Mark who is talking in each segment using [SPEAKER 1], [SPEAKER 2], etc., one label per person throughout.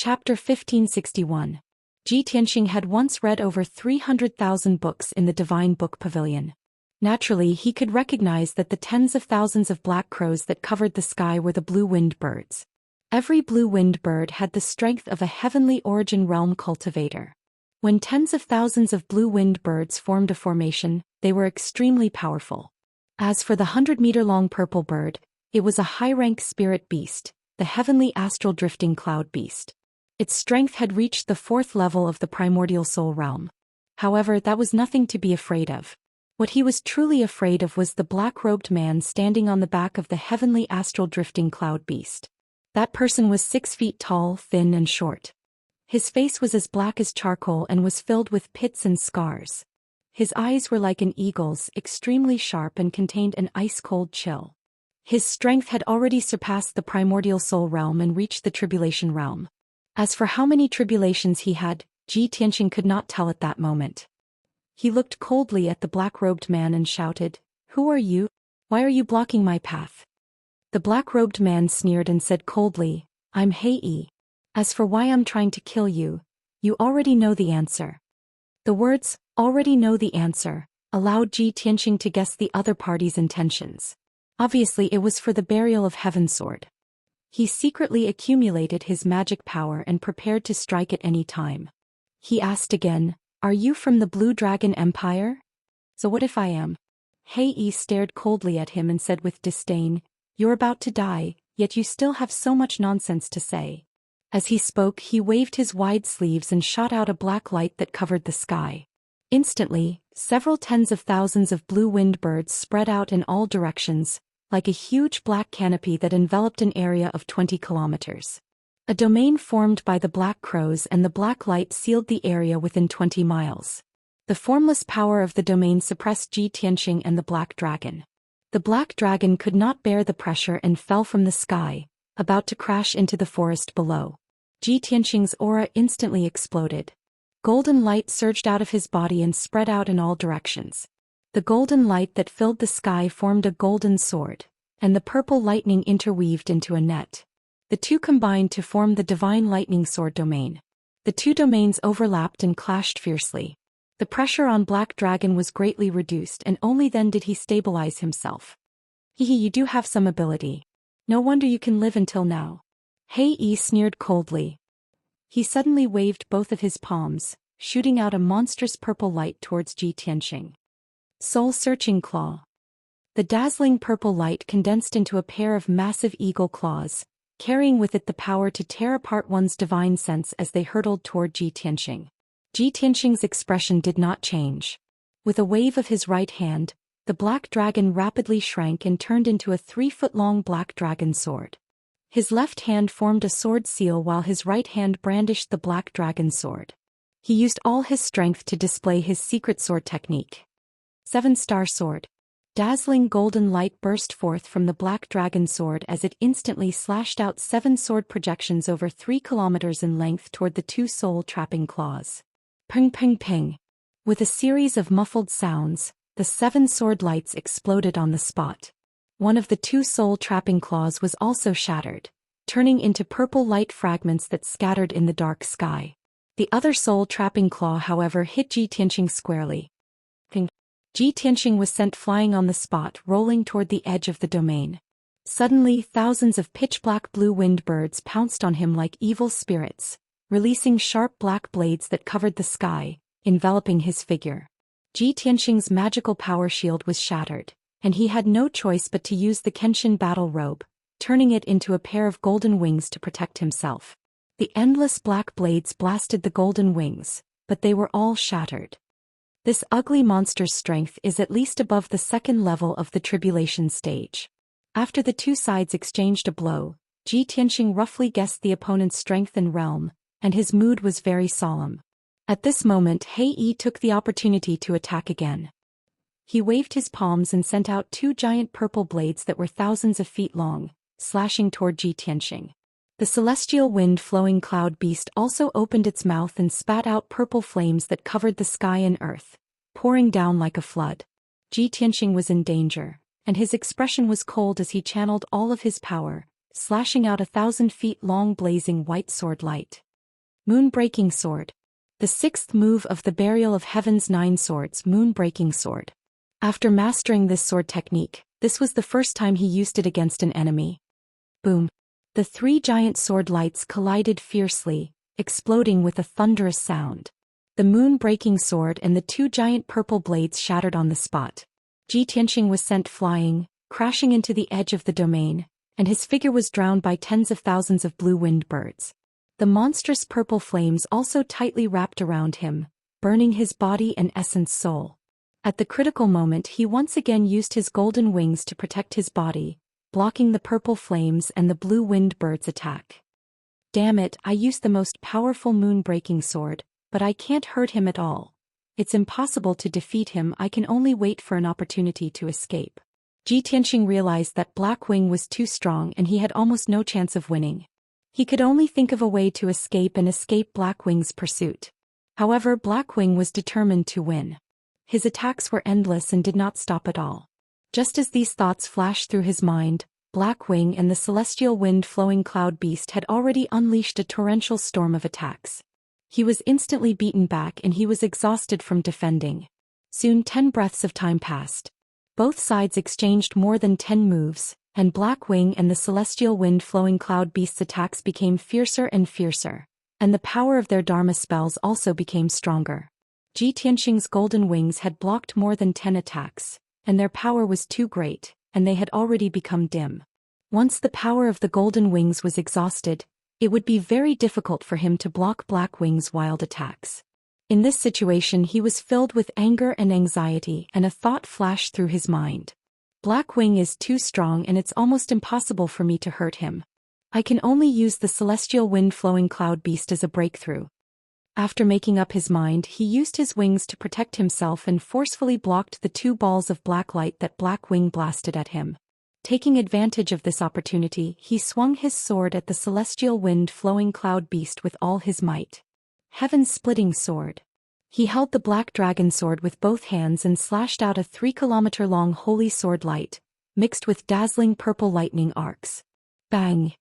[SPEAKER 1] Chapter 1561. Ji Tianxing had once read over 300,000 books in the Divine Book Pavilion. Naturally, he could recognize that the tens of thousands of black crows that covered the sky were the blue-winged birds. Every blue-winged bird had the strength of a heavenly origin realm cultivator. When tens of thousands of blue-winged birds formed a formation, they were extremely powerful. As for the 100-meter-long purple bird, it was a high-rank spirit beast, the heavenly astral drifting cloud beast. Its strength had reached the 4th level of the primordial soul realm. However, that was nothing to be afraid of. What he was truly afraid of was the black-robed man standing on the back of the heavenly astral drifting cloud beast. That person was 6 feet tall, thin and short. His face was as black as charcoal and was filled with pits and scars. His eyes were like an eagle's, extremely sharp and contained an ice-cold chill. His strength had already surpassed the primordial soul realm and reached the tribulation realm. As for how many tribulations he had, Ji Tianxing could not tell at that moment. He looked coldly at the black-robed man and shouted, "Who are you? Why are you blocking my path?" The black-robed man sneered and said coldly, "I'm Hei. As for why I'm trying to kill you, you already know the answer." The words, "already know the answer," allowed Ji Tianxing to guess the other party's intentions. Obviously it was for the burial of Heaven's sword. He secretly accumulated his magic power and prepared to strike at any time. He asked again, "Are you from the Blue Dragon Empire?" "So what if I am?" Hei stared coldly at him and said with disdain, "You're about to die, yet you still have so much nonsense to say." As he spoke, he waved his wide sleeves and shot out a black light that covered the sky. Instantly, several tens of thousands of blue-winged birds spread out in all directions, like a huge black canopy that enveloped an area of 20 kilometers. A domain formed by the black crows and the black light sealed the area within 20 miles. The formless power of the domain suppressed Ji Tianxing and the black dragon. The black dragon could not bear the pressure and fell from the sky, about to crash into the forest below. Ji Tianxing's aura instantly exploded. Golden light surged out of his body and spread out in all directions. The golden light that filled the sky formed a golden sword, and the purple lightning interweaved into a net. The two combined to form the divine lightning sword domain. The two domains overlapped and clashed fiercely. The pressure on Black Dragon was greatly reduced and only then did he stabilize himself. "Hehe, you do have some ability. No wonder you can live until now." Hei sneered coldly. He suddenly waved both of his palms, shooting out a monstrous purple light towards Ji Tianxing. Soul-searching claw. The dazzling purple light condensed into a pair of massive eagle claws, carrying with it the power to tear apart one's divine sense as they hurtled toward Ji Tianxing. Ji Tianxing's expression did not change. With a wave of his right hand, the black dragon rapidly shrank and turned into a 3-foot-long black dragon sword. His left hand formed a sword seal while his right hand brandished the black dragon sword. He used all his strength to display his secret sword technique. 7-star sword. Dazzling golden light burst forth from the black dragon sword as it instantly slashed out 7 sword projections over 3 kilometers in length toward the 2 soul-trapping claws. Ping ping ping. With a series of muffled sounds, the 7 sword lights exploded on the spot. One of the 2 soul-trapping claws was also shattered, turning into purple light fragments that scattered in the dark sky. The other soul-trapping claw, however, hit Ji Tianxing squarely. Ji Tianxing was sent flying on the spot, rolling toward the edge of the domain. Suddenly, thousands of pitch-black blue-winged birds pounced on him like evil spirits, releasing sharp black blades that covered the sky, enveloping his figure. Ji Tianxing's magical power shield was shattered, and he had no choice but to use the Kenshin battle robe, turning it into a pair of golden wings to protect himself. The endless black blades blasted the golden wings, but they were all shattered. This ugly monster's strength is at least above the 2nd level of the tribulation stage. After the 2 sides exchanged a blow, Ji Tianxing roughly guessed the opponent's strength and realm, and his mood was very solemn. At this moment, Hei took the opportunity to attack again. He waved his palms and sent out 2 giant purple blades that were thousands of feet long, slashing toward Ji Tianxing. The celestial wind-flowing cloud beast also opened its mouth and spat out purple flames that covered the sky and earth, pouring down like a flood. Ji Tianxing was in danger, and his expression was cold as he channeled all of his power, slashing out 1,000 feet long blazing white sword light. Moon-breaking sword. The sixth move of the Burial of Heaven's 9 Swords, Moon-breaking sword. After mastering this sword technique, this was the first time he used it against an enemy. Boom. The 3 giant sword lights collided fiercely, exploding with a thunderous sound. The moon-breaking sword and the 2 giant purple blades shattered on the spot. Ji Tianqing was sent flying, crashing into the edge of the domain, and his figure was drowned by tens of thousands of blue-winged birds. The monstrous purple flames also tightly wrapped around him, burning his body and essence soul. At the critical moment he once again used his golden wings to protect his body, blocking the purple flames and the blue-winged birds' attack. Damn it, I used the most powerful moon-breaking sword, but I can't hurt him at all. It's impossible to defeat him, I can only wait for an opportunity to escape. Ji Tianqing realized that Blackwing was too strong and he had almost no chance of winning. He could only think of a way to escape Blackwing's pursuit. However, Blackwing was determined to win. His attacks were endless and did not stop at all. Just as these thoughts flashed through his mind, Blackwing and the celestial wind-flowing cloud beast had already unleashed a torrential storm of attacks. He was instantly beaten back and he was exhausted from defending. Soon 10 breaths of time passed. Both sides exchanged more than 10 moves, and Blackwing and the celestial wind-flowing cloud beast's attacks became fiercer and fiercer, and the power of their Dharma spells also became stronger. Ji Tianqing's golden wings had blocked more than 10 attacks, and their power was too great, and they had already become dim. Once the power of the golden wings was exhausted, it would be very difficult for him to block Blackwing's wild attacks. In this situation he was filled with anger and anxiety, and a thought flashed through his mind. Blackwing is too strong and it's almost impossible for me to hurt him. I can only use the celestial wind-flowing cloud beast as a breakthrough. After making up his mind, he used his wings to protect himself and forcefully blocked the 2 balls of black light that Blackwing blasted at him. Taking advantage of this opportunity, he swung his sword at the celestial wind-flowing cloud beast with all his might. Heaven-splitting sword. He held the black dragon sword with both hands and slashed out a 3-kilometer-long holy sword light, mixed with dazzling purple lightning arcs. Bang!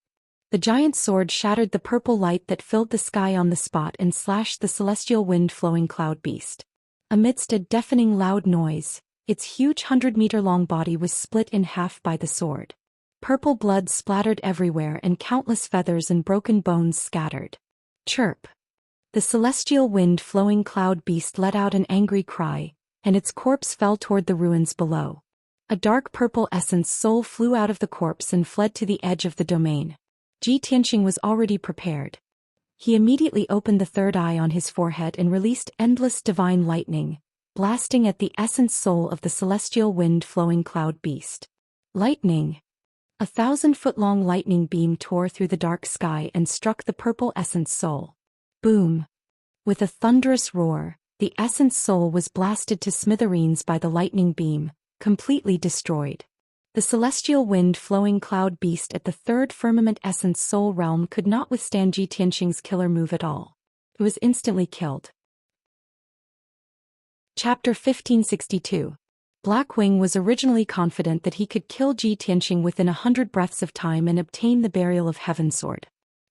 [SPEAKER 1] The giant sword shattered the purple light that filled the sky on the spot and slashed the celestial wind-flowing cloud beast. Amidst a deafening loud noise, its huge 100-meter-long body was split in half by the sword. Purple blood splattered everywhere and countless feathers and broken bones scattered. Chirp! The celestial wind-flowing cloud beast let out an angry cry, and its corpse fell toward the ruins below. A dark purple essence soul flew out of the corpse and fled to the edge of the domain. Ji Tianqing was already prepared. He immediately opened the third eye on his forehead and released endless divine lightning, blasting at the essence soul of the celestial wind-flowing cloud beast. Lightning! A 1,000-foot-long lightning beam tore through the dark sky and struck the purple essence soul. Boom! With a thunderous roar, the essence soul was blasted to smithereens by the lightning beam, completely destroyed. The celestial wind-flowing cloud beast at the 3rd firmament essence soul realm could not withstand Ji Tianqing's killer move at all. It was instantly killed. Chapter 1562. Blackwing was originally confident that he could kill Ji Tianqing within 100 breaths of time and obtain the Burial of Heaven sword.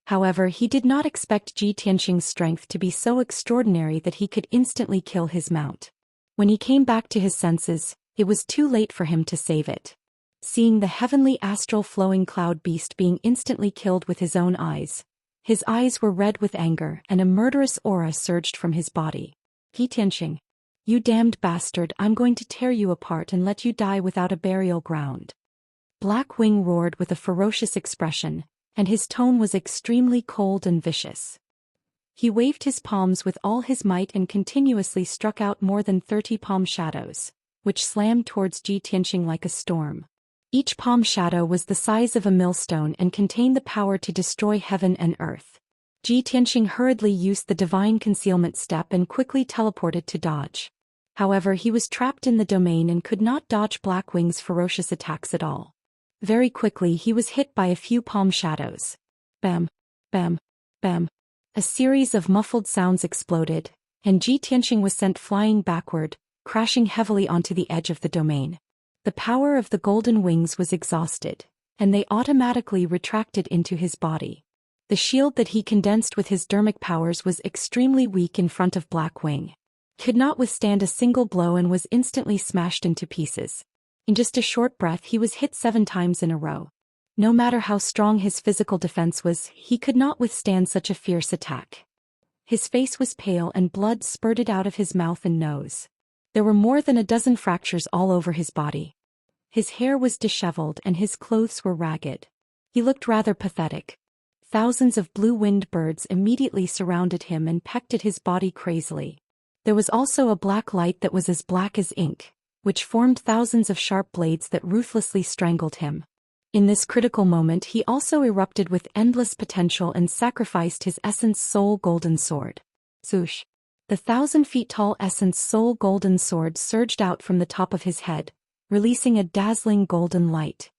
[SPEAKER 1] However, he did not expect Ji Tianqing's strength to be so extraordinary that he could instantly kill his mount. When he came back to his senses, it was too late for him to save it. Seeing the heavenly astral flowing cloud beast being instantly killed with his own eyes, his eyes were red with anger and a murderous aura surged from his body. Ji Tianqing, you damned bastard, I'm going to tear you apart and let you die without a burial ground. Blackwing roared with a ferocious expression, and his tone was extremely cold and vicious. He waved his palms with all his might and continuously struck out more than 30 palm shadows, which slammed towards Ji Tianqing like a storm. Each palm shadow was the size of a millstone and contained the power to destroy heaven and earth. Ji Tianqing hurriedly used the divine concealment step and quickly teleported to dodge. However, he was trapped in the domain and could not dodge Blackwing's ferocious attacks at all. Very quickly he was hit by a few palm shadows. Bam, bam, bam. A series of muffled sounds exploded, and Ji Tianqing was sent flying backward, crashing heavily onto the edge of the domain. The power of the golden wings was exhausted, and they automatically retracted into his body. The shield that he condensed with his dermic powers was extremely weak in front of Black Wing. Could not withstand a single blow and was instantly smashed into pieces. In just a short breath he was hit 7 times in a row. No matter how strong his physical defense was, he could not withstand such a fierce attack. His face was pale and blood spurted out of his mouth and nose. There were more than a dozen fractures all over his body. His hair was disheveled and his clothes were ragged. He looked rather pathetic. Thousands of blue-winged birds immediately surrounded him and pecked at his body crazily. There was also a black light that was as black as ink, which formed thousands of sharp blades that ruthlessly strangled him. In this critical moment he also erupted with endless potential and sacrificed his Essence Soul Golden Sword. Swoosh! The 1,000 feet tall Essence Soul Golden Sword surged out from the top of his head, releasing a dazzling golden light.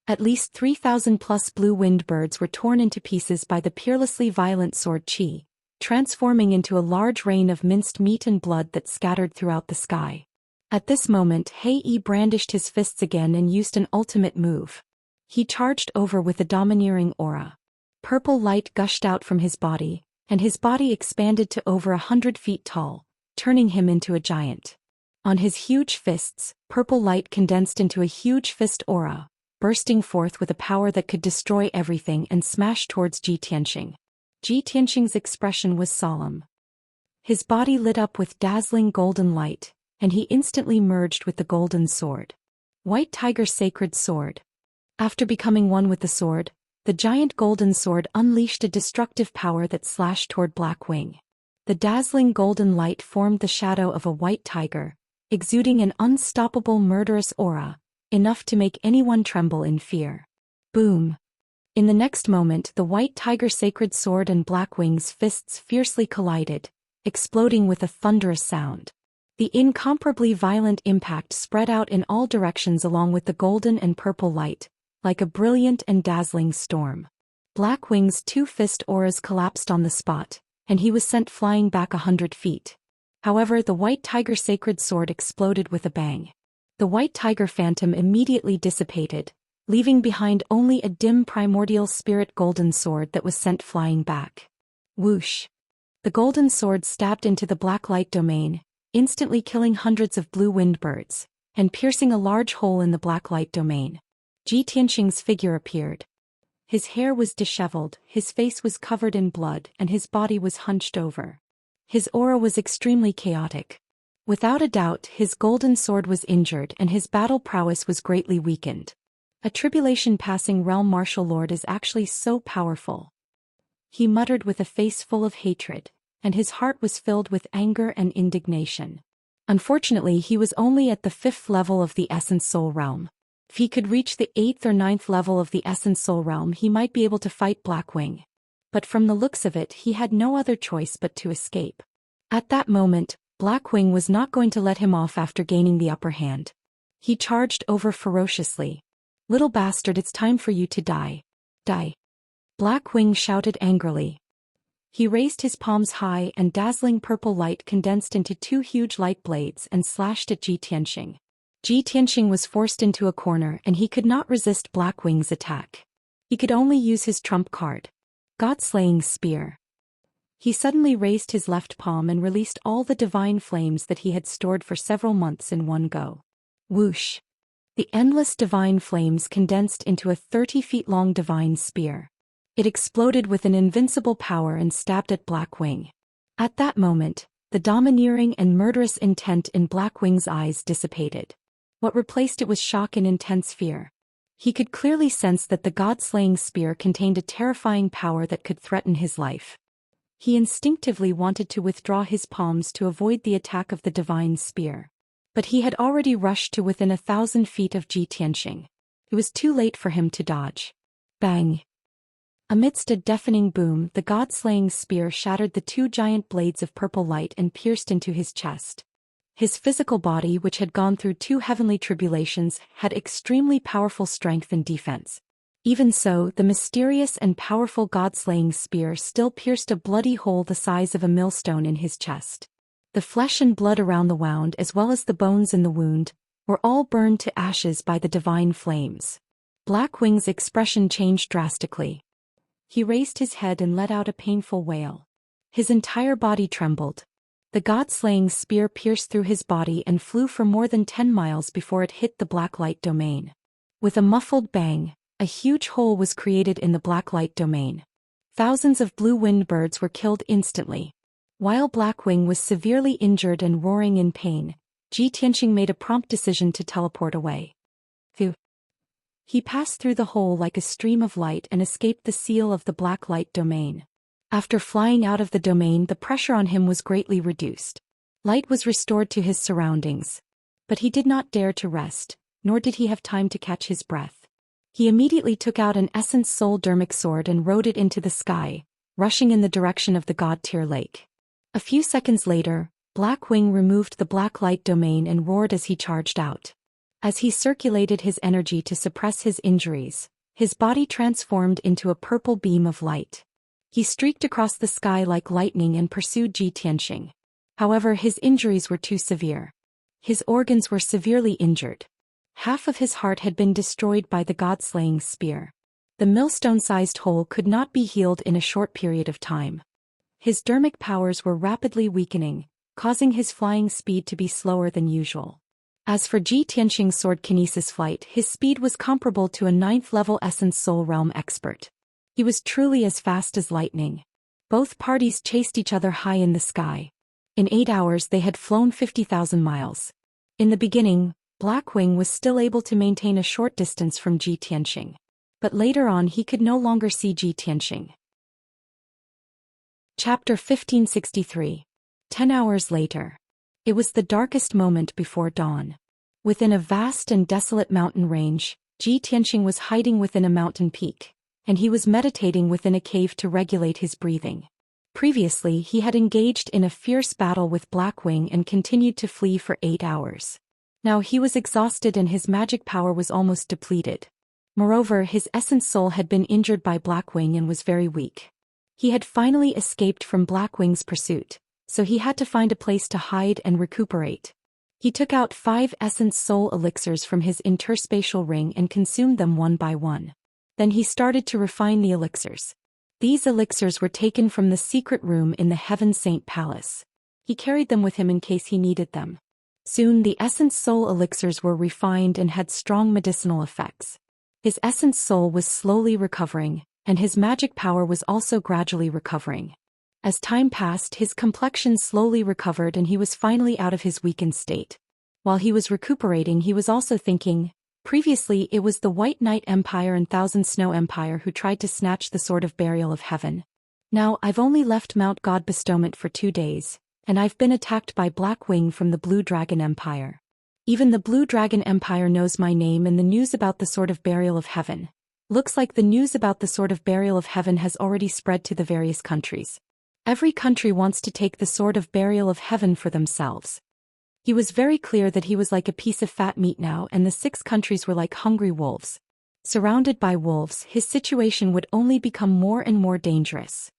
[SPEAKER 1] At least 3,000 plus blue-winged birds were torn into pieces by the peerlessly violent sword chi, transforming into a large rain of minced meat and blood that scattered throughout the sky. At this moment Hei brandished his fists again and used an ultimate move. He charged over with a domineering aura. Purple light gushed out from his body, and his body expanded to over 100 feet tall, turning him into a giant. On his huge fists, purple light condensed into a huge fist aura, bursting forth with a power that could destroy everything and smash towards Ji Tianxing. Ji Tianxing's expression was solemn. His body lit up with dazzling golden light, and he instantly merged with the golden sword. White Tiger Sacred Sword. After becoming one with the sword, the giant golden sword unleashed a destructive power that slashed toward Black Wing. The dazzling golden light formed the shadow of a white tiger, exuding an unstoppable murderous aura, enough to make anyone tremble in fear. Boom! In the next moment the white tiger sacred sword and Black Wing's fists fiercely collided, exploding with a thunderous sound. The incomparably violent impact spread out in all directions along with the golden and purple light, like a brilliant and dazzling storm. Black Wing's 2 fist auras collapsed on the spot, and he was sent flying back 100 feet. However, the white tiger sacred sword exploded with a bang. The white tiger phantom immediately dissipated, leaving behind only a dim primordial spirit golden sword that was sent flying back. Whoosh! The golden sword stabbed into the black light domain, instantly killing hundreds of blue-winged birds, and piercing a large hole in the black light domain. Ji Tianxing's figure appeared. His hair was disheveled, his face was covered in blood, and his body was hunched over. His aura was extremely chaotic. Without a doubt, his golden sword was injured and his battle prowess was greatly weakened. A tribulation-passing realm martial lord is actually so powerful. He muttered with a face full of hatred, and his heart was filled with anger and indignation. Unfortunately, he was only at the 5th level of the Essence Soul Realm. If he could reach the 8th or 9th level of the Essence Soul Realm, he might be able to fight Black Wing. But from the looks of it, he had no other choice but to escape. At that moment, Black Wing was not going to let him off after gaining the upper hand. He charged over ferociously. "Little bastard, it's time for you to die. Die!" Black Wing shouted angrily. He raised his palms high and dazzling purple light condensed into 2 huge light blades and slashed at Ji Tianxing. Ji Tianxing was forced into a corner and he could not resist Black Wing's attack. He could only use his trump card. God-slaying spear. He suddenly raised his left palm and released all the divine flames that he had stored for several months in one go. Whoosh! The endless divine flames condensed into a 30-feet-long divine spear. It exploded with an invincible power and stabbed at Black Wing. At that moment, the domineering and murderous intent in Black Wing's eyes dissipated. What replaced it was shock and intense fear. He could clearly sense that the god-slaying spear contained a terrifying power that could threaten his life. He instinctively wanted to withdraw his palms to avoid the attack of the divine spear. But he had already rushed to within 1,000 feet of Ji Tianxing. It was too late for him to dodge. Bang! Amidst a deafening boom, the god-slaying spear shattered the 2 giant blades of purple light and pierced into his chest. His physical body, which had gone through 2 heavenly tribulations, had extremely powerful strength and defense. Even so, the mysterious and powerful god-slaying spear still pierced a bloody hole the size of a millstone in his chest. The flesh and blood around the wound, as well as the bones in the wound, were all burned to ashes by the divine flames. Black Wing's expression changed drastically. He raised his head and let out a painful wail. His entire body trembled. The god-slaying spear pierced through his body and flew for more than 10 miles before it hit the black light domain. With a muffled bang, a huge hole was created in the black light domain. Thousands of blue-winged birds were killed instantly. While Blackwing was severely injured and roaring in pain, Ji Tianxing made a prompt decision to teleport away. He passed through the hole like a stream of light and escaped the seal of the black light domain. After flying out of the domain, the pressure on him was greatly reduced. Light was restored to his surroundings. But he did not dare to rest, nor did he have time to catch his breath. He immediately took out an Essence Soul Dermic sword and rode it into the sky, rushing in the direction of the God-tier lake. A few seconds later, Blackwing removed the black light domain and roared as he charged out. As he circulated his energy to suppress his injuries, his body transformed into a purple beam of light. He streaked across the sky like lightning and pursued Ji Tianxing. However, his injuries were too severe. His organs were severely injured. Half of his heart had been destroyed by the god-slaying spear. The millstone-sized hole could not be healed in a short period of time. His dermic powers were rapidly weakening, causing his flying speed to be slower than usual. As for Ji Tianxing's sword kinesis flight, his speed was comparable to a 9th-level Essence Soul Realm expert. He was truly as fast as lightning. Both parties chased each other high in the sky. In 8 hours they had flown 50,000 miles. In the beginning, Blackwing was still able to maintain a short distance from Ji Tianxing. But later on he could no longer see Ji Tianxing. Chapter 1563. 10 hours later. It was the darkest moment before dawn. Within a vast and desolate mountain range, Ji Tianxing was hiding within a mountain peak, and he was meditating within a cave to regulate his breathing. Previously he had engaged in a fierce battle with Blackwing and continued to flee for 8 hours. Now he was exhausted and his magic power was almost depleted. Moreover, his essence soul had been injured by Blackwing and was very weak. He had finally escaped from Blackwing's pursuit, so he had to find a place to hide and recuperate. He took out 5 essence soul elixirs from his interspatial ring and consumed them one by one. Then he started to refine the elixirs. These elixirs were taken from the secret room in the Heaven Saint Palace. He carried them with him in case he needed them. Soon the essence soul elixirs were refined and had strong medicinal effects. His essence soul was slowly recovering, and his magic power was also gradually recovering. As time passed, his complexion slowly recovered and he was finally out of his weakened state. While he was recuperating, he was also thinking, previously it was the White Knight Empire and Thousand Snow Empire who tried to snatch the Sword of Burial of Heaven. Now I've only left Mount God Bestowment for 2 days, and I've been attacked by Blackwing from the Blue Dragon Empire. Even the Blue Dragon Empire knows my name and the news about the Sword of Burial of Heaven. Looks like the news about the Sword of Burial of Heaven has already spread to the various countries. Every country wants to take the Sword of Burial of Heaven for themselves. He was very clear that he was like a piece of fat meat now, and the 6 countries were like hungry wolves. Surrounded by wolves, his situation would only become more and more dangerous.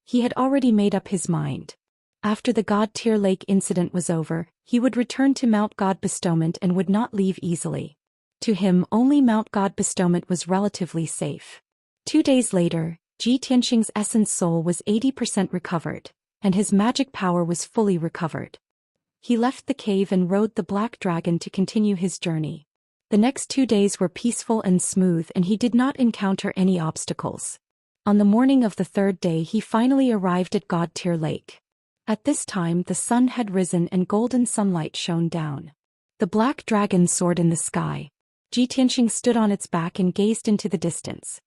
[SPEAKER 1] He had already made up his mind. After the God-tier lake incident was over, he would return to Mount God Bestowment and would not leave easily. To him, only Mount God Bestowment was relatively safe. 2 days later, Ji Tianxing's essence soul was 80% recovered, and his magic power was fully recovered. He left the cave and rode the black dragon to continue his journey. The next 2 days were peaceful and smooth and he did not encounter any obstacles. On the morning of the 3rd day he finally arrived at God-tier lake. At this time the sun had risen and golden sunlight shone down. The black dragon soared in the sky. Ji Tianxing stood on its back and gazed into the distance.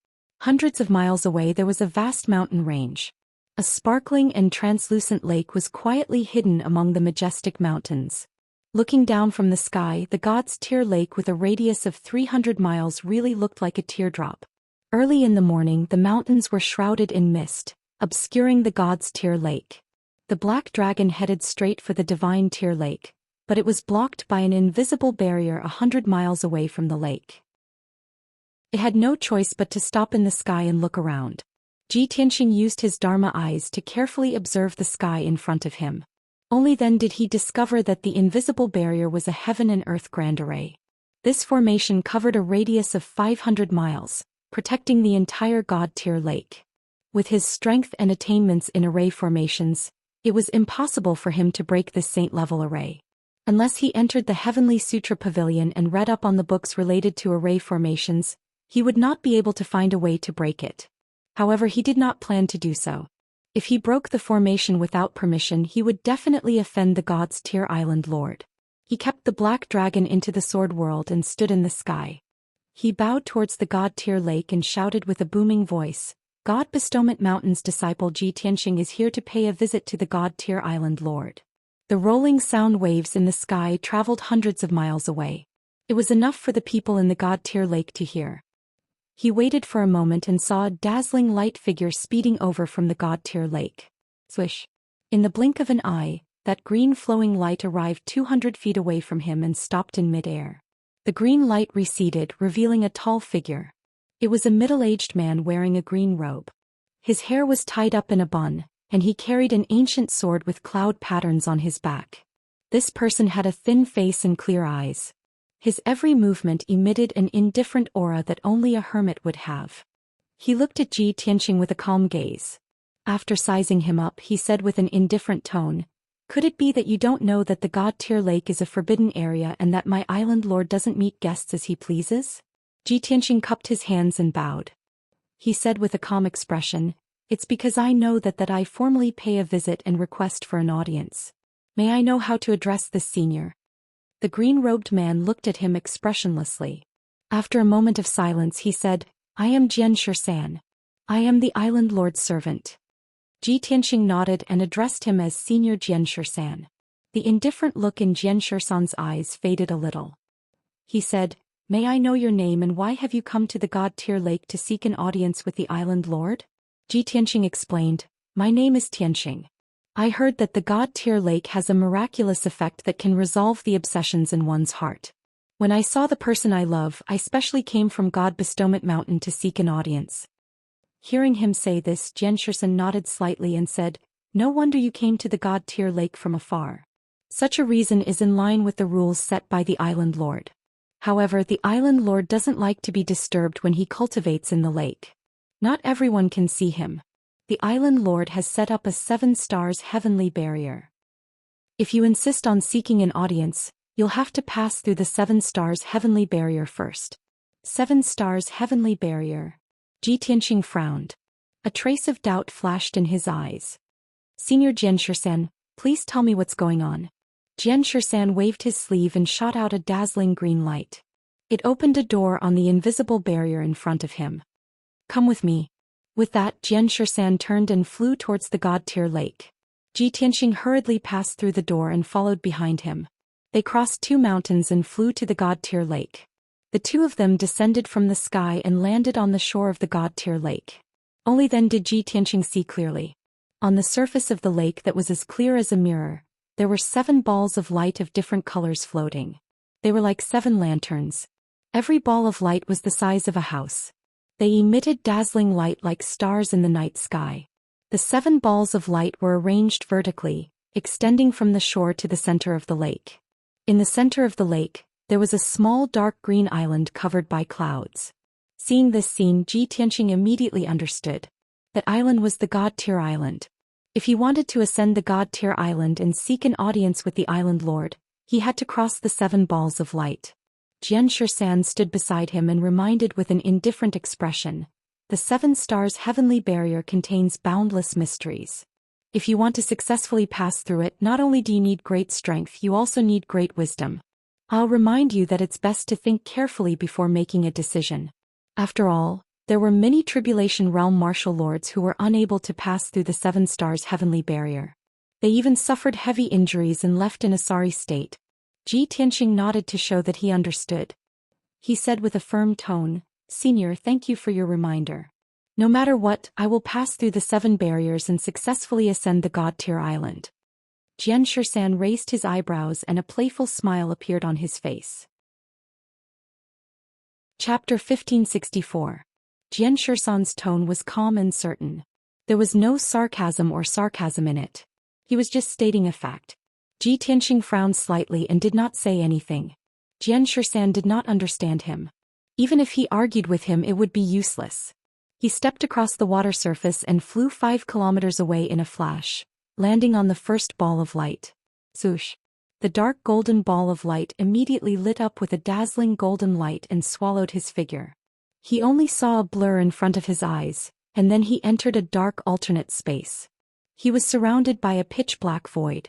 [SPEAKER 1] Hundreds of miles away there was a vast mountain range. A sparkling and translucent lake was quietly hidden among the majestic mountains. Looking down from the sky, the God's Tier Lake with a radius of 300 miles really looked like a teardrop. Early in the morning the mountains were shrouded in mist, obscuring the God's Tier Lake. The black dragon headed straight for the Divine Tier Lake, but it was blocked by an invisible barrier 100 miles away from the lake. It had no choice but to stop in the sky and look around. Ji Tianxing used his Dharma eyes to carefully observe the sky in front of him. Only then did he discover that the invisible barrier was a heaven and earth grand array. This formation covered a radius of 500 miles, protecting the entire God-tier lake. With his strength and attainments in array formations, it was impossible for him to break this saint-level array. Unless he entered the Heavenly Sutra Pavilion and read up on the books related to array formations, he would not be able to find a way to break it. However, he did not plan to do so. If he broke the formation without permission, he would definitely offend the God's Tier Island Lord. He kept the black dragon into the sword world and stood in the sky. He bowed towards the God Tier Lake and shouted with a booming voice, God Bestowment Mountain's disciple Ji Tianxing is here to pay a visit to the God Tier Island Lord. The rolling sound waves in the sky traveled hundreds of miles away. It was enough for the people in the God Tier Lake to hear. He waited for a moment and saw a dazzling light figure speeding over from the God Tier Lake. Swish! In the blink of an eye, that green flowing light arrived 200 feet away from him and stopped in mid-air. The green light receded, revealing a tall figure. It was a middle-aged man wearing a green robe. His hair was tied up in a bun, and he carried an ancient sword with cloud patterns on his back. This person had a thin face and clear eyes. His every movement emitted an indifferent aura that only a hermit would have. He looked at Ji Tianxing with a calm gaze. After sizing him up, he said with an indifferent tone, "Could it be that you don't know that the God Tier Lake is a forbidden area and that my island lord doesn't meet guests as he pleases?" Ji Tianxing cupped his hands and bowed. He said with a calm expression, "It's because I know that I formally pay a visit and request for an audience. May I know how to address this senior?" The green-robed man looked at him expressionlessly. After a moment of silence he said, "I am Xianxia. I am the island lord's servant." Ji Tianxing nodded and addressed him as Senior Xianxia. The indifferent look in Xianxia's eyes faded a little. He said, "May I know your name and why have you come to the God Tier Lake to seek an audience with the island lord?" Ji Tianxing explained, "My name is Tianxing. I heard that the God Tier Lake has a miraculous effect that can resolve the obsessions in one's heart. When I saw the person I love, I specially came from God Bestowment Mountain to seek an audience." Hearing him say this, Xianxia nodded slightly and said, "No wonder you came to the God Tier Lake from afar. Such a reason is in line with the rules set by the island lord. However, the island lord doesn't like to be disturbed when he cultivates in the lake. Not everyone can see him. The island lord has set up a 7 stars heavenly barrier. If you insist on seeking an audience, you'll have to pass through the 7 stars heavenly barrier first." 7 stars heavenly barrier. Ji Tianxing frowned. A trace of doubt flashed in his eyes. "Senior Xianxia, please tell me what's going on." Xianxia waved his sleeve and shot out a dazzling green light. It opened a door on the invisible barrier in front of him. "Come with me." With that, Xianxia turned and flew towards the God Tier Lake. Ji Tianxing hurriedly passed through the door and followed behind him. They crossed 2 mountains and flew to the God Tier Lake. The 2 of them descended from the sky and landed on the shore of the God Tier Lake. Only then did Ji Tianxing see clearly. On the surface of the lake that was as clear as a mirror, there were 7 balls of light of different colors floating. They were like 7 lanterns. Every ball of light was the size of a house. They emitted dazzling light like stars in the night sky. The 7 balls of light were arranged vertically, extending from the shore to the center of the lake. In the center of the lake, there was a small dark green island covered by clouds. Seeing this scene, Ji Tianxing immediately understood. That island was the God Tier Island. If he wanted to ascend the God Tier Island and seek an audience with the island lord, he had to cross the 7 balls of light. Xianxia stood beside him and reminded with an indifferent expression, "The 7 stars heavenly barrier contains boundless mysteries. If you want to successfully pass through it, not only do you need great strength, you also need great wisdom. I'll remind you that it's best to think carefully before making a decision." After all, there were many Tribulation Realm martial lords who were unable to pass through the 7 stars heavenly barrier. They even suffered heavy injuries and left in a sorry state. Ji Tianxing nodded to show that he understood. He said with a firm tone, "Senior, thank you for your reminder. No matter what, I will pass through the 7 barriers and successfully ascend the God Tier Island." Xianxia raised his eyebrows and a playful smile appeared on his face. Chapter 1564. Xianxia's tone was calm and certain. There was no sarcasm in it. He was just stating a fact. Ji Tianxing frowned slightly and did not say anything. Xianxia did not understand him. Even if he argued with him, it would be useless. He stepped across the water surface and flew 5 kilometers away in a flash, landing on the first ball of light. Swoosh! The dark golden ball of light immediately lit up with a dazzling golden light and swallowed his figure. He only saw a blur in front of his eyes, and then he entered a dark alternate space. He was surrounded by a pitch-black void.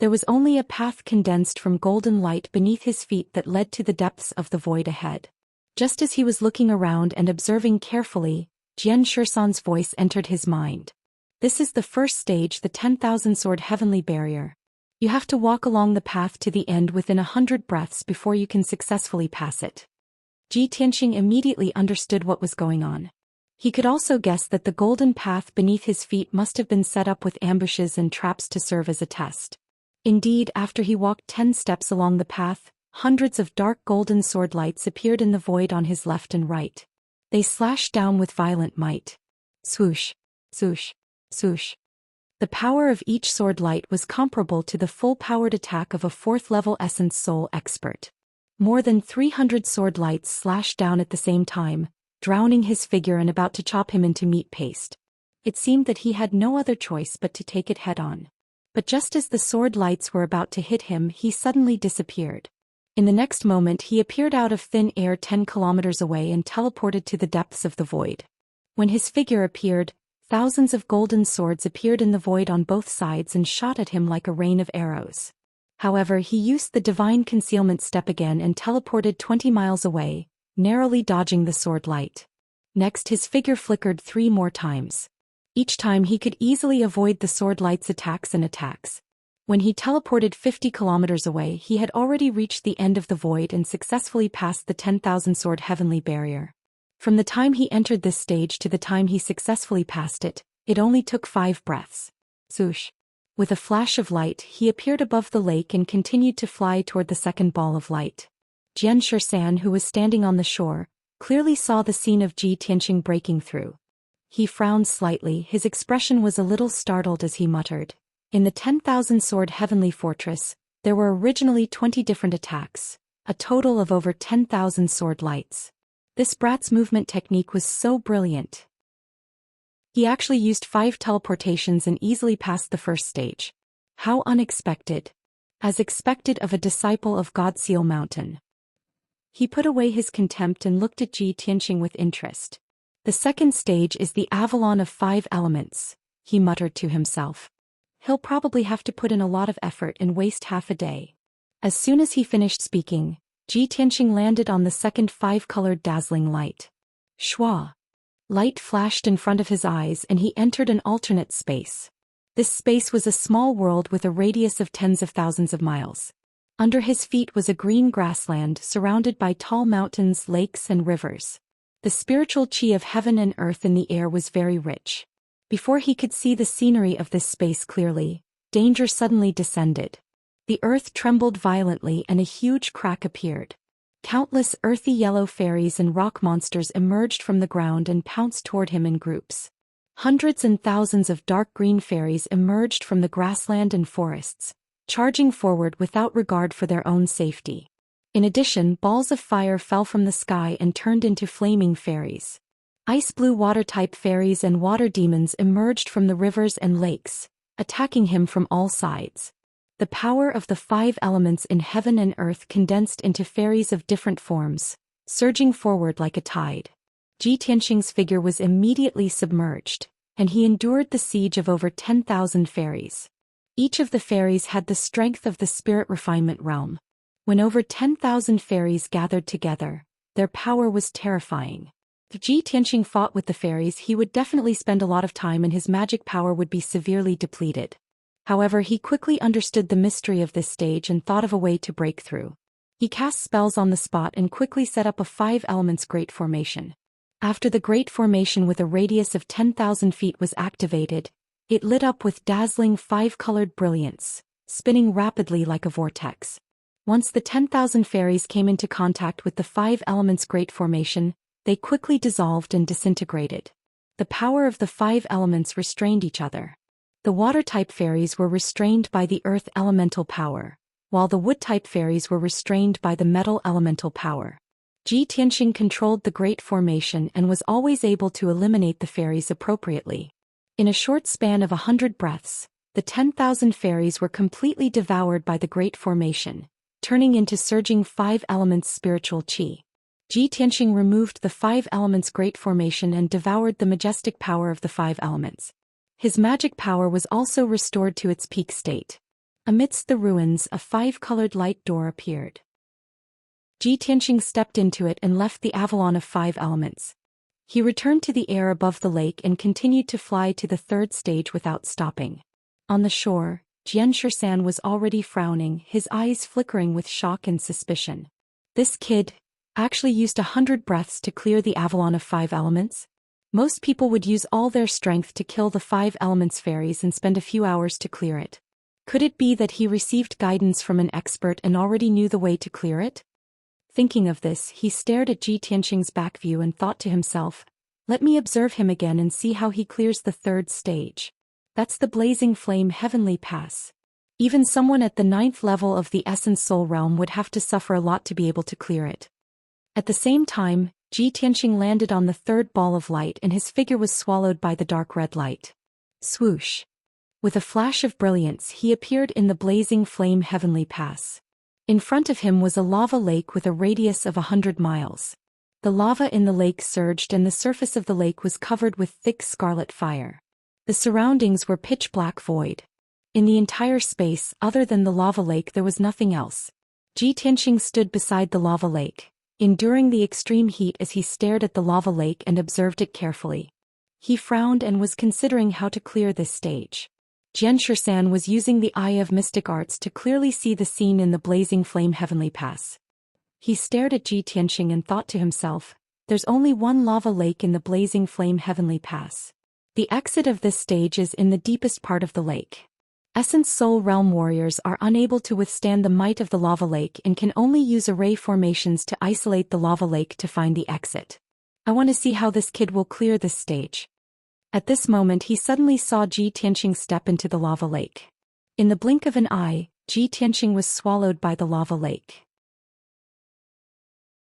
[SPEAKER 1] There was only a path condensed from golden light beneath his feet that led to the depths of the void ahead. Just as he was looking around and observing carefully, Xianxia's voice entered his mind. This is the first stage, the 10,000 sword heavenly barrier. You have to walk along the path to the end within 100 breaths before you can successfully pass it. Xianxia immediately understood what was going on. He could also guess that the golden path beneath his feet must have been set up with ambushes and traps to serve as a test. Indeed, after he walked 10 steps along the path, hundreds of dark golden sword lights appeared in the void on his left and right. They slashed down with violent might. Swoosh! Swoosh! Swoosh! The power of each sword light was comparable to the full-powered attack of a 4th-level Essence Soul expert. More than 300 sword lights slashed down at the same time, drowning his figure and about to chop him into meat paste. It seemed that he had no other choice but to take it head-on. But just as the sword lights were about to hit him, he suddenly disappeared. In the next moment he appeared out of thin air 10 kilometers away and teleported to the depths of the void. When his figure appeared, thousands of golden swords appeared in the void on both sides and shot at him like a rain of arrows. However, he used the divine concealment step again and teleported 20 miles away, narrowly dodging the sword light. Next his figure flickered 3 more times. Each time he could easily avoid the sword light's attacks. When he teleported 50 kilometers away, he had already reached the end of the void and successfully passed the 10,000 sword heavenly barrier. From the time he entered this stage to the time he successfully passed it, it only took 5 breaths. Swoosh! With a flash of light, he appeared above the lake and continued to fly toward the second ball of light. Xianxia, who was standing on the shore, clearly saw the scene of Xianxia breaking through. He frowned slightly, his expression was a little startled as he muttered. In the 10,000 sword heavenly fortress, there were originally 20 different attacks, a total of over 10,000 sword lights. This brat's movement technique was so brilliant. He actually used 5 teleportations and easily passed the first stage. How unexpected. As expected of a disciple of Godseal Mountain. He put away his contempt and looked at Xianxia with interest. The second stage is the Avalon of 5 elements, he muttered to himself. He'll probably have to put in a lot of effort and waste half a day. As soon as he finished speaking, Xianxia landed on the second 5-colored dazzling light. Shwa! Light flashed in front of his eyes and he entered an alternate space. This space was a small world with a radius of tens of thousands of miles. Under his feet was a green grassland surrounded by tall mountains, lakes, and rivers. The spiritual chi of heaven and earth in the air was very rich. Before he could see the scenery of this space clearly, danger suddenly descended. The earth trembled violently and a huge crack appeared. Countless earthy yellow fairies and rock monsters emerged from the ground and pounced toward him in groups. Hundreds and thousands of dark green fairies emerged from the grassland and forests, charging forward without regard for their own safety. In addition, balls of fire fell from the sky and turned into flaming fairies. Ice-blue water-type fairies and water demons emerged from the rivers and lakes, attacking him from all sides. The power of the 5 elements in heaven and earth condensed into fairies of different forms, surging forward like a tide. Xianxia's figure was immediately submerged, and he endured the siege of over 10,000 fairies. Each of the fairies had the strength of the spirit refinement realm. When over 10,000 fairies gathered together, their power was terrifying. If Xianxia fought with the fairies, he would definitely spend a lot of time and his magic power would be severely depleted. However, he quickly understood the mystery of this stage and thought of a way to break through. He cast spells on the spot and quickly set up a 5 elements great formation. After the great formation with a radius of 10,000 feet was activated, it lit up with dazzling 5-colored brilliance, spinning rapidly like a vortex. Once the 10,000 fairies came into contact with the 5 elements great formation, they quickly dissolved and disintegrated. The power of the 5 elements restrained each other. The water-type fairies were restrained by the earth elemental power, while the wood-type fairies were restrained by the metal elemental power. Ji Tianxing controlled the Great Formation and was always able to eliminate the fairies appropriately. In a short span of 100 breaths, the 10,000 fairies were completely devoured by the Great Formation, turning into surging 5 elements spiritual qi. Ji Tianxing removed the 5 elements Great Formation and devoured the majestic power of the 5 elements. His magic power was also restored to its peak state. Amidst the ruins, a 5-colored light door appeared. Ji Tianxing stepped into it and left the Avalon of 5 elements. He returned to the air above the lake and continued to fly to the 3rd stage without stopping. On the shore, Xianxia was already frowning, his eyes flickering with shock and suspicion. This kid actually used 100 breaths to clear the Avalon of 5 elements? Most people would use all their strength to kill the 5 elements fairies and spend a few hours to clear it. Could it be that he received guidance from an expert and already knew the way to clear it? Thinking of this, he stared at Ji Tianxing's back view and thought to himself, let me observe him again and see how he clears the 3rd stage. That's the Blazing Flame Heavenly Pass. Even someone at the 9th level of the Essence Soul Realm would have to suffer a lot to be able to clear it. At the same time, Ji Tianxing landed on the 3rd ball of light and his figure was swallowed by the dark red light. Swoosh! With a flash of brilliance he appeared in the Blazing Flame Heavenly Pass. In front of him was a lava lake with a radius of 100 miles. The lava in the lake surged and the surface of the lake was covered with thick scarlet fire. The surroundings were pitch black void. In the entire space, other than the lava lake, there was nothing else. Ji Tianxing stood beside the lava lake, enduring the extreme heat as he stared at the lava lake and observed it carefully. He frowned and was considering how to clear this stage. Xianxia was using the Eye of Mystic Arts to clearly see the scene in the Blazing Flame Heavenly Pass. He stared at Ji Tianxing and thought to himself, there's only one lava lake in the Blazing Flame Heavenly Pass. The exit of this stage is in the deepest part of the lake. Essence Soul Realm warriors are unable to withstand the might of the lava lake and can only use array formations to isolate the lava lake to find the exit. I want to see how this kid will clear this stage. At this moment he suddenly saw Ji Tianxing step into the lava lake. In the blink of an eye, Ji Tianxing was swallowed by the lava lake.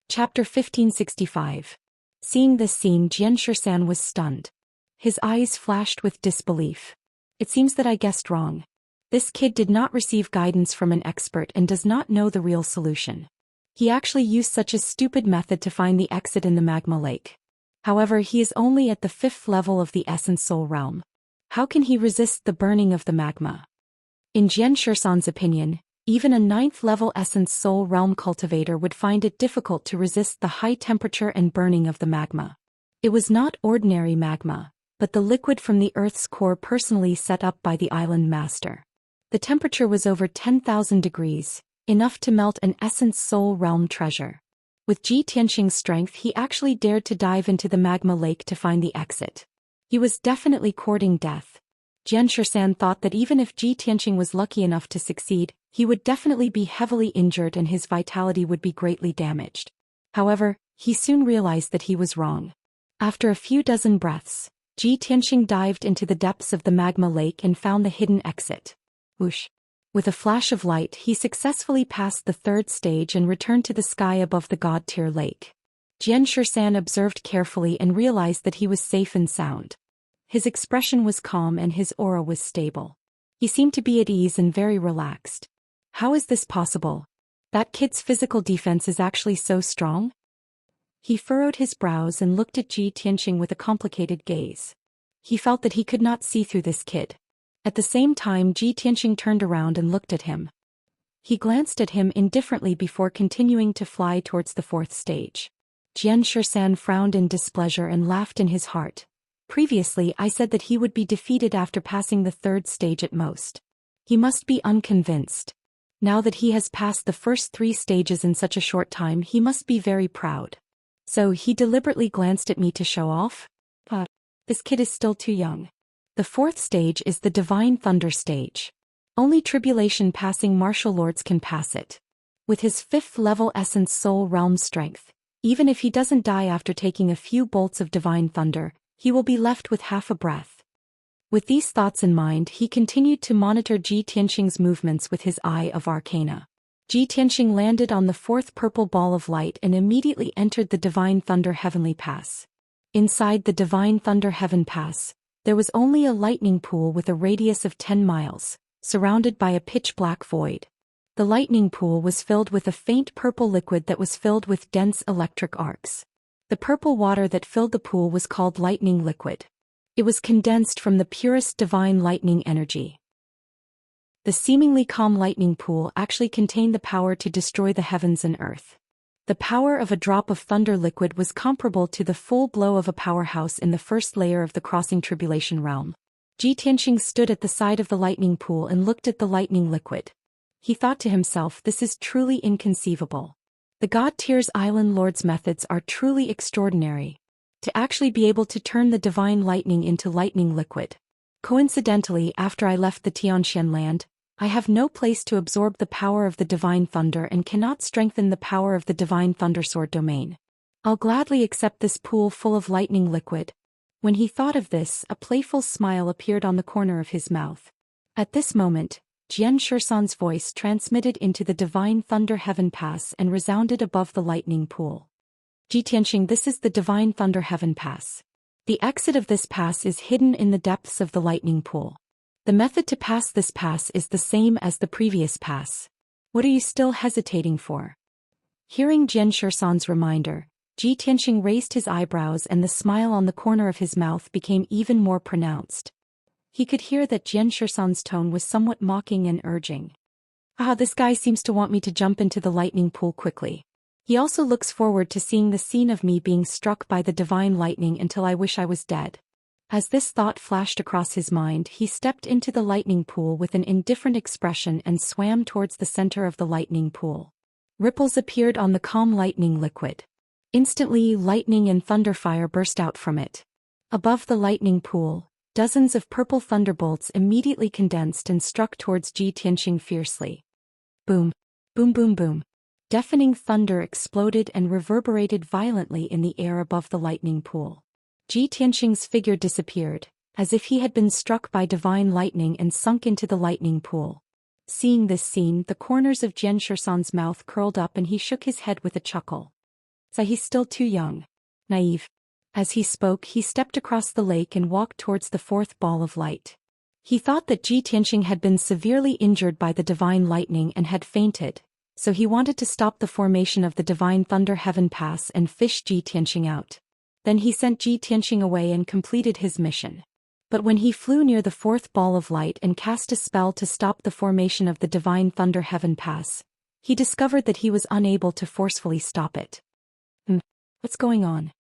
[SPEAKER 1] Chapter 1565. Seeing this scene, Xianxia was stunned. His eyes flashed with disbelief. It seems that I guessed wrong. This kid did not receive guidance from an expert and does not know the real solution. He actually used such a stupid method to find the exit in the magma lake. However, he is only at the 5th level of the Essence Soul Realm. How can he resist the burning of the magma? In Xianxia's opinion, even a 9th level Essence Soul Realm cultivator would find it difficult to resist the high temperature and burning of the magma. It was not ordinary magma, but the liquid from the Earth's core personally set up by the island master. The temperature was over 10,000 degrees, enough to melt an Essence Soul Realm treasure. With Ji Tianxing's strength, he actually dared to dive into the magma lake to find the exit. He was definitely courting death. Xianxia thought that even if Ji Tianxing was lucky enough to succeed, he would definitely be heavily injured and his vitality would be greatly damaged. However, he soon realized that he was wrong. After a few dozen breaths, Ji Tianxing dived into the depths of the magma lake and found the hidden exit. Whoosh! With a flash of light, he successfully passed the 3rd stage and returned to the sky above the God-tier lake. Xianxia observed carefully and realized that he was safe and sound. His expression was calm and his aura was stable. He seemed to be at ease and very relaxed. How is this possible? That kid's physical defense is actually so strong? He furrowed his brows and looked at Ji Tianxing with a complicated gaze. He felt that he could not see through this kid. At the same time, Ji Tianxing turned around and looked at him. He glanced at him indifferently before continuing to fly towards the 4th stage. Xianxia frowned in displeasure and laughed in his heart. Previously I said that he would be defeated after passing the 3rd stage at most. He must be unconvinced. Now that he has passed the first 3 stages in such a short time, he must be very proud. So he deliberately glanced at me to show off? But this kid is still too young. The 4th stage is the Divine Thunder stage. Only tribulation-passing martial lords can pass it. With his 5th level Essence Soul Realm strength, even if he doesn't die after taking a few bolts of Divine Thunder, he will be left with half a breath. With these thoughts in mind, he continued to monitor Ji Tianxing's movements with his Eye of Arcana. Ji Tianxing landed on the fourth purple ball of light and immediately entered the Divine Thunder Heavenly Pass. Inside the Divine Thunder Heaven Pass, there was only a lightning pool with a radius of 10 miles, surrounded by a pitch-black void. The lightning pool was filled with a faint purple liquid that was filled with dense electric arcs. The purple water that filled the pool was called lightning liquid. It was condensed from the purest divine lightning energy. The seemingly calm lightning pool actually contained the power to destroy the heavens and earth. The power of a drop of thunder liquid was comparable to the full blow of a powerhouse in the first layer of the crossing tribulation realm. Ji Tianxing stood at the side of the lightning pool and looked at the lightning liquid. He thought to himself, this is truly inconceivable. The God Tier's Island Lord's methods are truly extraordinary. To actually be able to turn the divine lightning into lightning liquid. Coincidentally, after I left the Xianxia land, I have no place to absorb the power of the divine thunder and cannot strengthen the power of the divine thundersword domain. I'll gladly accept this pool full of lightning liquid. When he thought of this, a playful smile appeared on the corner of his mouth. At this moment, Xianxia's voice transmitted into the Divine Thunder Heaven Pass and resounded above the lightning pool. Ji Tianxing, this is the Divine Thunder Heaven Pass. The exit of this pass is hidden in the depths of the lightning pool. The method to pass this pass is the same as the previous pass. What are you still hesitating for? Hearing Xianxia's reminder, Ji Tianxing raised his eyebrows and the smile on the corner of his mouth became even more pronounced. He could hear that Xianxia's tone was somewhat mocking and urging. This guy seems to want me to jump into the lightning pool quickly. He also looks forward to seeing the scene of me being struck by the divine lightning until I wish I was dead. As this thought flashed across his mind, he stepped into the lightning pool with an indifferent expression and swam towards the center of the lightning pool. Ripples appeared on the calm lightning liquid. Instantly, lightning and thunderfire burst out from it. Above the lightning pool, dozens of purple thunderbolts immediately condensed and struck towards Ji Tianxing fiercely. Boom! Boom boom boom! Deafening thunder exploded and reverberated violently in the air above the lightning pool. Ji Tianxing's figure disappeared, as if he had been struck by divine lightning and sunk into the lightning pool. Seeing this scene, the corners of Xianxia's mouth curled up and he shook his head with a chuckle. He's still too young. Naive. As he spoke, he stepped across the lake and walked towards the fourth ball of light. He thought that Ji Tianxing had been severely injured by the divine lightning and had fainted, so he wanted to stop the formation of the Divine Thunder Heaven Pass and fish Ji Tianxing out. Then he sent Ji Tianxing away and completed his mission. But when he flew near the fourth ball of light and cast a spell to stop the formation of the Divine Thunder Heaven Pass, he discovered that he was unable to forcefully stop it. What's going on?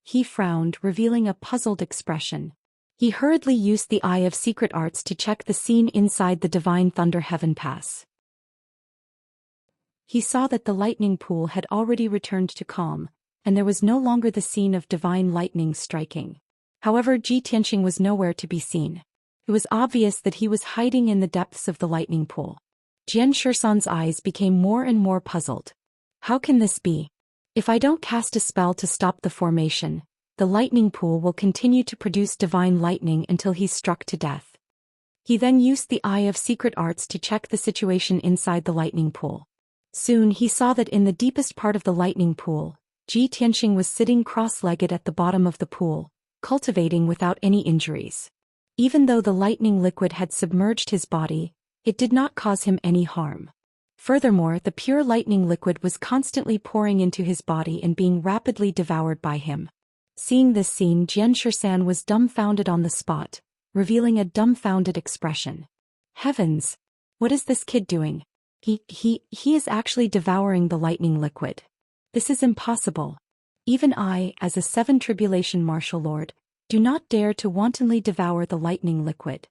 [SPEAKER 1] He frowned, revealing a puzzled expression. He hurriedly used the Eye of Secret Arts to check the scene inside the Divine Thunder Heaven Pass. He saw that the lightning pool had already returned to calm, and there was no longer the scene of divine lightning striking. However, Ji Tianxing was nowhere to be seen. It was obvious that he was hiding in the depths of the lightning pool. Xianxia's eyes became more and more puzzled. How can this be? If I don't cast a spell to stop the formation, the lightning pool will continue to produce divine lightning until he's struck to death. He then used the Eye of Secret Arts to check the situation inside the lightning pool. Soon he saw that in the deepest part of the lightning pool, Ji Tianxing was sitting cross-legged at the bottom of the pool, cultivating without any injuries. Even though the lightning liquid had submerged his body, it did not cause him any harm. Furthermore, the pure lightning liquid was constantly pouring into his body and being rapidly devoured by him. Seeing this scene, Xianxia was dumbfounded on the spot, revealing a dumbfounded expression. Heavens! What is this kid doing? He is actually devouring the lightning liquid. This is impossible. Even I, as a 7 Tribulation Martial Lord, do not dare to wantonly devour the lightning liquid.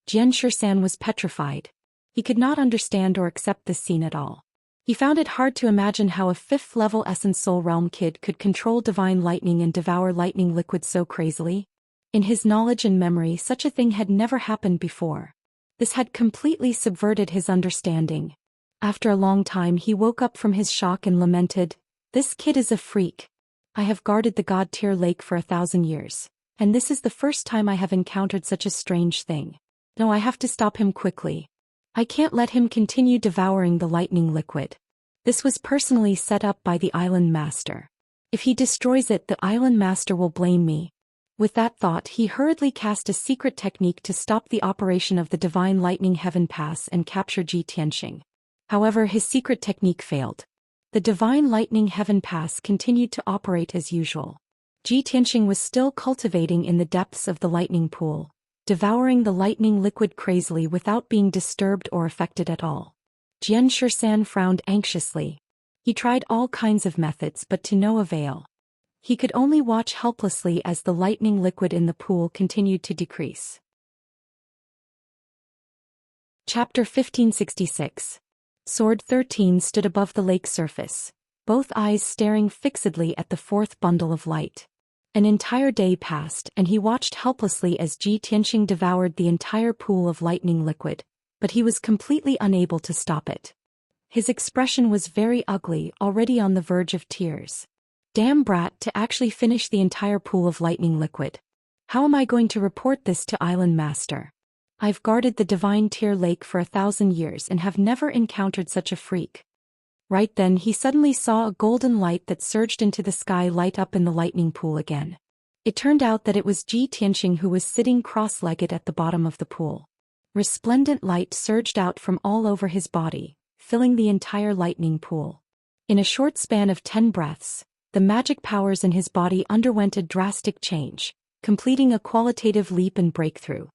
[SPEAKER 1] Xianxia was petrified. He could not understand or accept this scene at all. He found it hard to imagine how a 5th-level Essence Soul Realm kid could control divine lightning and devour lightning liquid so crazily. In his knowledge and memory, such a thing had never happened before. This had completely subverted his understanding. After a long time he woke up from his shock and lamented, "This kid is a freak. I have guarded the God Tier Lake for 1,000 years, and this is the first time I have encountered such a strange thing. No, I have to stop him quickly." I can't let him continue devouring the lightning liquid. This was personally set up by the island master. If he destroys it, the island master will blame me. With that thought, he hurriedly cast a secret technique to stop the operation of the divine lightning heaven pass and capture Zhi Tianxing. However, his secret technique failed. The divine lightning heaven pass continued to operate as usual. Zhi Tianxing was still cultivating in the depths of the lightning pool, devouring the lightning liquid crazily without being disturbed or affected at all. Xianxia frowned anxiously. He tried all kinds of methods but to no avail. He could only watch helplessly as the lightning liquid in the pool continued to decrease. Chapter 1566. Sword 13 stood above the lake surface, both eyes staring fixedly at the fourth bundle of light. An entire day passed and he watched helplessly as Zhi Tianxing devoured the entire pool of lightning liquid, but he was completely unable to stop it. His expression was very ugly, already on the verge of tears. Damn brat, to actually finish the entire pool of lightning liquid. How am I going to report this to Island Master? I've guarded the divine tier lake for 1,000 years and have never encountered such a freak. Right then he suddenly saw a golden light that surged into the sky light up in the lightning pool again. It turned out that it was Zhi Tianxing who was sitting cross-legged at the bottom of the pool. Resplendent light surged out from all over his body, filling the entire lightning pool. In a short span of 10 breaths, the magic powers in his body underwent a drastic change, completing a qualitative leap and breakthrough.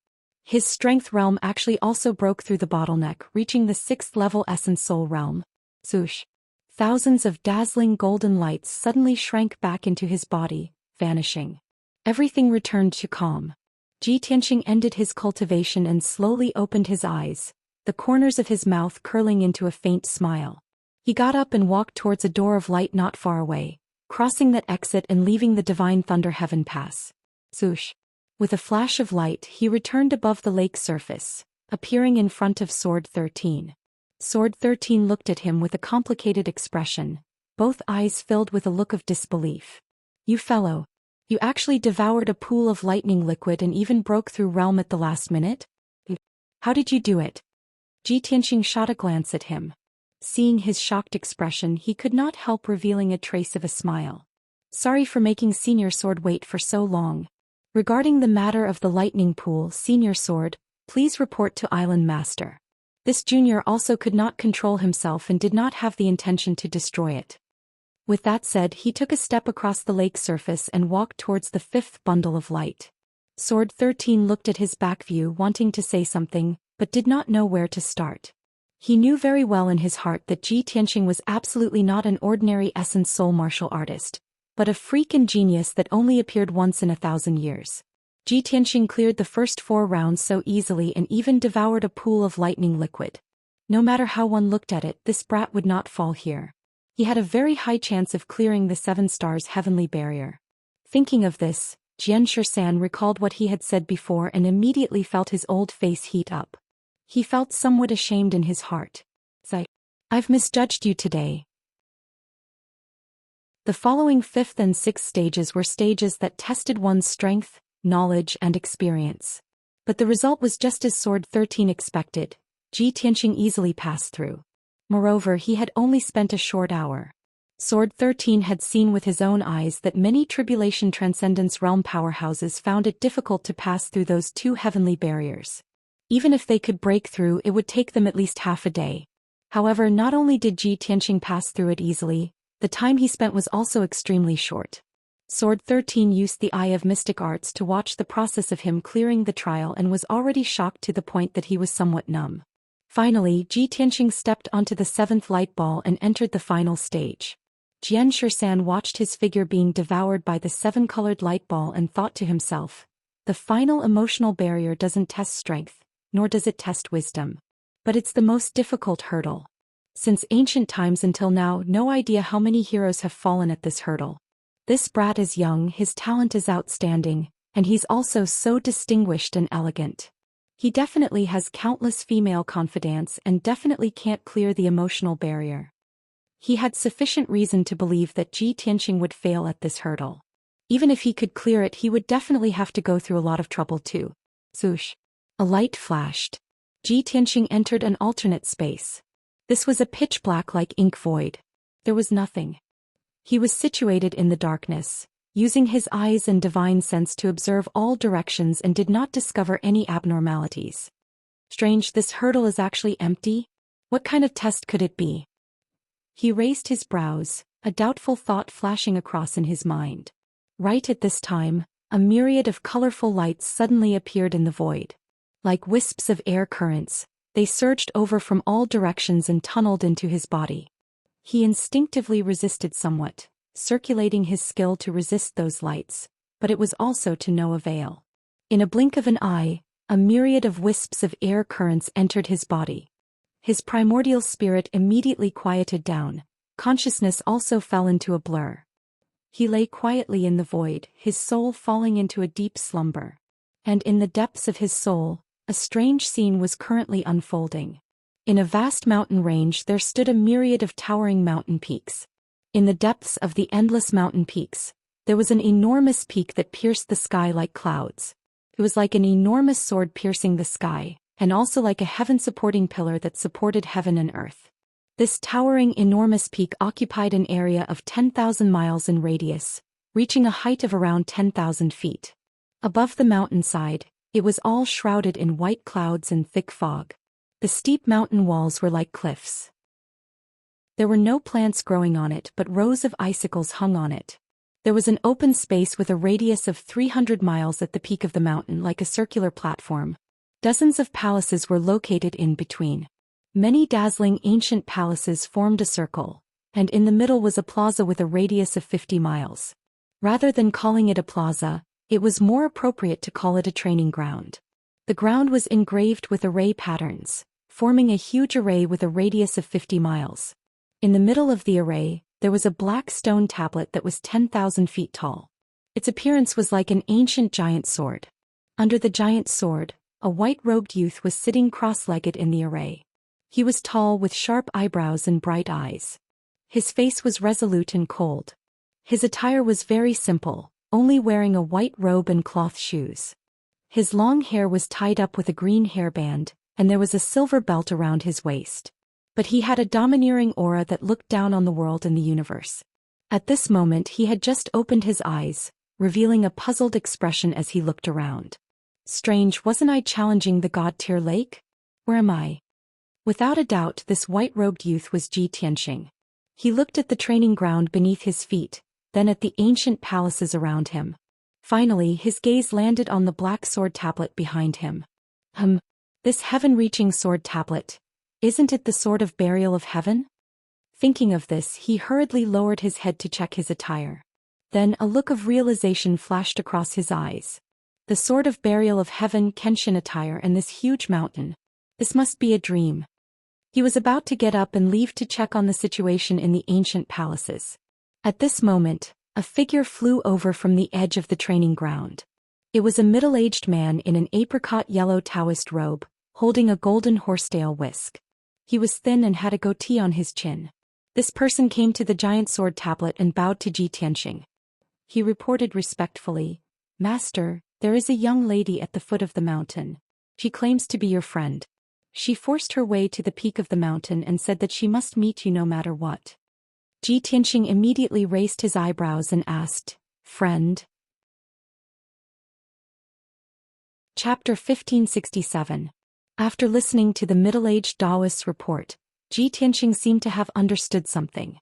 [SPEAKER 1] His strength realm actually also broke through the bottleneck, reaching the 6th level essence soul realm. Swoosh! Thousands of dazzling golden lights suddenly shrank back into his body, vanishing. Everything returned to calm. Zhi Tianxing ended his cultivation and slowly opened his eyes, the corners of his mouth curling into a faint smile. He got up and walked towards a door of light not far away, crossing that exit and leaving the divine thunder heaven pass. Swoosh! With a flash of light, he returned above the lake surface, appearing in front of Sword 13. Sword 13 looked at him with a complicated expression, both eyes filled with a look of disbelief. You fellow, you actually devoured a pool of lightning liquid and even broke through realm at the last minute? How did you do it? Zhi Tianxing shot a glance at him. Seeing his shocked expression, he could not help revealing a trace of a smile. Sorry for making Senior Sword wait for so long. Regarding the matter of the lightning pool, Senior Sword, please report to Island Master. This junior also could not control himself and did not have the intention to destroy it. With that said, he took a step across the lake surface and walked towards the 5th bundle of light. Sword 13 looked at his back view, wanting to say something, but did not know where to start. He knew very well in his heart that Zhi Tianxing was absolutely not an ordinary essence soul martial artist, but a freak and genius that only appeared once in 1,000 years. Zhi Tianxing cleared the first 4 rounds so easily and even devoured a pool of lightning liquid. No matter how one looked at it, this brat would not fall here. He had a very high chance of clearing the 7 stars heavenly barrier. Thinking of this, Xianxia recalled what he had said before and immediately felt his old face heat up. He felt somewhat ashamed in his heart. I've misjudged you today. The following 5th and 6th stages were stages that tested one's strength, knowledge and experience. But the result was just as Sword 13 expected. Zhi Tianxing easily passed through. Moreover, he had only spent a short hour. Sword 13 had seen with his own eyes that many Tribulation Transcendence realm powerhouses found it difficult to pass through those 2 heavenly barriers. Even if they could break through, it would take them at least half a day. However, not only did Zhi Tianxing pass through it easily, the time he spent was also extremely short. Sword 13 used the Eye of Mystic Arts to watch the process of him clearing the trial and was already shocked to the point that he was somewhat numb. Finally, Zhi Tianxing stepped onto the 7th light ball and entered the final stage. Xianxia watched his figure being devoured by the 7-colored light ball and thought to himself, the final emotional barrier doesn't test strength, nor does it test wisdom. But it's the most difficult hurdle. Since ancient times until now, no idea how many heroes have fallen at this hurdle. This brat is young, his talent is outstanding, and he's also so distinguished and elegant. He definitely has countless female confidants and definitely can't clear the emotional barrier. He had sufficient reason to believe that Zhi Tianxing would fail at this hurdle. Even if he could clear it, he would definitely have to go through a lot of trouble too. Swoosh! A light flashed. Ji Tianxing entered an alternate space. This was a pitch-black like ink void. There was nothing. He was situated in the darkness, using his eyes and divine sense to observe all directions and did not discover any abnormalities. Strange, this hurdle is actually empty? What kind of test could it be? He raised his brows, a doubtful thought flashing across in his mind. Right at this time, a myriad of colorful lights suddenly appeared in the void. Like wisps of air currents, they surged over from all directions and tunneled into his body. He instinctively resisted somewhat, circulating his skill to resist those lights, but it was also to no avail. In a blink of an eye, a myriad of wisps of air currents entered his body. His primordial spirit immediately quieted down. Consciousness also fell into a blur. He lay quietly in the void, his soul falling into a deep slumber. And in the depths of his soul, a strange scene was currently unfolding. In a vast mountain range there stood a myriad of towering mountain peaks. In the depths of the endless mountain peaks, there was an enormous peak that pierced the sky like clouds. It was like an enormous sword piercing the sky, and also like a heaven-supporting pillar that supported heaven and earth. This towering enormous peak occupied an area of 10,000 miles in radius, reaching a height of around 10,000 feet. Above the mountainside, it was all shrouded in white clouds and thick fog. The steep mountain walls were like cliffs. There were no plants growing on it, but rows of icicles hung on it. There was an open space with a radius of 300 miles at the peak of the mountain like a circular platform. Dozens of palaces were located in between. Many dazzling ancient palaces formed a circle, and in the middle was a plaza with a radius of 50 miles. Rather than calling it a plaza, it was more appropriate to call it a training ground. The ground was engraved with array patterns, forming a huge array with a radius of 50 miles. In the middle of the array, there was a black stone tablet that was 10,000 feet tall. Its appearance was like an ancient giant sword. Under the giant sword, a white-robed youth was sitting cross-legged in the array. He was tall with sharp eyebrows and bright eyes. His face was resolute and cold. His attire was very simple, only wearing a white robe and cloth shoes. His long hair was tied up with a green hairband, and there was a silver belt around his waist. But he had a domineering aura that looked down on the world and the universe. At this moment he had just opened his eyes, revealing a puzzled expression as he looked around. Strange, wasn't I challenging the god-tier lake? Where am I? Without a doubt this white-robed youth was Ji Tianxing. He looked at the training ground beneath his feet, then at the ancient palaces around him. Finally his gaze landed on the black sword tablet behind him. This heaven-reaching sword tablet. Isn't it the sword of burial of heaven? Thinking of this, he hurriedly lowered his head to check his attire. Then a look of realization flashed across his eyes. The sword of burial of heaven, Kenshin attire, and this huge mountain. This must be a dream. He was about to get up and leave to check on the situation in the ancient palaces. At this moment, a figure flew over from the edge of the training ground. It was a middle-aged man in an apricot-yellow Taoist robe, holding a golden horsetail whisk. He was thin and had a goatee on his chin. This person came to the giant sword tablet and bowed to Ji Tianxing. He reported respectfully, "Master, there is a young lady at the foot of the mountain. She claims to be your friend. She forced her way to the peak of the mountain and said that she must meet you no matter what." Ji Tianxing immediately raised his eyebrows and asked, "Friend?" Chapter 1567. After listening to the middle-aged Taoist's report, Ji Tianxing seemed to have understood something.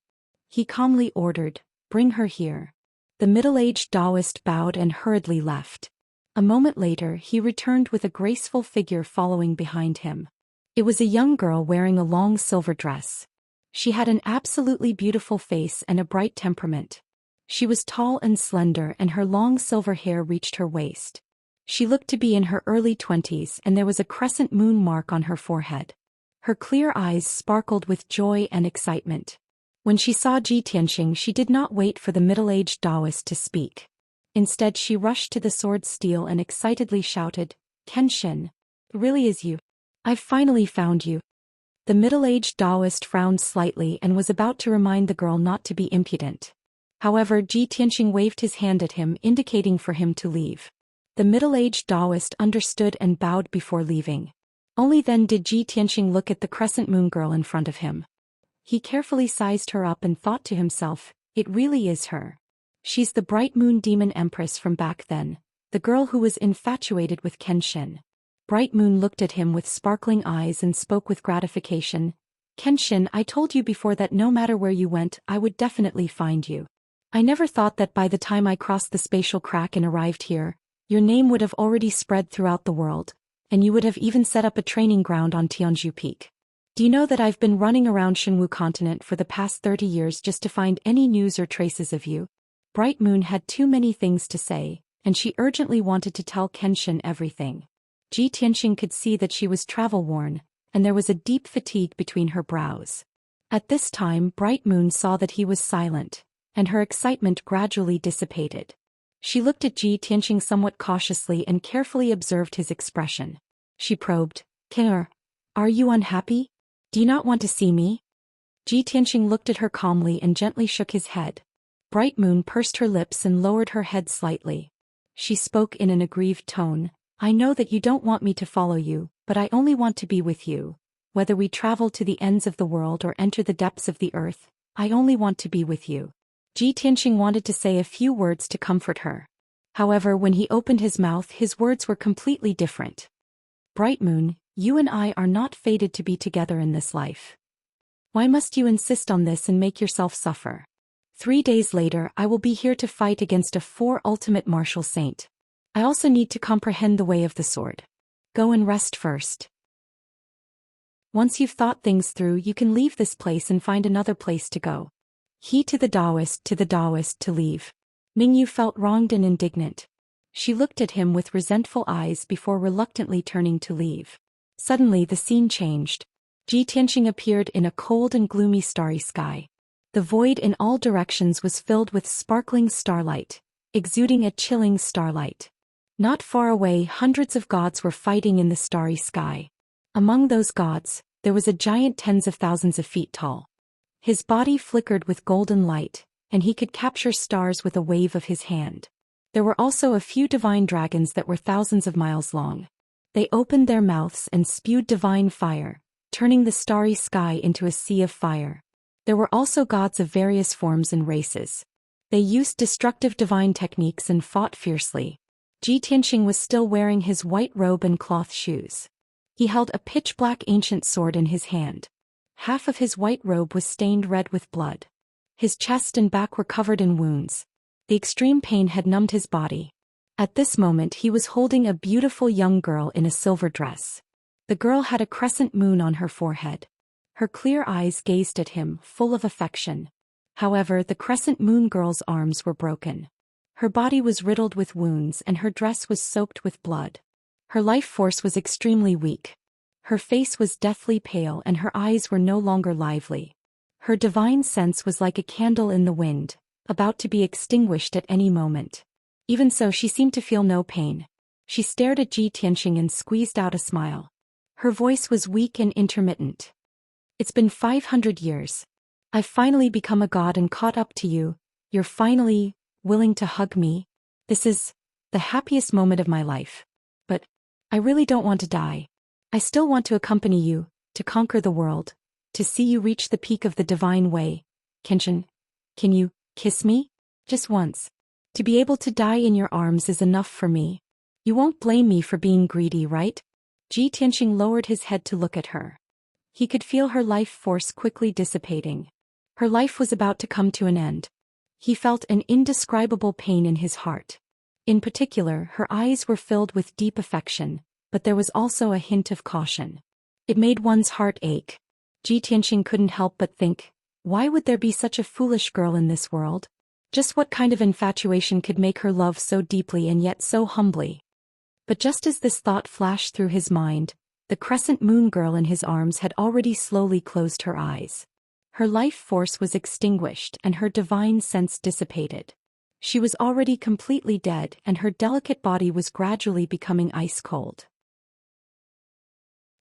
[SPEAKER 1] He calmly ordered, "Bring her here." The middle-aged Taoist bowed and hurriedly left. A moment later he returned with a graceful figure following behind him. It was a young girl wearing a long silver dress. She had an absolutely beautiful face and a bright temperament. She was tall and slender and her long silver hair reached her waist. She looked to be in her early 20s and there was a crescent moon mark on her forehead. Her clear eyes sparkled with joy and excitement. When she saw Ji Tianxing, she did not wait for the middle-aged Taoist to speak. Instead she rushed to the sword steel and excitedly shouted, "Kenshin, it really is you. I've finally found you." The middle-aged Taoist frowned slightly and was about to remind the girl not to be impudent. However, Ji Tianxing waved his hand at him, indicating for him to leave. The middle-aged Taoist understood and bowed before leaving. Only then did Ji Tianxing look at the crescent moon girl in front of him. He carefully sized her up and thought to himself, it really is her. She's the bright moon demon empress from back then, the girl who was infatuated with Kenshin. Bright Moon looked at him with sparkling eyes and spoke with gratification. Kenshin, I told you before that no matter where you went, I would definitely find you. I never thought that by the time I crossed the spatial crack and arrived here, your name would have already spread throughout the world, and you would have even set up a training ground on Tianzhu Peak. Do you know that I've been running around Shenwu continent for the past 30 years just to find any news or traces of you? Bright Moon had too many things to say, and she urgently wanted to tell Kenshin everything. Ji Tianxing could see that she was travel-worn, and there was a deep fatigue between her brows. At this time Bright Moon saw that he was silent, and her excitement gradually dissipated. She looked at Ji Tianxing somewhat cautiously and carefully observed his expression. She probed, "Care, are you unhappy? Do you not want to see me?" Ji Tianxing looked at her calmly and gently shook his head. Bright Moon pursed her lips and lowered her head slightly. She spoke in an aggrieved tone, "I know that you don't want me to follow you, but I only want to be with you. Whether we travel to the ends of the world or enter the depths of the earth, I only want to be with you." Ji Tianxing wanted to say a few words to comfort her. However, when he opened his mouth, his words were completely different. "Bright Moon, you and I are not fated to be together in this life. Why must you insist on this and make yourself suffer? 3 days later I will be here to fight against a 4 ultimate martial saint. I also need to comprehend the way of the sword. Go and rest first. Once you've thought things through, you can leave this place and find another place to go." He to the Taoist to leave. Mingyu felt wronged and indignant. She looked at him with resentful eyes before reluctantly turning to leave. Suddenly the scene changed. Ji Tianxing appeared in a cold and gloomy starry sky. The void in all directions was filled with sparkling starlight, exuding a chilling starlight. Not far away, hundreds of gods were fighting in the starry sky. Among those gods, there was a giant tens of thousands of feet tall. His body flickered with golden light, and he could capture stars with a wave of his hand. There were also a few divine dragons that were thousands of miles long. They opened their mouths and spewed divine fire, turning the starry sky into a sea of fire. There were also gods of various forms and races. They used destructive divine techniques and fought fiercely. Ji Tianxing was still wearing his white robe and cloth shoes. He held a pitch-black ancient sword in his hand. Half of his white robe was stained red with blood. His chest and back were covered in wounds. The extreme pain had numbed his body. At this moment he was holding a beautiful young girl in a silver dress. The girl had a crescent moon on her forehead. Her clear eyes gazed at him, full of affection. However, the crescent moon girl's arms were broken. Her body was riddled with wounds and her dress was soaked with blood. Her life force was extremely weak. Her face was deathly pale and her eyes were no longer lively. Her divine sense was like a candle in the wind, about to be extinguished at any moment. Even so, she seemed to feel no pain. She stared at Ji Tianxing and squeezed out a smile. Her voice was weak and intermittent. "It's been 500 years. I've finally become a god and caught up to you. You're finally willing to hug me. This is the happiest moment of my life. But I really don't want to die. I still want to accompany you, to conquer the world, to see you reach the peak of the divine way. Kenshin, can you kiss me? Just once. To be able to die in your arms is enough for me. You won't blame me for being greedy, right?" Ji Tianxing lowered his head to look at her. He could feel her life force quickly dissipating. Her life was about to come to an end. He felt an indescribable pain in his heart. In particular, her eyes were filled with deep affection, but there was also a hint of caution. It made one's heart ache. Ji Tianxing couldn't help but think, why would there be such a foolish girl in this world? Just what kind of infatuation could make her love so deeply and yet so humbly? But just as this thought flashed through his mind, the crescent moon girl in his arms had already slowly closed her eyes. Her life force was extinguished and her divine sense dissipated. She was already completely dead and her delicate body was gradually becoming ice cold.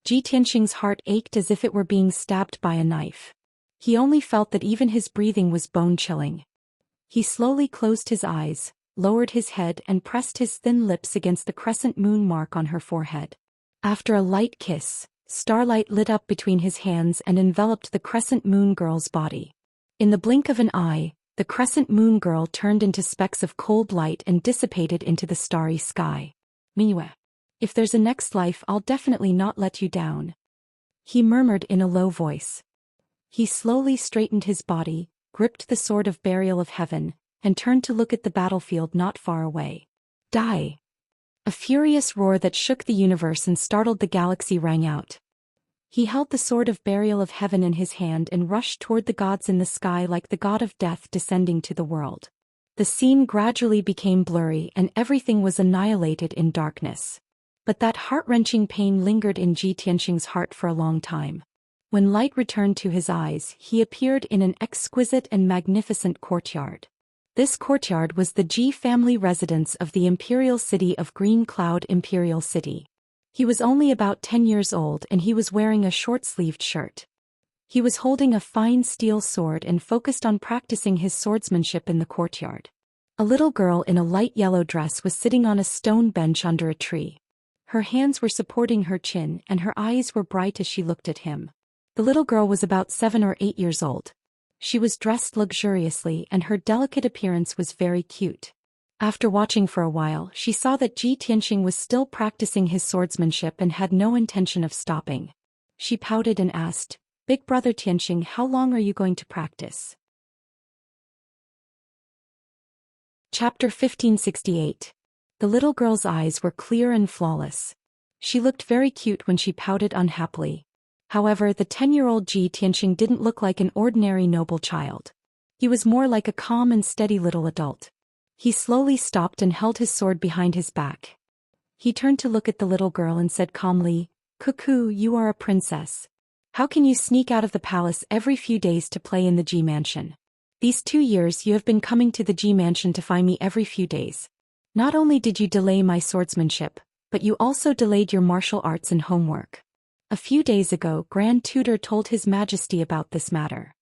[SPEAKER 1] Ji Tianxing's heart ached as if it were being stabbed by a knife. He only felt that even his breathing was bone-chilling. He slowly closed his eyes, lowered his head and pressed his thin lips against the crescent moon mark on her forehead. After a light kiss, starlight lit up between his hands and enveloped the crescent moon girl's body. In the blink of an eye, the crescent moon girl turned into specks of cold light and dissipated into the starry sky. Minyue. If there's a next life, I'll definitely not let you down, he murmured in a low voice. He slowly straightened his body, gripped the sword of burial of heaven, and turned to look at the battlefield not far away. Die! A furious roar that shook the universe and startled the galaxy rang out. He held the sword of burial of heaven in his hand and rushed toward the gods in the sky like the god of death descending to the world. The scene gradually became blurry and everything was annihilated in darkness. But that heart-wrenching pain lingered in Ji Tianxing's heart for a long time. When light returned to his eyes, he appeared in an exquisite and magnificent courtyard. This courtyard was the Ji family residence of the imperial city of Green Cloud Imperial City. He was only about 10 years old and he was wearing a short-sleeved shirt. He was holding a fine steel sword and focused on practicing his swordsmanship in the courtyard. A little girl in a light yellow dress was sitting on a stone bench under a tree. Her hands were supporting her chin and her eyes were bright as she looked at him. The little girl was about 7 or 8 years old. She was dressed luxuriously and her delicate appearance was very cute. After watching for a while, she saw that Ji Tianxing was still practicing his swordsmanship and had no intention of stopping. She pouted and asked, "Big brother Tianxing, how long are you going to practice?" Chapter 1568. The little girl's eyes were clear and flawless. She looked very cute when she pouted unhappily. However, the 10-year-old Ji Tianxing didn't look like an ordinary noble child. He was more like a calm and steady little adult. He slowly stopped and held his sword behind his back. He turned to look at the little girl and said calmly, "Cuckoo, you are a princess. How can you sneak out of the palace every few days to play in the Ji mansion? These 2 years you have been coming to the Ji mansion to find me every few days. Not only did you delay my swordsmanship, but you also delayed your martial arts and homework." A few days ago, Grand Tutor told His Majesty about this matter.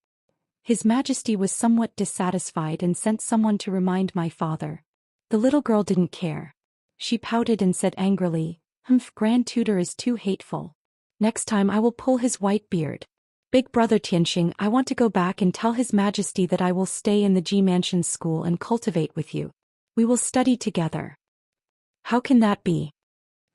[SPEAKER 1] His Majesty was somewhat dissatisfied and sent someone to remind my father. The little girl didn't care. She pouted and said angrily, "Humph, Grand Tutor is too hateful. Next time I will pull his white beard. Big brother Tianxing, I want to go back and tell His Majesty that I will stay in the Ji Mansion school and cultivate with you. We will study together." "How can that be?"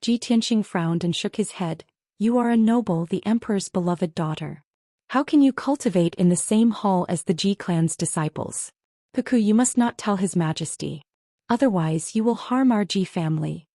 [SPEAKER 1] Ji Tianxing frowned and shook his head. "You are a noble, the emperor's beloved daughter. How can you cultivate in the same hall as the Ji clan's disciples? Cuckoo, you must not tell His Majesty. Otherwise you will harm our Ji family."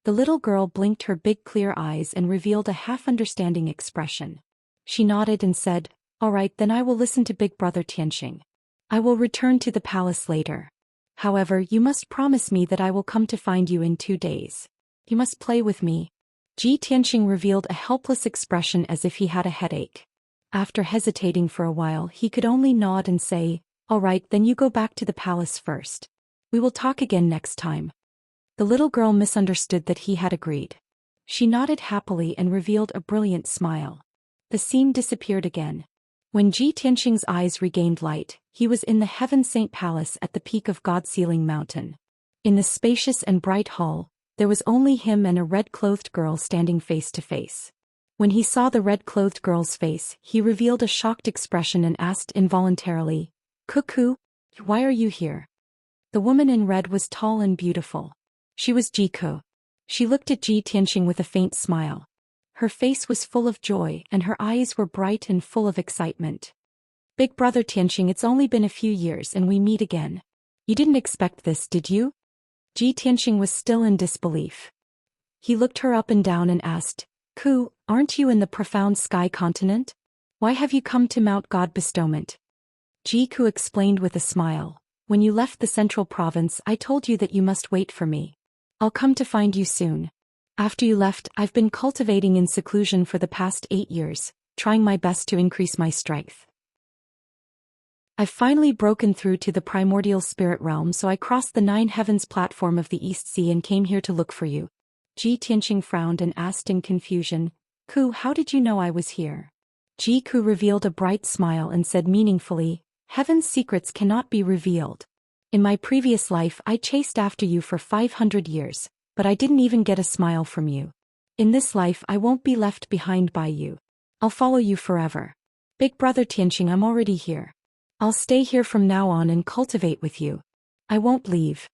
[SPEAKER 1] The little girl blinked her big clear eyes and revealed a half-understanding expression. She nodded and said, "All right, then I will listen to Big brother Tianxing. I will return to the palace later. However, you must promise me that I will come to find you in 2 days. You must play with me." Ji Tianxing revealed a helpless expression as if he had a headache. After hesitating for a while, he could only nod and say, "All right, then you go back to the palace first. We will talk again next time." The little girl misunderstood that he had agreed. She nodded happily and revealed a brilliant smile. The scene disappeared again. When Ji Tianxing's eyes regained light, he was in the Heaven Saint Palace at the peak of God Ceiling Mountain. In the spacious and bright hall, there was only him and a red-clothed girl standing face to face. When he saw the red-clothed girl's face, he revealed a shocked expression and asked involuntarily, "Cuckoo, why are you here?" The woman in red was tall and beautiful. She was Jiku. She looked at Ji Tianxing with a faint smile. Her face was full of joy and her eyes were bright and full of excitement. "Big brother Tianxing, it's only been a few years and we meet again. You didn't expect this, did you?" Ji Tianxing was still in disbelief. He looked her up and down and asked, "Ku, aren't you in the profound sky continent? Why have you come to Mount God Bestowment?" Jiku explained with a smile, "When you left the central province, I told you that you must wait for me. I'll come to find you soon. After you left, I've been cultivating in seclusion for the past 8 years, trying my best to increase my strength. I've finally broken through to the primordial spirit realm, so I crossed the 9 heavens platform of the East Sea and came here to look for you." Ji Tianxing frowned and asked in confusion, "Ku, how did you know I was here?" Jiku revealed a bright smile and said meaningfully, "Heaven's secrets cannot be revealed. In my previous life I chased after you for 500 years, but I didn't even get a smile from you. In this life I won't be left behind by you. I'll follow you forever. Big brother Tianqing, I'm already here. I'll stay here from now on and cultivate with you. I won't leave.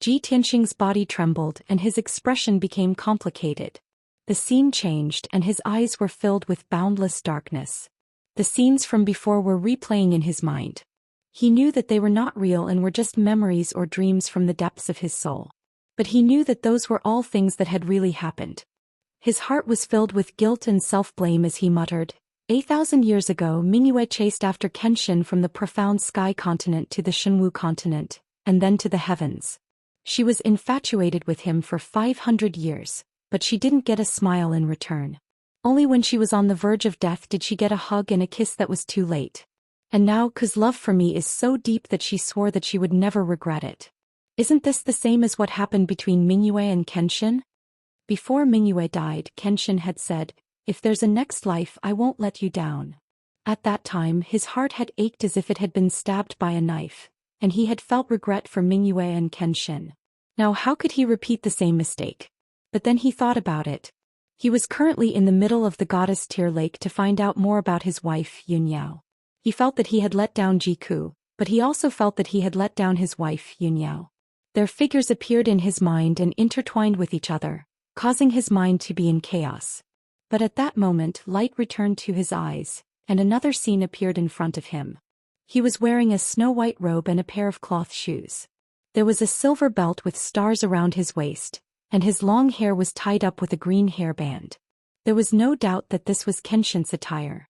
[SPEAKER 1] Ji Tianqing's body trembled and his expression became complicated. The scene changed and his eyes were filled with boundless darkness. The scenes from before were replaying in his mind. He knew that they were not real and were just memories or dreams from the depths of his soul. But he knew that those were all things that had really happened. His heart was filled with guilt and self-blame as he muttered, 8,000 years ago Mingyue chased after Kenshin from the profound sky continent to the Shenwu continent, and then to the heavens. She was infatuated with him for 500 years, but she didn't get a smile in return. Only when she was on the verge of death did she get a hug and a kiss that was too late. And now Ku's love for me is so deep that she swore that she would never regret it. Isn't this the same as what happened between Mingyue and Kenshin? Before Mingyue died, Kenshin had said, if there's a next life I won't let you down. At that time his heart had ached as if it had been stabbed by a knife, and he had felt regret for Mingyue and Kenshin. Now how could he repeat the same mistake? But then he thought about it. He was currently in the middle of the goddess tier lake to find out more about his wife, Yunyao. He felt that he had let down Jiku, but he also felt that he had let down his wife, Yunyao. Their figures appeared in his mind and intertwined with each other, causing his mind to be in chaos. But at that moment light returned to his eyes, and another scene appeared in front of him. He was wearing a snow-white robe and a pair of cloth shoes. There was a silver belt with stars around his waist, and his long hair was tied up with a green hairband. There was no doubt that this was Kenshin's attire.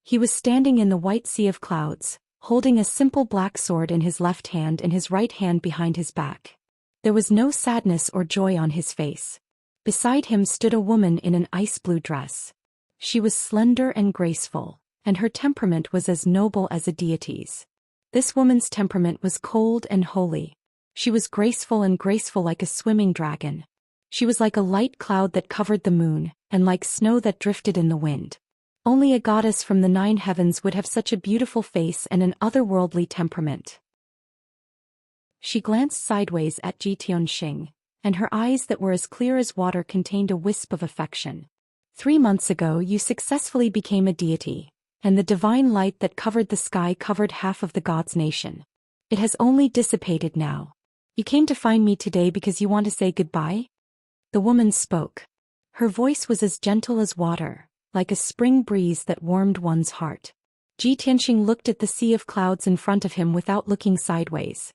[SPEAKER 1] He was standing in the white sea of clouds, holding a simple black sword in his left hand and his right hand behind his back. There was no sadness or joy on his face. Beside him stood a woman in an ice-blue dress. She was slender and graceful, and her temperament was as noble as a deity's. This woman's temperament was cold and holy. She was graceful like a swimming dragon. She was like a light cloud that covered the moon, and like snow that drifted in the wind. Only a goddess from the 9 heavens would have such a beautiful face and an otherworldly temperament. She glanced sideways at Ji Tianqing, and her eyes that were as clear as water contained a wisp of affection. 3 months ago you successfully became a deity, and the divine light that covered the sky covered half of the gods' nation. It has only dissipated now. You came to find me today because you want to say goodbye? The woman spoke. Her voice was as gentle as water, like a spring breeze that warmed one's heart. Ji Tianqing looked at the sea of clouds in front of him without looking sideways.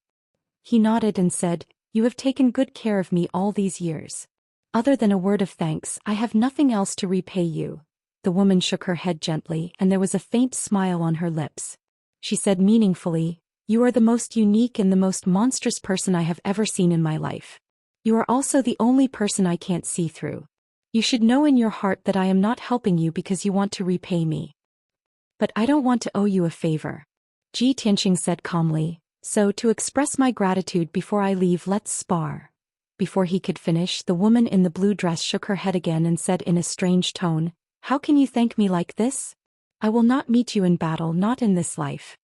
[SPEAKER 1] He nodded and said, you have taken good care of me all these years. Other than a word of thanks, I have nothing else to repay you. The woman shook her head gently and there was a faint smile on her lips. She said meaningfully, you are the most unique and the most monstrous person I have ever seen in my life. You are also the only person I can't see through. You should know in your heart that I am not helping you because you want to repay me. But I don't want to owe you a favor. Ji Tianqing said calmly, so to express my gratitude before I leave, let's spar. Before he could finish, the woman in the blue dress shook her head again and said in a strange tone, how can you thank me like this? I will not meet you in battle, not in this life.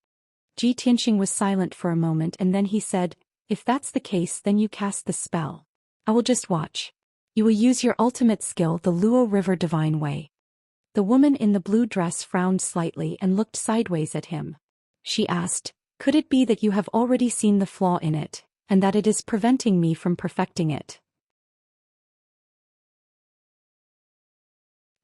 [SPEAKER 1] Ji Tianqing was silent for a moment and then he said, if that's the case then you cast the spell. I will just watch. You will use your ultimate skill, the Luo River Divine Way. The woman in the blue dress frowned slightly and looked sideways at him. She asked, could it be that you have already seen the flaw in it, and that it is preventing me from perfecting it?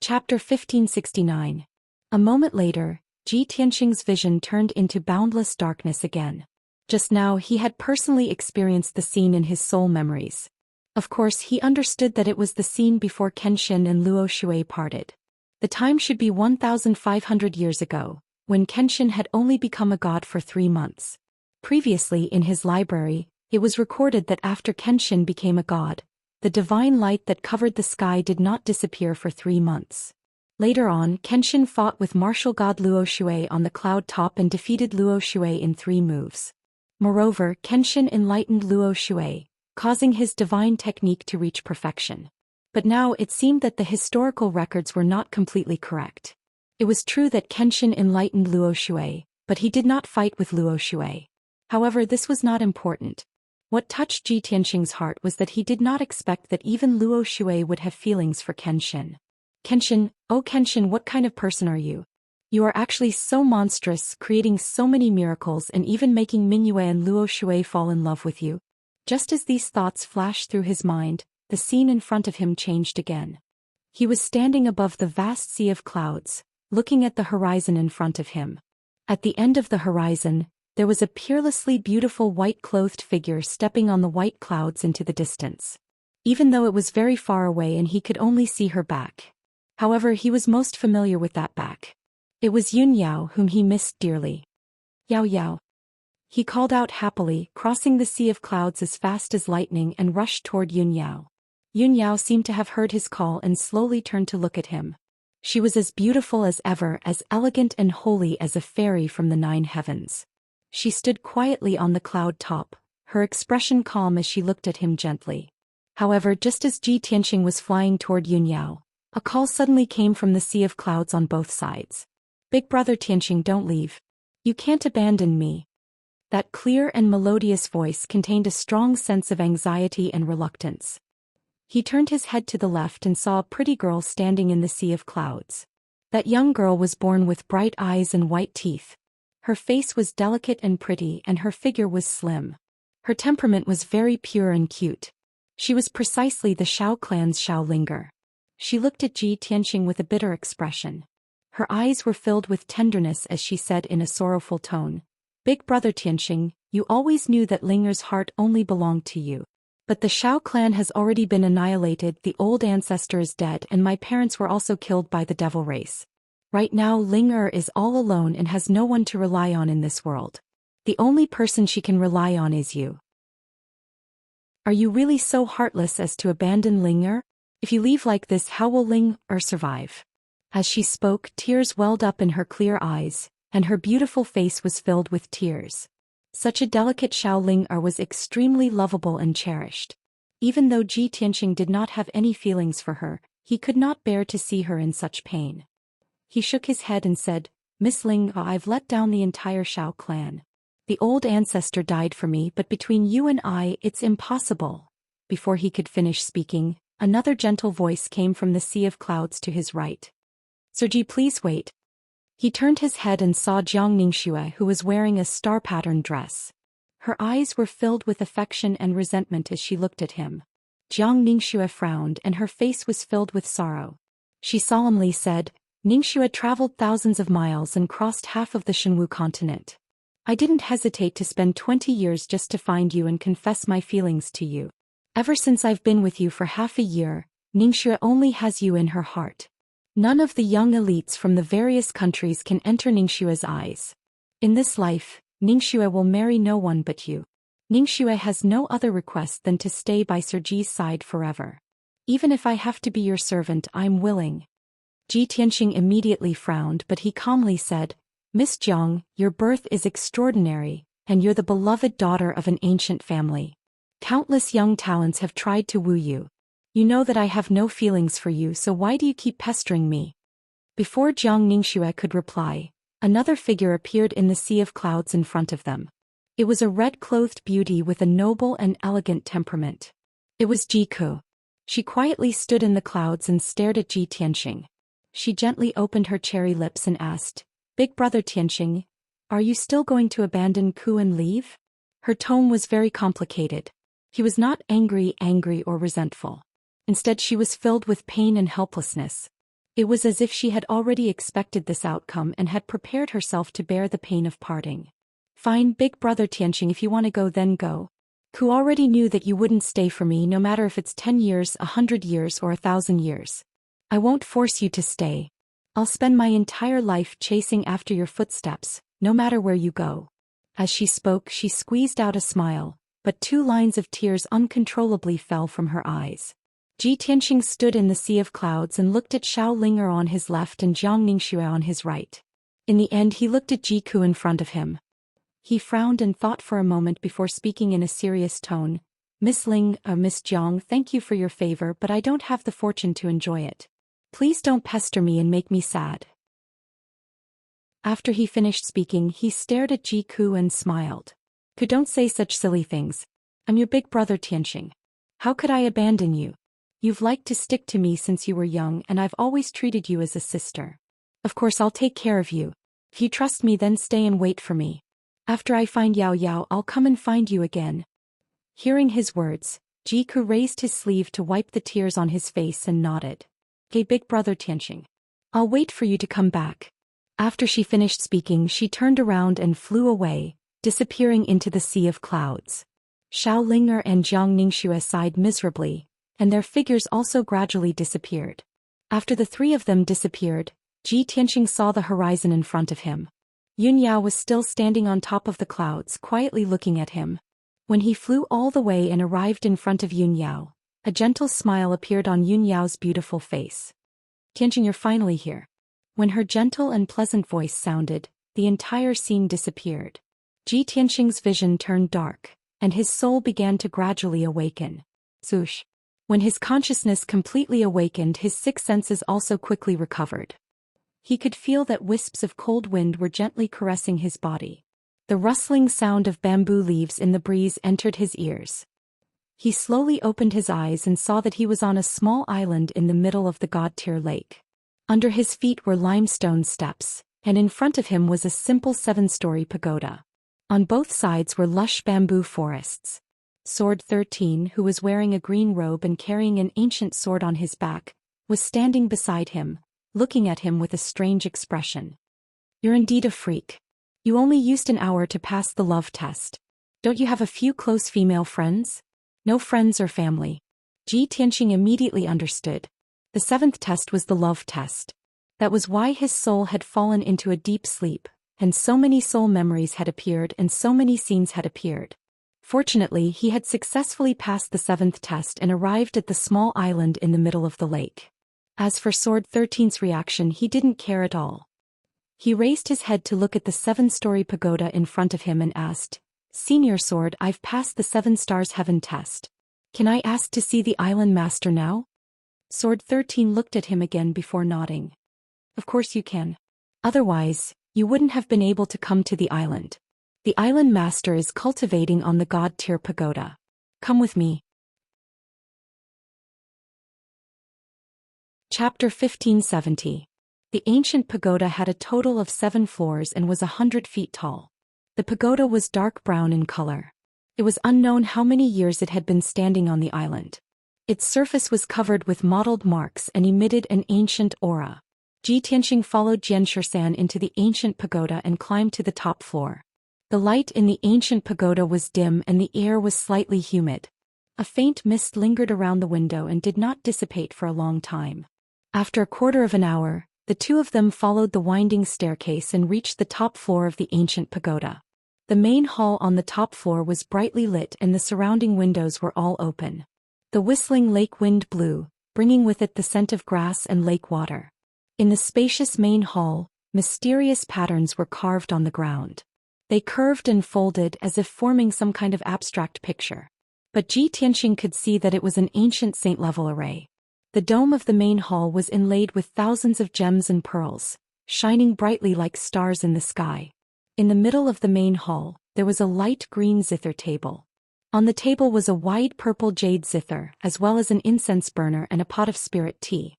[SPEAKER 1] Chapter 1569. A moment later, Ji Tianqing's vision turned into boundless darkness again. Just now he had personally experienced the scene in his soul memories. Of course he understood that it was the scene before Kenshin and Luo Shui parted. The time should be 1,500 years ago, when Kenshin had only become a god for 3 months. Previously in his library, it was recorded that after Kenshin became a god, the divine light that covered the sky did not disappear for 3 months. Later on, Kenshin fought with martial god Luo Shui on the cloud top and defeated Luo Shui in 3 moves. Moreover, Kenshin enlightened Luo Shui, causing his divine technique to reach perfection. But now it seemed that the historical records were not completely correct. It was true that Kenshin enlightened Luo Shui, but he did not fight with Luo Shui. However, this was not important. What touched Ji Tianxing's heart was that he did not expect that even Luo Shui would have feelings for Kenshin. Kenshin, oh Kenshin, what kind of person are you? You are actually so monstrous, creating so many miracles and even making Mingyue and Luo Shui fall in love with you. Just as these thoughts flashed through his mind, the scene in front of him changed again. He was standing above the vast sea of clouds, looking at the horizon in front of him. At the end of the horizon, there was a peerlessly beautiful white-clothed figure stepping on the white clouds into the distance. Even though it was very far away and he could only see her back. However, he was most familiar with that back. It was Yun Yao, whom he missed dearly. Yao Yao. He called out happily, crossing the sea of clouds as fast as lightning and rushed toward Yun Yao. Yun Yao seemed to have heard his call and slowly turned to look at him. She was as beautiful as ever, as elegant and holy as a fairy from the 9 heavens. She stood quietly on the cloud top, her expression calm as she looked at him gently. However, just as Ji Tianxing was flying toward Yun Yao, a call suddenly came from the sea of clouds on both sides. Big brother Tianxing, don't leave. You can't abandon me. That clear and melodious voice contained a strong sense of anxiety and reluctance. He turned his head to the left and saw a pretty girl standing in the sea of clouds. That young girl was born with bright eyes and white teeth. Her face was delicate and pretty and her figure was slim. Her temperament was very pure and cute. She was precisely the Shao clan's Shao Linger. She looked at Ji Tianxing with a bitter expression. Her eyes were filled with tenderness as she said in a sorrowful tone, Big brother Tianxing, you always knew that Linger's heart only belonged to you. But the Shao clan has already been annihilated, the old ancestor is dead and my parents were also killed by the devil race. Right now Linger is all alone and has no one to rely on in this world. The only person she can rely on is you. Are you really so heartless as to abandon Linger? If you leave like this, how will Linger survive? As she spoke, tears welled up in her clear eyes, and her beautiful face was filled with tears. Such a delicate Shao Linger was extremely lovable and cherished. Even though Ji Tianxing did not have any feelings for her, he could not bear to see her in such pain. He shook his head and said, Miss Ling, I've let down the entire Shao clan. The old ancestor died for me, but between you and I, it's impossible. Before he could finish speaking, another gentle voice came from the sea of clouds to his right. Sir Ji, please wait. He turned his head and saw Jiang Ningxue, who was wearing a star-patterned dress. Her eyes were filled with affection and resentment as she looked at him. Jiang Ningxue frowned and her face was filled with sorrow. She solemnly said, Ningxue traveled thousands of miles and crossed half of the Shenwu continent. I didn't hesitate to spend 20 years just to find you and confess my feelings to you. Ever since I've been with you for half a year, Ningxue only has you in her heart. None of the young elites from the various countries can enter Ningxue's eyes. In this life, Ningxue will marry no one but you. Ningxue has no other request than to stay by Sir Ji's side forever. Even if I have to be your servant, I'm willing. Ji Tianxing immediately frowned, but he calmly said, Miss Jiang, your birth is extraordinary, and you're the beloved daughter of an ancient family. Countless young talents have tried to woo you. You know that I have no feelings for you, so why do you keep pestering me? Before Jiang Ningxue could reply, another figure appeared in the sea of clouds in front of them. It was a red-clothed beauty with a noble and elegant temperament. It was Jiku. She quietly stood in the clouds and stared at Ji Tianxing. She gently opened her cherry lips and asked, Big brother Tianxing, are you still going to abandon Ku and leave? Her tone was very complicated. He was not angry or resentful. Instead, she was filled with pain and helplessness. It was as if she had already expected this outcome and had prepared herself to bear the pain of parting. Fine, big brother Tianxing, if you want to go, then go. Ku already knew that you wouldn't stay for me, no matter if it's 10 years, 100 years, or 1,000 years. I won't force you to stay. I'll spend my entire life chasing after your footsteps, no matter where you go. As she spoke, she squeezed out a smile, but 2 lines of tears uncontrollably fell from her eyes. Ji Tianxing stood in the sea of clouds and looked at Shao Linger on his left and Jiang Ningxue on his right. In the end, he looked at Ji Ku in front of him. He frowned and thought for a moment before speaking in a serious tone. Miss Jiang, thank you for your favor, but I don't have the fortune to enjoy it. Please don't pester me and make me sad. After he finished speaking, he stared at Ji Ku and smiled. Ku, don't say such silly things. I'm your big brother Tianxing. How could I abandon you? You've liked to stick to me since you were young and I've always treated you as a sister. Of course I'll take care of you. If you trust me then stay and wait for me. After I find Yao Yao I'll come and find you again. Hearing his words, Jiku raised his sleeve to wipe the tears on his face and nodded. Okay, big brother Tianxing. I'll wait for you to come back. After she finished speaking she turned around and flew away, disappearing into the sea of clouds. Xiao Ling'er and Jiang Ningxue sighed miserably, and their figures also gradually disappeared. After the three of them disappeared, Ji Tianxing saw the horizon in front of him. Yun Yao was still standing on top of the clouds quietly looking at him. When he flew all the way and arrived in front of Yun Yao, a gentle smile appeared on Yun Yao's beautiful face. Tianxing, you're finally here. When her gentle and pleasant voice sounded, the entire scene disappeared. Ji Tianxing's vision turned dark, and his soul began to gradually awaken. Swoosh. When his consciousness completely awakened his six senses also quickly recovered. He could feel that wisps of cold wind were gently caressing his body. The rustling sound of bamboo leaves in the breeze entered his ears. He slowly opened his eyes and saw that he was on a small island in the middle of the God-tier lake. Under his feet were limestone steps, and in front of him was a simple 7-story pagoda. On both sides were lush bamboo forests. Sword 13, who was wearing a green robe and carrying an ancient sword on his back, was standing beside him, looking at him with a strange expression. You're indeed a freak. You only used an hour to pass the love test. Don't you have a few close female friends? No friends or family. Ji Tianxing immediately understood. The 7th test was the love test. That was why his soul had fallen into a deep sleep, and so many soul memories had appeared and so many scenes had appeared. Fortunately, he had successfully passed the 7th test and arrived at the small island in the middle of the lake. As for Sword 13's reaction, he didn't care at all. He raised his head to look at the 7-story pagoda in front of him and asked, Senior Sword, I've passed the 7 stars heaven test. Can I ask to see the island master now? Sword 13 looked at him again before nodding. Of course you can. Otherwise, you wouldn't have been able to come to the island. The island master is cultivating on the God-tier pagoda. Come with me. Chapter 1570. The ancient pagoda had a total of 7 floors and was 100 feet tall. The pagoda was dark brown in color. It was unknown how many years it had been standing on the island. Its surface was covered with mottled marks and emitted an ancient aura. Ji Tianxing followed Xianxia into the ancient pagoda and climbed to the top floor. The light in the ancient pagoda was dim and the air was slightly humid. A faint mist lingered around the window and did not dissipate for a long time. After a quarter of an hour, the two of them followed the winding staircase and reached the top floor of the ancient pagoda. The main hall on the top floor was brightly lit and the surrounding windows were all open. The whistling lake wind blew, bringing with it the scent of grass and lake water. In the spacious main hall, mysterious patterns were carved on the ground. They curved and folded as if forming some kind of abstract picture. But Ji Tianxing could see that it was an ancient saint-level array. The dome of the main hall was inlaid with thousands of gems and pearls, shining brightly like stars in the sky. In the middle of the main hall, there was a light green zither table. On the table was a wide purple jade zither, as well as an incense burner and a pot of spirit tea.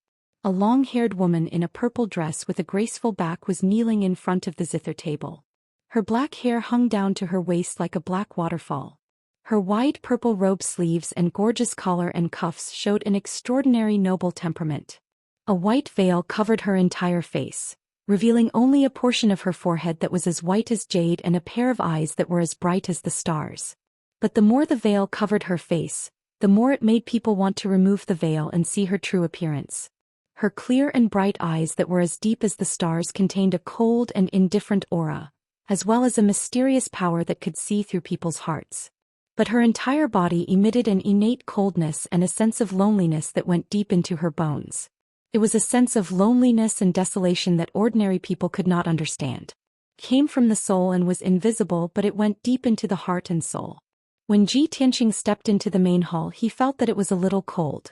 [SPEAKER 1] A long-haired woman in a purple dress with a graceful back was kneeling in front of the zither table. Her black hair hung down to her waist like a black waterfall. Her wide purple robe sleeves and gorgeous collar and cuffs showed an extraordinary noble temperament. A white veil covered her entire face, revealing only a portion of her forehead that was as white as jade and a pair of eyes that were as bright as the stars. But the more the veil covered her face, the more it made people want to remove the veil and see her true appearance. Her clear and bright eyes that were as deep as the stars contained a cold and indifferent aura, as well as a mysterious power that could see through people's hearts. But her entire body emitted an innate coldness and a sense of loneliness that went deep into her bones. It was a sense of loneliness and desolation that ordinary people could not understand. It came from the soul and was invisible, but it went deep into the heart and soul. When Ji Tianxing stepped into the main hall, he felt that it was a little cold.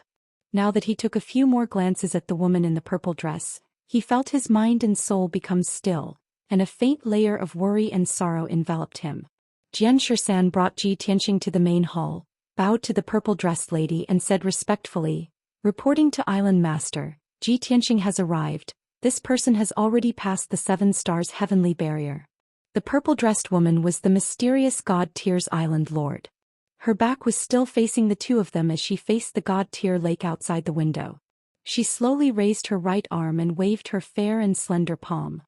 [SPEAKER 1] Now that he took a few more glances at the woman in the purple dress, he felt his mind and soul become still, and a faint layer of worry and sorrow enveloped him. Xianxia brought Ji Tianxing to the main hall, bowed to the purple-dressed lady and said respectfully, "Reporting to Island Master, Ji Tianxing has arrived. This person has already passed the 7 stars heavenly barrier." The purple-dressed woman was the mysterious God Tier's island lord. Her back was still facing the two of them as she faced the God Tier lake outside the window. She slowly raised her right arm and waved her fair and slender palm.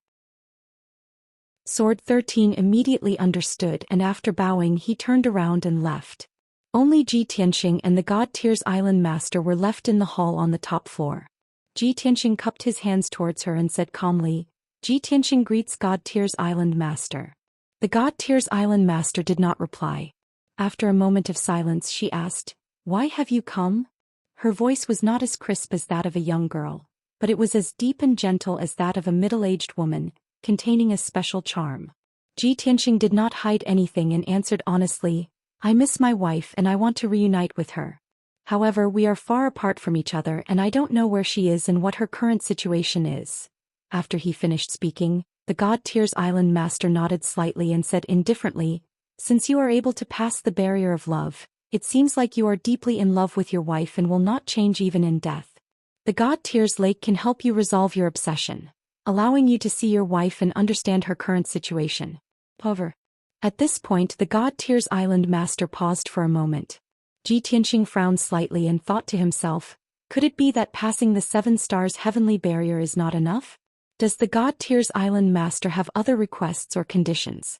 [SPEAKER 1] Sword 13 immediately understood, and after bowing he turned around and left. Only Ji Tianxing and the God Tier's island master were left in the hall on the top floor. Ji Tianxing cupped his hands towards her and said calmly, "Ji Tianxing greets God Tier's island master." The God Tier's island master did not reply. After a moment of silence she asked, "Why have you come?" Her voice was not as crisp as that of a young girl, but it was as deep and gentle as that of a middle-aged woman, containing a special charm. Ji Tianxing did not hide anything and answered honestly, "I miss my wife and I want to reunite with her. However, we are far apart from each other and I don't know where she is and what her current situation is." After he finished speaking, the God Tier's island master nodded slightly and said indifferently, "Since you are able to pass the barrier of love, it seems like you are deeply in love with your wife and will not change even in death. The God Tier's lake can help you resolve your obsession, allowing you to see your wife and understand her current situation." However, at this point the God Tier's island master paused for a moment. Ji Tianxing frowned slightly and thought to himself, could it be that passing the 7 stars heavenly barrier is not enough? Does the God Tier's island master have other requests or conditions?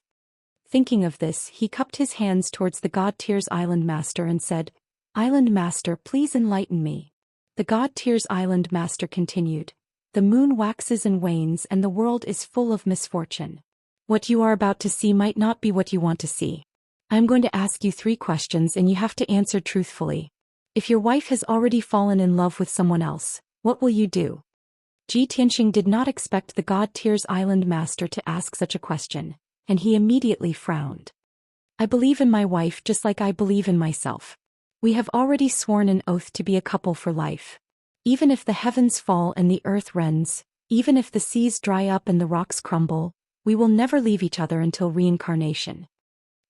[SPEAKER 1] Thinking of this, he cupped his hands towards the God Tier's island master and said, "Island master, please enlighten me." The God Tier's island master continued, "The moon waxes and wanes and the world is full of misfortune. What you are about to see might not be what you want to see. I am going to ask you 3 questions and you have to answer truthfully. If your wife has already fallen in love with someone else, what will you do?" Ji Tianxing did not expect the God Tier's island master to ask such a question, and he immediately frowned. "I believe in my wife just like I believe in myself. We have already sworn an oath to be a couple for life. Even if the heavens fall and the earth rends, even if the seas dry up and the rocks crumble, we will never leave each other until reincarnation."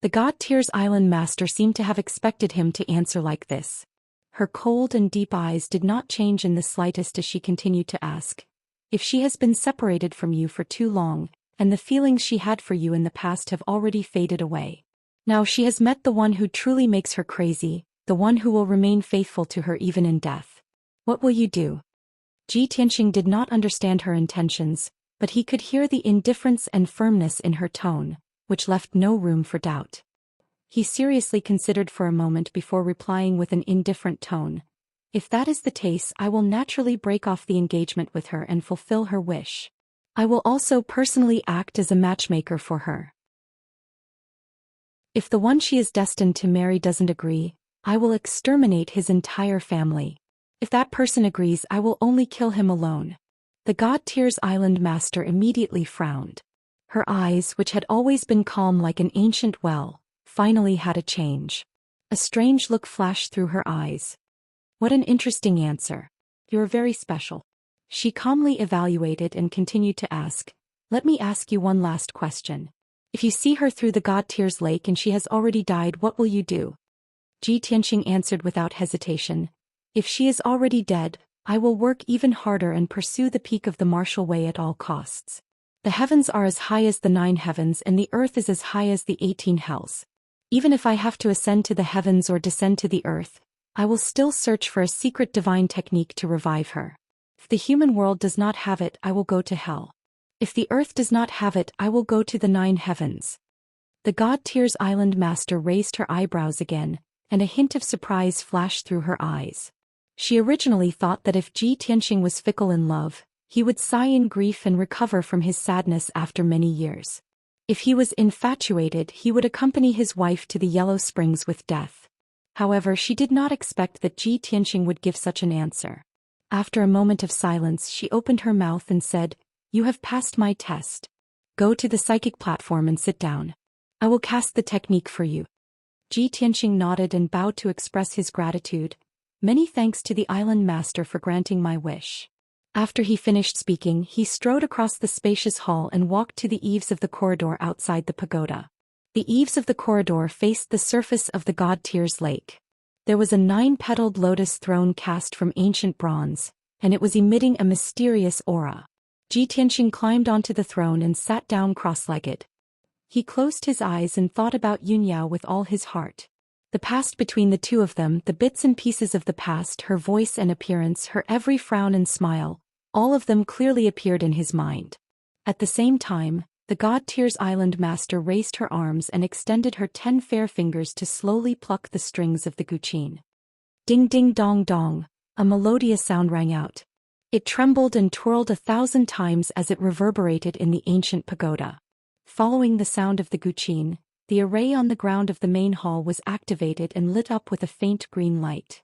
[SPEAKER 1] The God Tier's island master seemed to have expected him to answer like this. Her cold and deep eyes did not change in the slightest as she continued to ask, "If she has been separated from you for too long, and the feelings she had for you in the past have already faded away. Now she has met the one who truly makes her crazy, the one who will remain faithful to her even in death. What will you do?" Ji Tianxing did not understand her intentions, but he could hear the indifference and firmness in her tone, which left no room for doubt. He seriously considered for a moment before replying with an indifferent tone, "If that is the case, I will naturally break off the engagement with her and fulfill her wish. I will also personally act as a matchmaker for her. If the one she is destined to marry doesn't agree, I will exterminate his entire family. If that person agrees, I will only kill him alone." The God Tier's island master immediately frowned. Her eyes, which had always been calm like an ancient well, finally had a change. A strange look flashed through her eyes. "What an interesting answer. You're very special." She calmly evaluated and continued to ask, "Let me ask you one last question. If you see her through the God Tier's lake and she has already died, what will you do?" Ji Tianxing answered without hesitation, "If she is already dead, I will work even harder and pursue the peak of the martial way at all costs. The heavens are as high as the 9 heavens and the earth is as high as the 18 hells. Even if I have to ascend to the heavens or descend to the earth, I will still search for a secret divine technique to revive her. If the human world does not have it, I will go to hell. If the earth does not have it, I will go to the 9 heavens." The God Tier's island master raised her eyebrows again, and a hint of surprise flashed through her eyes. She originally thought that if Ji Tianxing was fickle in love, he would sigh in grief and recover from his sadness after many years. If he was infatuated, he would accompany his wife to the Yellow Springs with death. However, she did not expect that Ji Tianxing would give such an answer. After a moment of silence, she opened her mouth and said, "You have passed my test. Go to the psychic platform and sit down. I will cast the technique for you." Ji Tianxing nodded and bowed to express his gratitude. "Many thanks to the island master for granting my wish." After he finished speaking, he strode across the spacious hall and walked to the eaves of the corridor outside the pagoda. The eaves of the corridor faced the surface of the god Tyr's lake. There was a 9-petaled lotus throne cast from ancient bronze, and it was emitting a mysterious aura. Ji Tianxing climbed onto the throne and sat down cross-legged. He closed his eyes and thought about Yunyao with all his heart. The past between the two of them, the bits and pieces of the past, her voice and appearance, her every frown and smile, all of them clearly appeared in his mind. At the same time, the god Tyr's island master raised her arms and extended her 10 fair fingers to slowly pluck the strings of the guqin. Ding ding dong dong, a melodious sound rang out. It trembled and twirled 1,000 times as it reverberated in the ancient pagoda. Following the sound of the guqin, the array on the ground of the main hall was activated and lit up with a faint green light.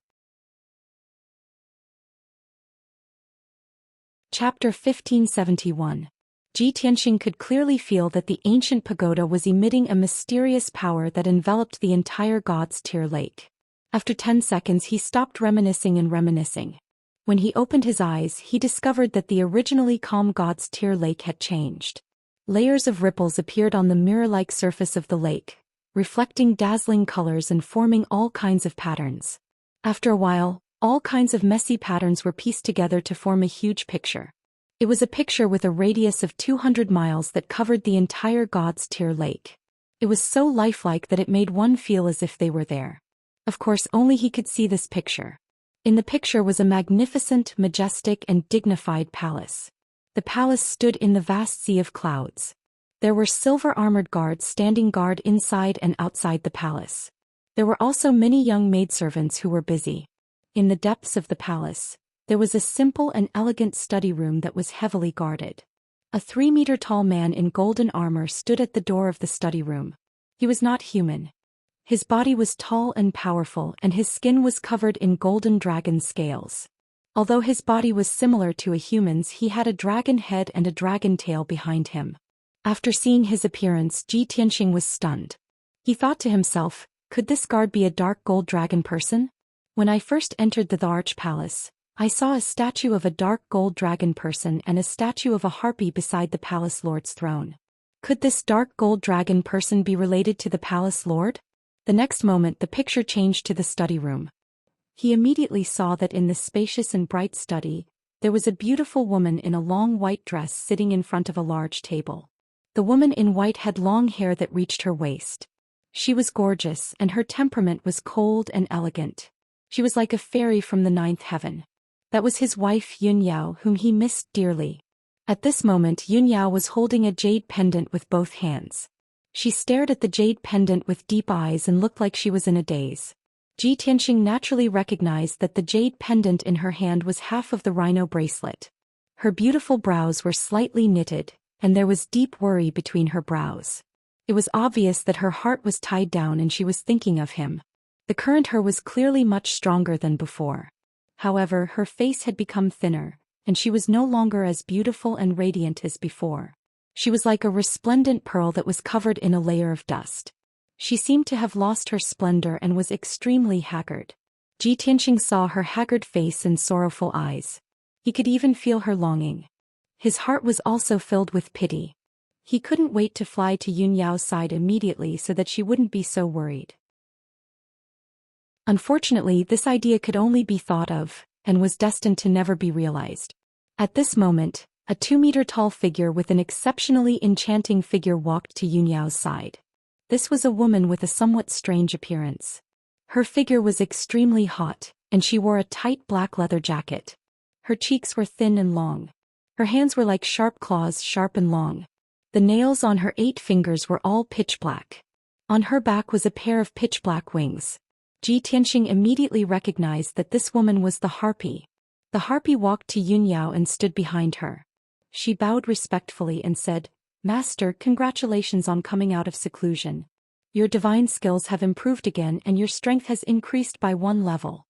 [SPEAKER 1] Chapter 1571. Ji Tianxing could clearly feel that the ancient pagoda was emitting a mysterious power that enveloped the entire God's Tyr lake. After 10 seconds he stopped reminiscing and reminiscing. When he opened his eyes he discovered that the originally calm God's Tyr lake had changed. Layers of ripples appeared on the mirror-like surface of the lake, reflecting dazzling colors and forming all kinds of patterns. After a while, all kinds of messy patterns were pieced together to form a huge picture. It was a picture with a radius of 200 miles that covered the entire God's Tyr lake. It was so lifelike that it made one feel as if they were there. Of course, only he could see this picture. In the picture was a magnificent, majestic, and dignified palace. The palace stood in the vast sea of clouds. There were silver-armored guards standing guard inside and outside the palace. There were also many young maidservants who were busy. In the depths of the palace, there was a simple and elegant study room that was heavily guarded. A 3-meter-tall man in golden armor stood at the door of the study room. He was not human. His body was tall and powerful, and his skin was covered in golden dragon scales. Although his body was similar to a human's, he had a dragon head and a dragon tail behind him. After seeing his appearance, Ji Tianxing was stunned. He thought to himself, could this guard be a dark gold dragon person? When I first entered the Arch Palace, I saw a statue of a dark gold dragon person and a statue of a harpy beside the palace lord's throne. Could this dark gold dragon person be related to the palace lord? The next moment the picture changed to the study room. He immediately saw that in this spacious and bright study, there was a beautiful woman in a long white dress sitting in front of a large table. The woman in white had long hair that reached her waist. She was gorgeous, and her temperament was cold and elegant. She was like a fairy from the 9th heaven. That was his wife Yunyao, whom he missed dearly. At this moment Yunyao was holding a jade pendant with both hands. She stared at the jade pendant with deep eyes and looked like she was in a daze. Ji Tianxing naturally recognized that the jade pendant in her hand was half of the rhino bracelet. Her beautiful brows were slightly knitted, and there was deep worry between her brows. It was obvious that her heart was tied down and she was thinking of him. The current her was clearly much stronger than before. However, her face had become thinner, and she was no longer as beautiful and radiant as before. She was like a resplendent pearl that was covered in a layer of dust. She seemed to have lost her splendor and was extremely haggard. Ji Tianxing saw her haggard face and sorrowful eyes. He could even feel her longing. His heart was also filled with pity. He couldn't wait to fly to Yunyao's side immediately so that she wouldn't be so worried. Unfortunately, this idea could only be thought of, and was destined to never be realized. At this moment, a 2-meter-tall figure with an exceptionally enchanting figure walked to Yunyao's side. This was a woman with a somewhat strange appearance. Her figure was extremely hot, and she wore a tight black leather jacket. Her cheeks were thin and long. Her hands were like sharp claws, sharp and long. The nails on her 8 fingers were all pitch black. On her back was a pair of pitch black wings. Ji Tianxing immediately recognized that this woman was the harpy. The harpy walked to Yunyao and stood behind her. She bowed respectfully and said, "Master, congratulations on coming out of seclusion. Your divine skills have improved again and your strength has increased by 1 level."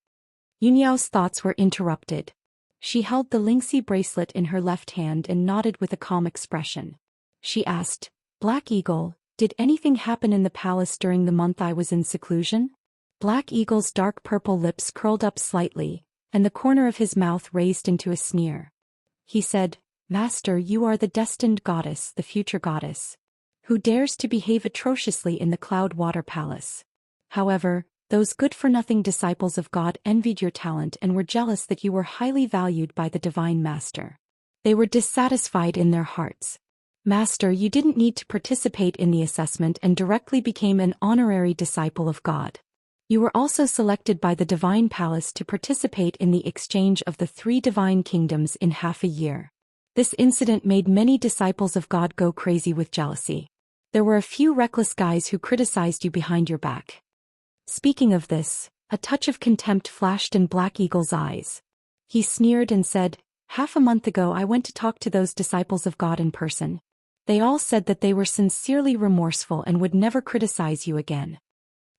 [SPEAKER 1] Yunyao's thoughts were interrupted. She held the Lingxi bracelet in her left hand and nodded with a calm expression. She asked, "Black Eagle, did anything happen in the palace during the month I was in seclusion?" Black Eagle's dark purple lips curled up slightly, and the corner of his mouth raised into a sneer. He said, "Master, you are the destined goddess, the future goddess. Who dares to behave atrociously in the Cloud Water Palace? However, those good-for-nothing disciples of God envied your talent and were jealous that you were highly valued by the Divine Master. They were dissatisfied in their hearts. Master, you didn't need to participate in the assessment and directly became an honorary disciple of God. You were also selected by the Divine Palace to participate in the exchange of the 3 divine kingdoms in half a year. This incident made many disciples of God go crazy with jealousy. There were a few reckless guys who criticized you behind your back. Speaking of this, a touch of contempt flashed in Black Eagle's eyes. He sneered and said, "Half a month ago I went to talk to those disciples of God in person. They all said that they were sincerely remorseful and would never criticize you again."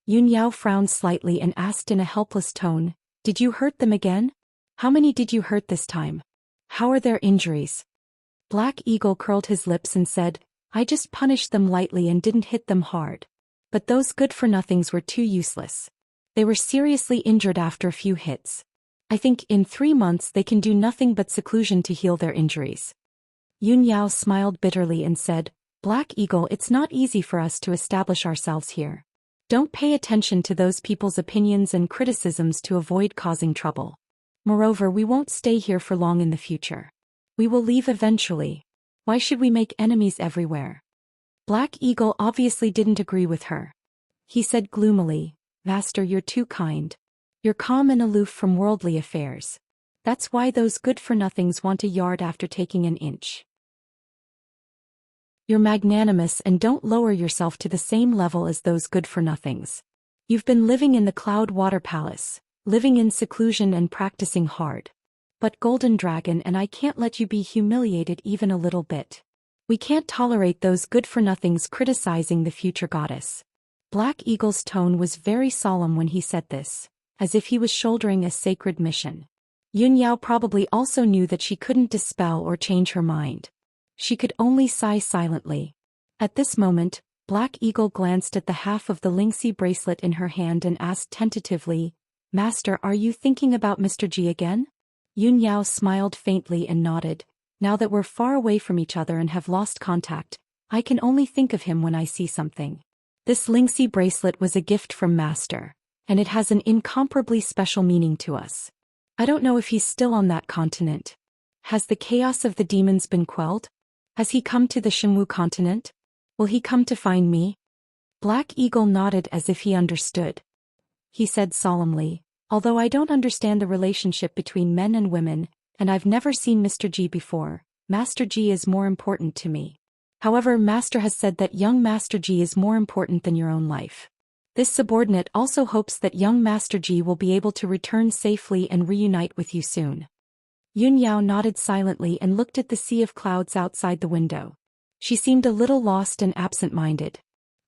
[SPEAKER 1] Yun Yao frowned slightly and asked in a helpless tone, "Did you hurt them again? How many did you hurt this time? How are their injuries?" Black Eagle curled his lips and said, "I just punished them lightly and didn't hit them hard. But those good-for-nothings were too useless. They were seriously injured after a few hits. I think in 3 months they can do nothing but seclusion to heal their injuries." Yun Yao smiled bitterly and said, "Black Eagle, it's not easy for us to establish ourselves here. Don't pay attention to those people's opinions and criticisms to avoid causing trouble. Moreover, we won't stay here for long in the future. We will leave eventually. Why should we make enemies everywhere?" Black Eagle obviously didn't agree with her. He said gloomily, "Master, you're too kind. You're calm and aloof from worldly affairs. That's why those good-for-nothings want a yard after taking an inch. You're magnanimous and don't lower yourself to the same level as those good-for-nothings. You've been living in the Cloud Water Palace, living in seclusion and practicing hard. But Golden Dragon and I can't let you be humiliated even a little bit. We can't tolerate those good-for-nothings criticizing the future goddess." Black Eagle's tone was very solemn when he said this, as if he was shouldering a sacred mission. Yun Yao probably also knew that she couldn't dispel or change her mind. She could only sigh silently. At this moment, Black Eagle glanced at the half of the Lingxi bracelet in her hand and asked tentatively, "Master, are you thinking about Mr. Ji again?" Yun Yao smiled faintly and nodded. "Now that we're far away from each other and have lost contact, I can only think of him when I see something. This Lingxi bracelet was a gift from Master, and it has an incomparably special meaning to us. I don't know if he's still on that continent. Has the chaos of the demons been quelled? Has he come to the Shenwu continent? Will he come to find me?" Black Eagle nodded as if he understood. He said solemnly, "Although I don't understand the relationship between men and women, and I've never seen Mr. Ji before, Master Ji is more important to me. However, Master has said that young Master Ji is more important than your own life. This subordinate also hopes that young Master Ji will be able to return safely and reunite with you soon." Yun Yao nodded silently and looked at the sea of clouds outside the window. She seemed a little lost and absent-minded.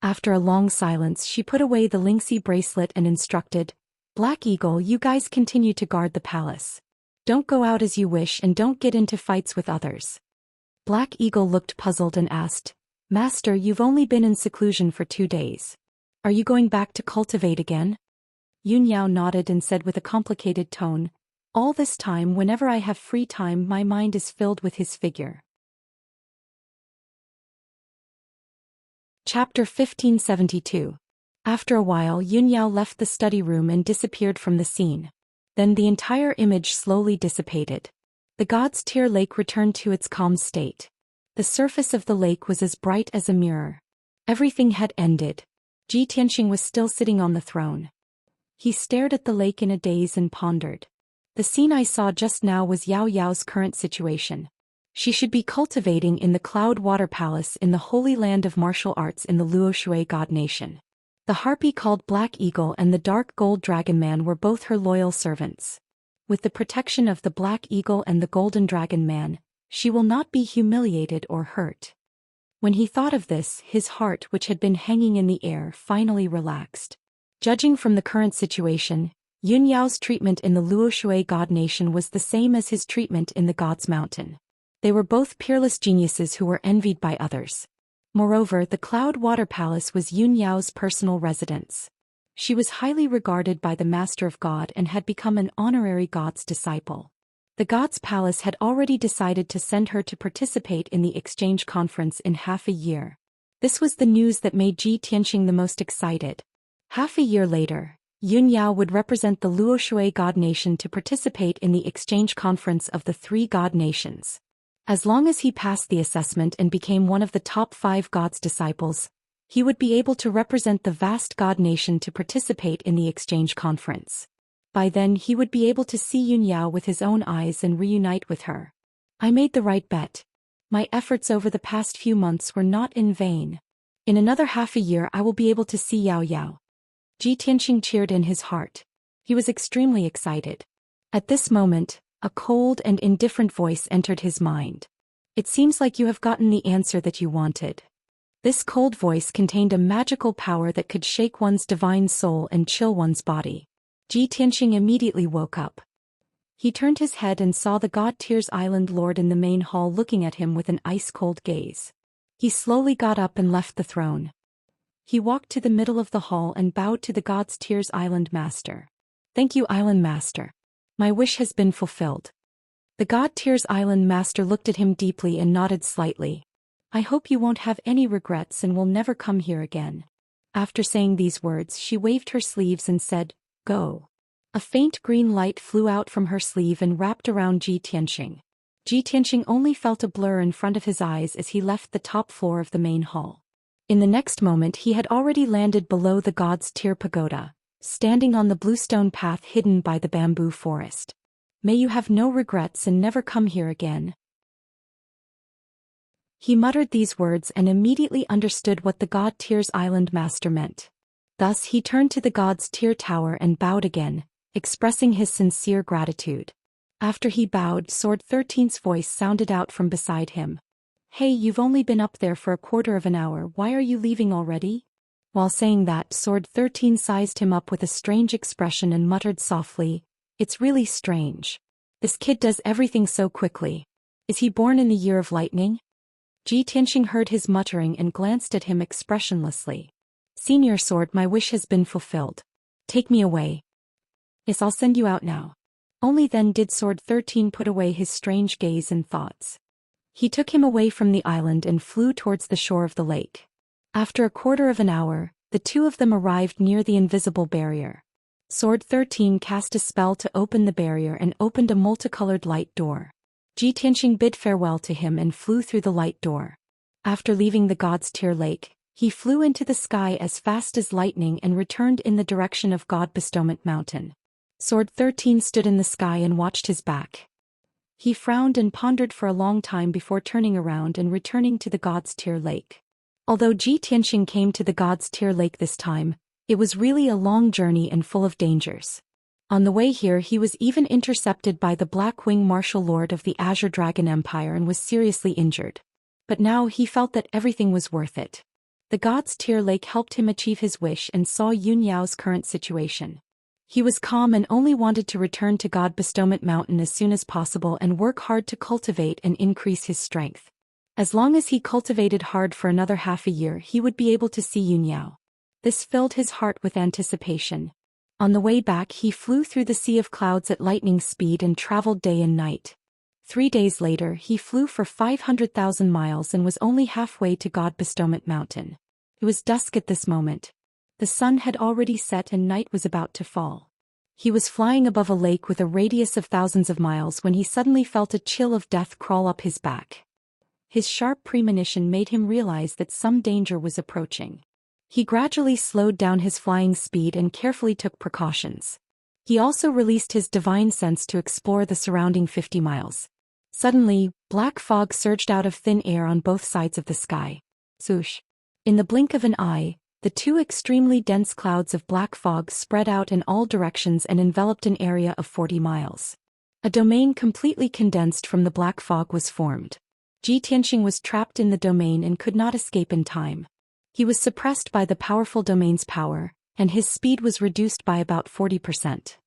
[SPEAKER 1] After a long silence, she put away the Lingxi bracelet and instructed, "Black Eagle, you guys continue to guard the palace. Don't go out as you wish and don't get into fights with others." Black Eagle looked puzzled and asked, "Master, you've only been in seclusion for 2 days. Are you going back to cultivate again?" Yun Yao nodded and said with a complicated tone, "All this time, whenever I have free time, my mind is filled with his figure." Chapter 1572. After a while, Yun Yao left the study room and disappeared from the scene. Then the entire image slowly dissipated. The God's Tear Lake returned to its calm state. The surface of the lake was as bright as a mirror. Everything had ended. Ji Tianxing was still sitting on the throne. He stared at the lake in a daze and pondered. The scene I saw just now was Yao Yao's current situation. She should be cultivating in the Cloud Water Palace in the Holy Land of Martial Arts in the Luoshui God Nation. The harpy called Black Eagle and the dark gold dragon man were both her loyal servants. With the protection of the Black Eagle and the Golden Dragon Man, she will not be humiliated or hurt. When he thought of this, his heart, which had been hanging in the air, finally relaxed. Judging from the current situation, Yun Yao's treatment in the Luoshui God Nation was the same as his treatment in the God's Mountain. They were both peerless geniuses who were envied by others. Moreover, the Cloud Water Palace was Yun Yao's personal residence. She was highly regarded by the Master of God and had become an honorary God's disciple. The God's Palace had already decided to send her to participate in the exchange conference in half a year. This was the news that made Ji Tianxing the most excited. Half a year later, Yun Yao would represent the Luoshui God Nation to participate in the exchange conference of the three God Nations. As long as he passed the assessment and became one of the top 5 God's disciples, he would be able to represent the vast God Nation to participate in the exchange conference. By then he would be able to see Yun Yao with his own eyes and reunite with her. I made the right bet. My efforts over the past few months were not in vain. In another half a year I will be able to see Yao Yao. Ji Tianxing cheered in his heart. He was extremely excited. At this moment, a cold and indifferent voice entered his mind. It seems like you have gotten the answer that you wanted. This cold voice contained a magical power that could shake one's divine soul and chill one's body. Ji Tianxing immediately woke up. He turned his head and saw the God Tears Island Lord in the main hall looking at him with an ice-cold gaze. He slowly got up and left the throne. He walked to the middle of the hall and bowed to the God's Tears Island Master. Thank you, Island Master. My wish has been fulfilled. The God Tears Island Master looked at him deeply and nodded slightly. I hope you won't have any regrets and will never come here again. After saying these words, she waved her sleeves and said, Go. A faint green light flew out from her sleeve and wrapped around Ji Tianxing. Ji Tianxing only felt a blur in front of his eyes as he left the top floor of the main hall. In the next moment he had already landed below the God's Tear Pagoda, standing on the bluestone path hidden by the bamboo forest. May you have no regrets and never come here again. He muttered these words and immediately understood what the God Tears Island Master meant. Thus he turned to the God's Tear Tower and bowed again, expressing his sincere gratitude. After he bowed, Sword 13's voice sounded out from beside him. Hey, you've only been up there for a quarter of an hour, why are you leaving already? While saying that, Sword 13 sized him up with a strange expression and muttered softly, It's really strange. This kid does everything so quickly. Is he born in the year of lightning? Ji Tianxing heard his muttering and glanced at him expressionlessly. Senior Sword, my wish has been fulfilled. Take me away. Yes, I'll send you out now. Only then did Sword 13 put away his strange gaze and thoughts. He took him away from the island and flew towards the shore of the lake. After a quarter of an hour, the two of them arrived near the invisible barrier. Sword 13 cast a spell to open the barrier and opened a multicolored light door. Ji Tianxing bid farewell to him and flew through the light door. After leaving the God's Tear Lake, he flew into the sky as fast as lightning and returned in the direction of God Bestowment Mountain. Sword 13 stood in the sky and watched his back. He frowned and pondered for a long time before turning around and returning to the God's Tear Lake. Although Ji Tianxing came to the God's Tear Lake this time, it was really a long journey and full of dangers. On the way here he was even intercepted by the Black-Wing Martial Lord of the Azure Dragon Empire and was seriously injured. But now he felt that everything was worth it. The God's Tear Lake helped him achieve his wish and saw Yun Yao's current situation. He was calm and only wanted to return to God Bestowment Mountain as soon as possible and work hard to cultivate and increase his strength. As long as he cultivated hard for another half a year he would be able to see Yun Yao. This filled his heart with anticipation. On the way back he flew through the sea of clouds at lightning speed and traveled day and night. 3 days later he flew for 500,000 miles and was only halfway to God Bestowment Mountain. It was dusk at this moment. The sun had already set and night was about to fall. He was flying above a lake with a radius of thousands of miles when he suddenly felt a chill of death crawl up his back. His sharp premonition made him realize that some danger was approaching. He gradually slowed down his flying speed and carefully took precautions. He also released his divine sense to explore the surrounding 50 miles. Suddenly, black fog surged out of thin air on both sides of the sky. Swoosh! In the blink of an eye, the two extremely dense clouds of black fog spread out in all directions and enveloped an area of 40 miles. A domain completely condensed from the black fog was formed. Ji Tianxing was trapped in the domain and could not escape in time. He was suppressed by the powerful domain's power, and his speed was reduced by about 40%.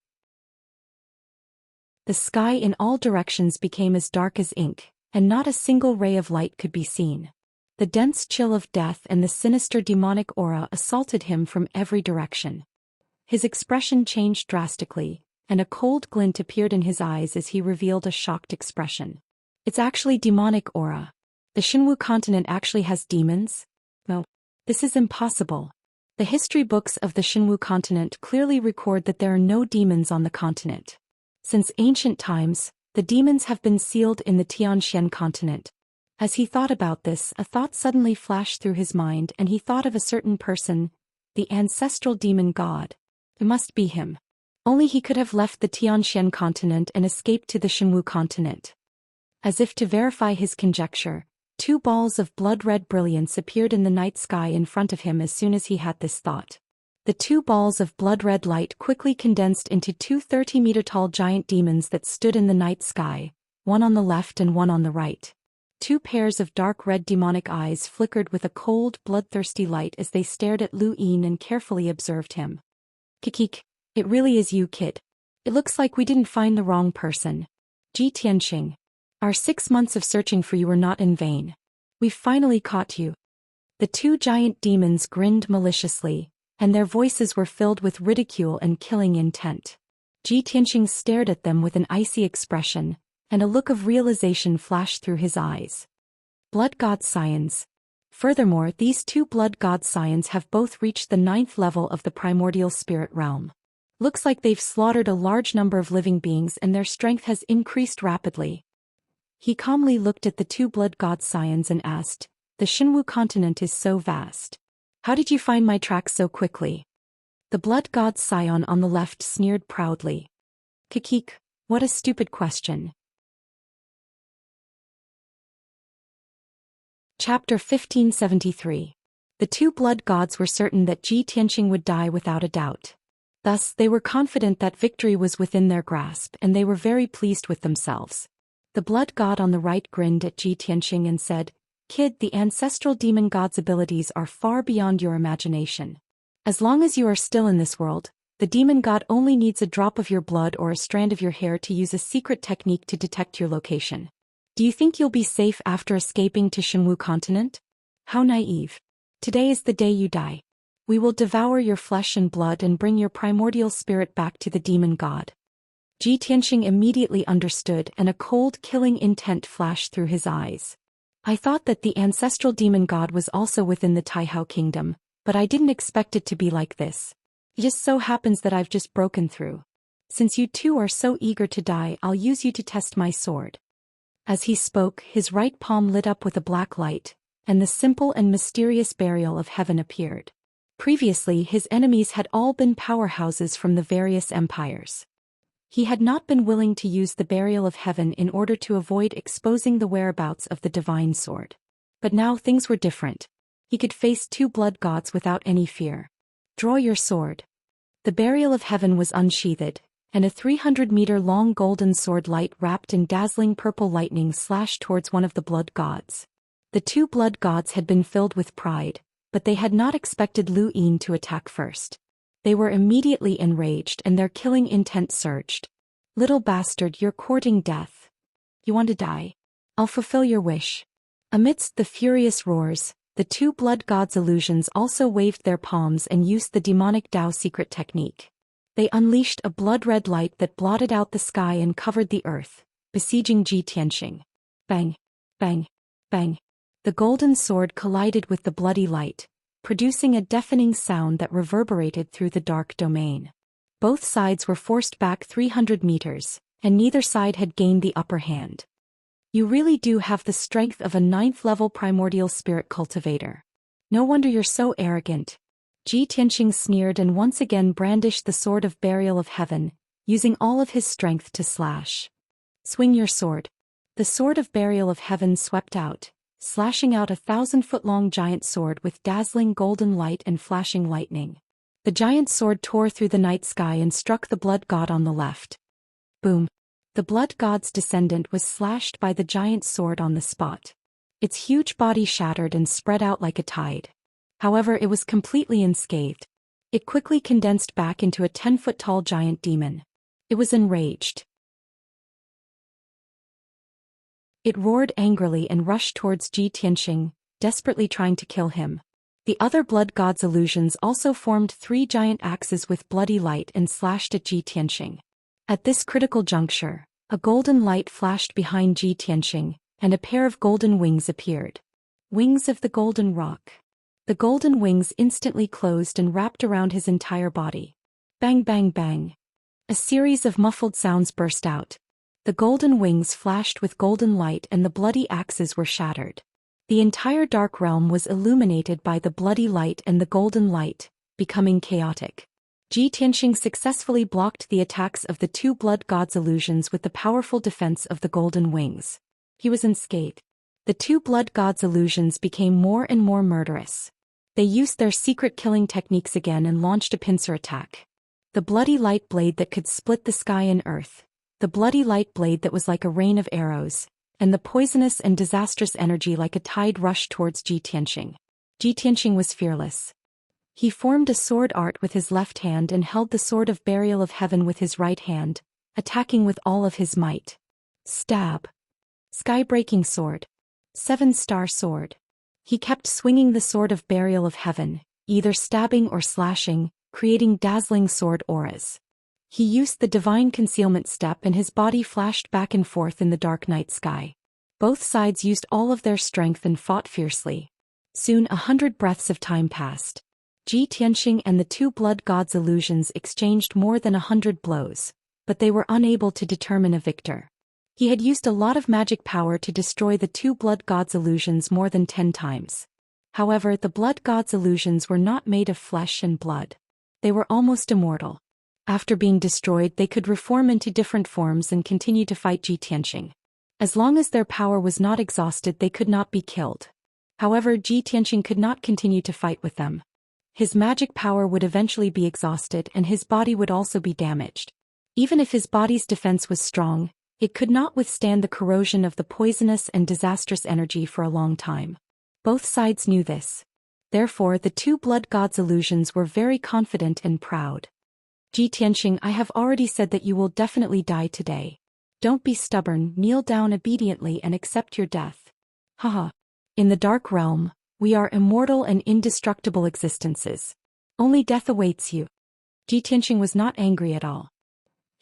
[SPEAKER 1] The sky in all directions became as dark as ink, and not a single ray of light could be seen. The dense chill of death and the sinister demonic aura assaulted him from every direction. His expression changed drastically, and a cold glint appeared in his eyes as he revealed a shocked expression. It's actually demonic aura. The Xinwu continent actually has demons? No. This is impossible. The history books of the Xinwu continent clearly record that there are no demons on the continent. Since ancient times, the demons have been sealed in the Xianxia continent. As he thought about this, a thought suddenly flashed through his mind and he thought of a certain person, the ancestral demon god. It must be him. Only he could have left the Xianxia continent and escaped to the Xinwu continent. As if to verify his conjecture, 2 balls of blood-red brilliance appeared in the night sky in front of him as soon as he had this thought. The 2 balls of blood-red light quickly condensed into 2 30-meter-tall giant demons that stood in the night sky, one on the left and one on the right. 2 pairs of dark red demonic eyes flickered with a cold, bloodthirsty light as they stared at Lu Yin and carefully observed him. Kikik, it really is you, kid. It looks like we didn't find the wrong person. Ji Tianxing. Our 6 months of searching for you were not in vain. We've finally caught you. The 2 giant demons grinned maliciously, and their voices were filled with ridicule and killing intent. Ji Tianxing stared at them with an icy expression, and a look of realization flashed through his eyes. Blood God Scions. Furthermore, these 2 blood God Scions have both reached the 9th level of the primordial spirit realm. Looks like they've slaughtered a large number of living beings and their strength has increased rapidly. He calmly looked at the 2 blood God Scions and asked, the Xinwu continent is so vast. How did you find my tracks so quickly? The blood God Scion on the left sneered proudly. Kikik, what a stupid question. Chapter 1573. The 2 blood gods were certain that Ji Tianxing would die without a doubt. Thus, they were confident that victory was within their grasp and they were very pleased with themselves. The blood god on the right grinned at Ji Tianxing and said, Kid, the ancestral demon god's abilities are far beyond your imagination. As long as you are still in this world, the demon god only needs a drop of your blood or a strand of your hair to use a secret technique to detect your location. Do you think you'll be safe after escaping to Xinwu continent? How naive. Today is the day you die. We will devour your flesh and blood and bring your primordial spirit back to the demon god. Ji Tianxing immediately understood and a cold killing intent flashed through his eyes. I thought that the ancestral demon god was also within the Taihao kingdom, but I didn't expect it to be like this. It just so happens that I've just broken through. Since you 2 are so eager to die, I'll use you to test my sword. As he spoke, his right palm lit up with a black light, and the simple and mysterious burial of heaven appeared. Previously, his enemies had all been powerhouses from the various empires. He had not been willing to use the burial of heaven in order to avoid exposing the whereabouts of the divine sword. But now things were different. He could face 2 blood gods without any fear. Draw your sword. The burial of heaven was unsheathed, and a 300-meter-long golden sword light wrapped in dazzling purple lightning slashed towards one of the blood gods. The 2 blood gods had been filled with pride, but they had not expected Lu Yin to attack first. They were immediately enraged and their killing intent surged. Little bastard, you're courting death. You want to die? I'll fulfill your wish. Amidst the furious roars, the 2 blood gods' illusions also waved their palms and used the demonic Dao secret technique. They unleashed a blood-red light that blotted out the sky and covered the earth, besieging Ji Tianxing. Bang! Bang! Bang! The golden sword collided with the bloody light, producing a deafening sound that reverberated through the dark domain. Both sides were forced back 300 meters, and neither side had gained the upper hand. You really do have the strength of a 9th-level primordial spirit cultivator. No wonder you're so arrogant. Ji Tianxing sneered and once again brandished the sword of burial of heaven, using all of his strength to slash. Swing your sword. The sword of burial of heaven swept out, slashing out a 1,000-foot-long giant sword with dazzling golden light and flashing lightning. The giant sword tore through the night sky and struck the blood god on the left. Boom! The blood god's descendant was slashed by the giant sword on the spot. Its huge body shattered and spread out like a tide. However, it was completely unscathed. It quickly condensed back into a 10-foot-tall giant demon. It was enraged. It roared angrily and rushed towards Ji Tianxing, desperately trying to kill him. The other blood god's illusions also formed 3 giant axes with bloody light and slashed at Ji Tianxing. At this critical juncture, a golden light flashed behind Ji Tianxing, and a pair of golden wings appeared. Wings of the golden rock. The golden wings instantly closed and wrapped around his entire body. Bang bang bang. A series of muffled sounds burst out. The golden wings flashed with golden light and the bloody axes were shattered. The entire dark realm was illuminated by the bloody light and the golden light, becoming chaotic. Ji Tianxing successfully blocked the attacks of the two blood gods' illusions with the powerful defense of the golden wings. He was unscathed. The two blood gods' illusions became more and more murderous. They used their secret killing techniques again and launched a pincer attack. The bloody light blade that could split the sky and earth, the bloody light blade that was like a rain of arrows, and the poisonous and disastrous energy like a tide rushed towards Ji Tianxing. Ji Tianxing was fearless. He formed a sword art with his left hand and held the sword of burial of heaven with his right hand, attacking with all of his might. Stab. Sky-breaking sword. 7-star sword. He kept swinging the sword of burial of heaven, either stabbing or slashing, creating dazzling sword auras. He used the divine concealment step and his body flashed back and forth in the dark night sky. Both sides used all of their strength and fought fiercely. Soon 100 breaths of time passed. Ji Tianxing and the two blood gods' illusions exchanged more than 100 blows, but they were unable to determine a victor. He had used a lot of magic power to destroy the two blood gods' illusions more than 10 times. However, the blood gods' illusions were not made of flesh and blood. They were almost immortal. After being destroyed, they could reform into different forms and continue to fight Ji Tianxing. As long as their power was not exhausted, they could not be killed. However, Ji Tianxing could not continue to fight with them. His magic power would eventually be exhausted and his body would also be damaged. Even if his body's defense was strong, it could not withstand the corrosion of the poisonous and disastrous energy for a long time. Both sides knew this. Therefore, the two blood gods' illusions were very confident and proud. Ji Tianxing, I have already said that you will definitely die today. Don't be stubborn, kneel down obediently and accept your death. Haha. In the dark realm, we are immortal and indestructible existences. Only death awaits you. Ji Tianxing was not angry at all.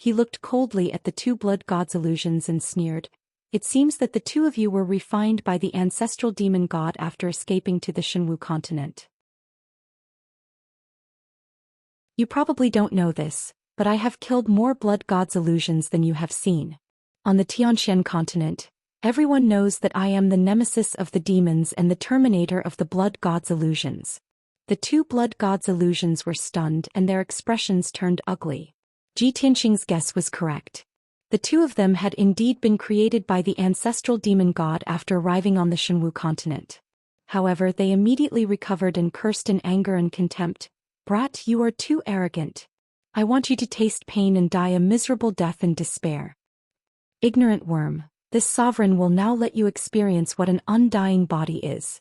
[SPEAKER 1] He looked coldly at the two blood gods' illusions and sneered. It seems that the two of you were refined by the ancestral demon god after escaping to the Shenwu continent. You probably don't know this, but I have killed more blood gods' illusions than you have seen. On the Xianxia continent, everyone knows that I am the nemesis of the demons and the terminator of the blood gods' illusions. The two blood gods' illusions were stunned and their expressions turned ugly. Ji Tianxing's guess was correct. The two of them had indeed been created by the ancestral demon god after arriving on the Shenwu continent. However, they immediately recovered and cursed in anger and contempt. Brat, you are too arrogant. I want you to taste pain and die a miserable death in despair. Ignorant worm. This sovereign will now let you experience what an undying body is.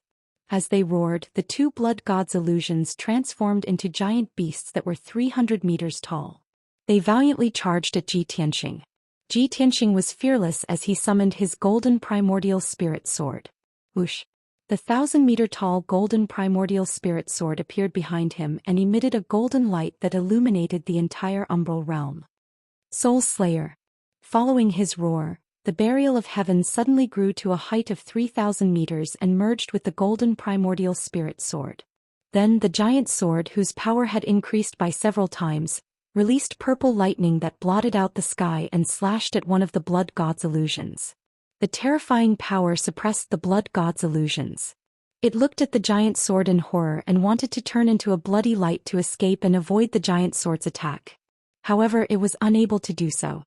[SPEAKER 1] As they roared, the two blood gods' illusions transformed into giant beasts that were 300 meters tall. They valiantly charged at Ji Tianxing. Ji Tianxing was fearless as he summoned his golden primordial spirit sword. Whoosh! The 1,000-meter-tall golden primordial spirit sword appeared behind him and emitted a golden light that illuminated the entire umbral realm. Soul Slayer. Following his roar, the burial of heaven suddenly grew to a height of 3,000 meters and merged with the golden primordial spirit sword. Then the giant sword, whose power had increased by several times, released purple lightning that blotted out the sky and slashed at one of the blood gods' illusions. The terrifying power suppressed the blood gods' illusions. It looked at the giant sword in horror and wanted to turn into a bloody light to escape and avoid the giant sword's attack. However, it was unable to do so.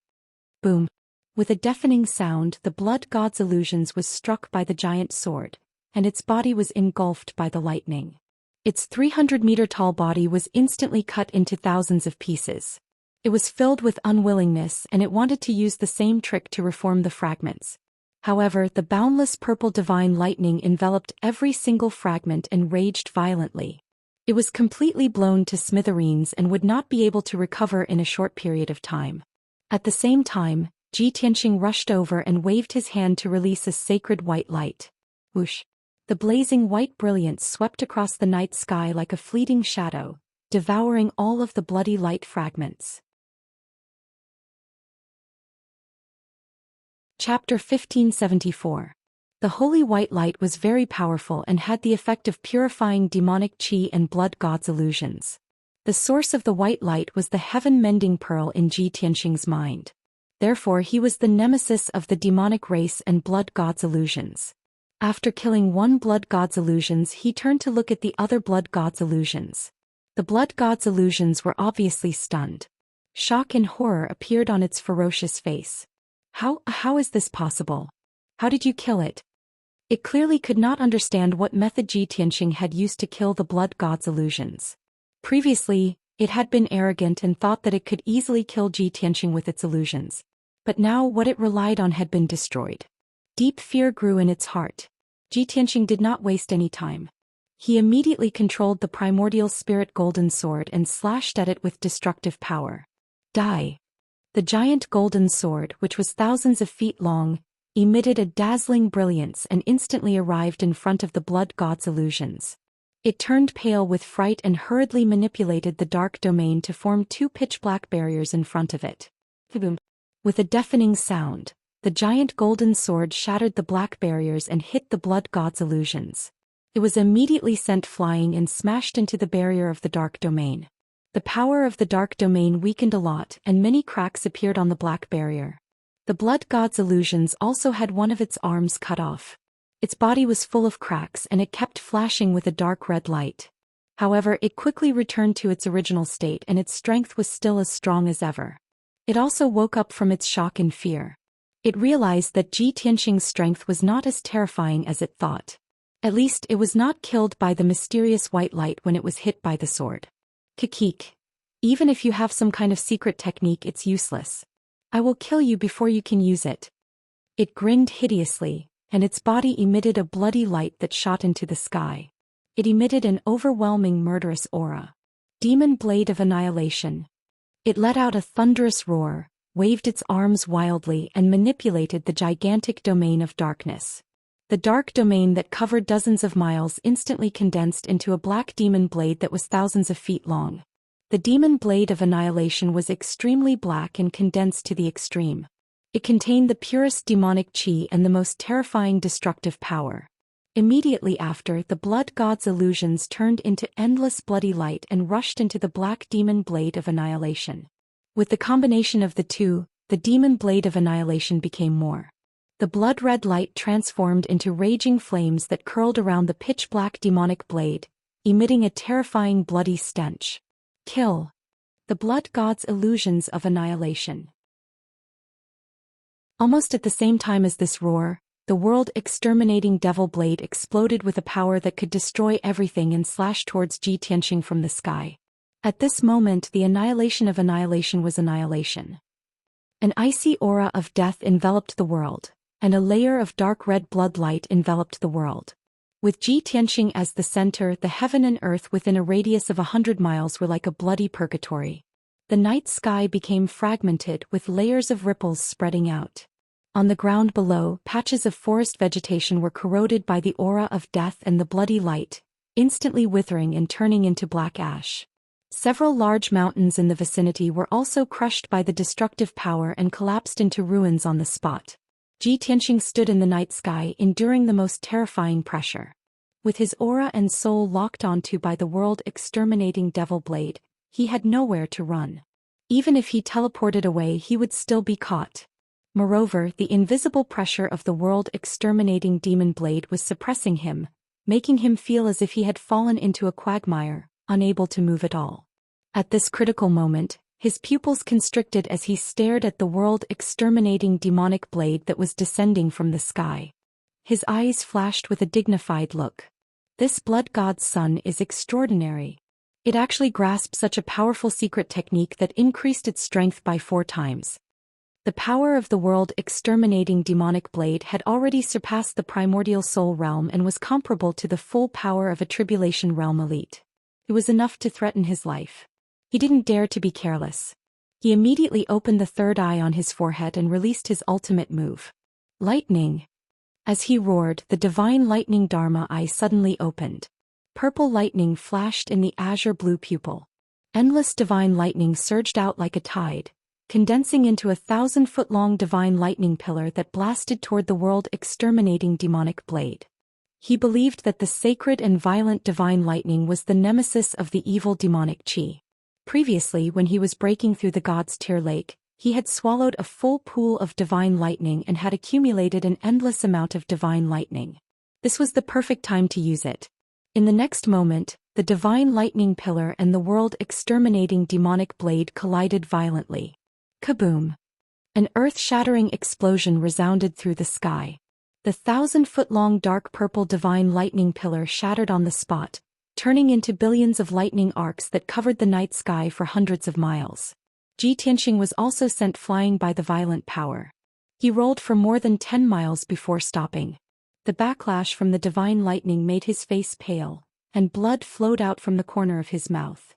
[SPEAKER 1] Boom! With a deafening sound, the blood god's illusions was struck by the giant sword, and its body was engulfed by the lightning. Its 300-meter-tall body was instantly cut into thousands of pieces. It was filled with unwillingness and it wanted to use the same trick to reform the fragments. However, the boundless purple divine lightning enveloped every single fragment and raged violently. It was completely blown to smithereens and would not be able to recover in a short period of time. At the same time, Ji Tianxing rushed over and waved his hand to release a sacred white light. Whoosh! The blazing white brilliance swept across the night sky like a fleeting shadow, devouring all of the bloody light fragments. Chapter 1574. The holy white light was very powerful and had the effect of purifying demonic qi and blood god's illusions. The source of the white light was the heaven-mending pearl in Ji Tianxing's mind. Therefore he was the nemesis of the demonic race and blood god's illusions. After killing one blood god's illusions, he turned to look at the other blood god's illusions. The blood god's illusions were obviously stunned. Shock and horror appeared on its ferocious face. How is this possible? How did you kill it? It clearly could not understand what method Ji Tianxing had used to kill the blood god's illusions. Previously, it had been arrogant and thought that it could easily kill Ji Tianxing with its illusions. But now what it relied on had been destroyed. Deep fear grew in its heart. Ji Tianxing did not waste any time. He immediately controlled the primordial spirit golden sword and slashed at it with destructive power. Die! The giant golden sword, which was thousands of feet long, emitted a dazzling brilliance and instantly arrived in front of the blood god's illusions. It turned pale with fright and hurriedly manipulated the dark domain to form two pitch-black barriers in front of it. With a deafening sound, the giant golden sword shattered the black barriers and hit the blood god's illusions. It was immediately sent flying and smashed into the barrier of the dark domain. The power of the dark domain weakened a lot and many cracks appeared on the black barrier. The blood god's illusions also had one of its arms cut off. Its body was full of cracks and it kept flashing with a dark red light. However, it quickly returned to its original state and its strength was still as strong as ever. It also woke up from its shock and fear. It realized that Ji Tianxing's strength was not as terrifying as it thought. At least it was not killed by the mysterious white light when it was hit by the sword. Kikik. Even if you have some kind of secret technique, it's useless. I will kill you before you can use it. It grinned hideously, and its body emitted a bloody light that shot into the sky. It emitted an overwhelming murderous aura. Demon blade of annihilation. It let out a thunderous roar, waved its arms wildly and manipulated the gigantic domain of darkness. The dark domain that covered dozens of miles instantly condensed into a black demon blade that was thousands of feet long. The demon blade of annihilation was extremely black and condensed to the extreme. It contained the purest demonic qi and the most terrifying destructive power. Immediately after, the blood god's illusions turned into endless bloody light and rushed into the black demon blade of annihilation. With the combination of the two, the demon blade of annihilation became more. The blood-red light transformed into raging flames that curled around the pitch-black demonic blade, emitting a terrifying bloody stench. Kill. The blood god's illusions of annihilation. Almost at the same time as this roar, the world-exterminating devil blade exploded with a power that could destroy everything and slash towards Ji Tianxing from the sky. At this moment, the annihilation of annihilation was annihilation. An icy aura of death enveloped the world, and a layer of dark red blood light enveloped the world. With Ji Tianxing as the center, the heaven and earth within a radius of 100 miles were like a bloody purgatory. The night sky became fragmented with layers of ripples spreading out. On the ground below, patches of forest vegetation were corroded by the aura of death and the bloody light, instantly withering and turning into black ash. Several large mountains in the vicinity were also crushed by the destructive power and collapsed into ruins on the spot. Ji Tianxing stood in the night sky, enduring the most terrifying pressure. With his aura and soul locked onto by the world-exterminating devil blade, he had nowhere to run. Even if he teleported away, he would still be caught. Moreover, the invisible pressure of the world-exterminating demon blade was suppressing him, making him feel as if he had fallen into a quagmire, unable to move at all. At this critical moment, his pupils constricted as he stared at the world-exterminating demonic blade that was descending from the sky. His eyes flashed with a dignified look. This blood god's son is extraordinary. It actually grasped such a powerful secret technique that increased its strength by 4 times. The power of the world-exterminating demonic blade had already surpassed the primordial soul realm and was comparable to the full power of a tribulation realm elite. It was enough to threaten his life. He didn't dare to be careless. He immediately opened the third eye on his forehead and released his ultimate move. Lightning. As he roared, the divine lightning Dharma eye suddenly opened. Purple lightning flashed in the azure blue pupil. Endless divine lightning surged out like a tide, condensing into a 1,000-foot-long divine lightning pillar that blasted toward the world-exterminating demonic blade. He believed that the sacred and violent divine lightning was the nemesis of the evil demonic chi. Previously, when he was breaking through the god's tier lake, he had swallowed a full pool of divine lightning and had accumulated an endless amount of divine lightning. This was the perfect time to use it. In the next moment, the divine lightning pillar and the world-exterminating demonic blade collided violently. Kaboom! An earth-shattering explosion resounded through the sky. The 1,000-foot-long dark purple divine lightning pillar shattered on the spot, turning into billions of lightning arcs that covered the night sky for hundreds of miles. Ji Tianxing was also sent flying by the violent power. He rolled for more than 10 miles before stopping. The backlash from the divine lightning made his face pale, and blood flowed out from the corner of his mouth.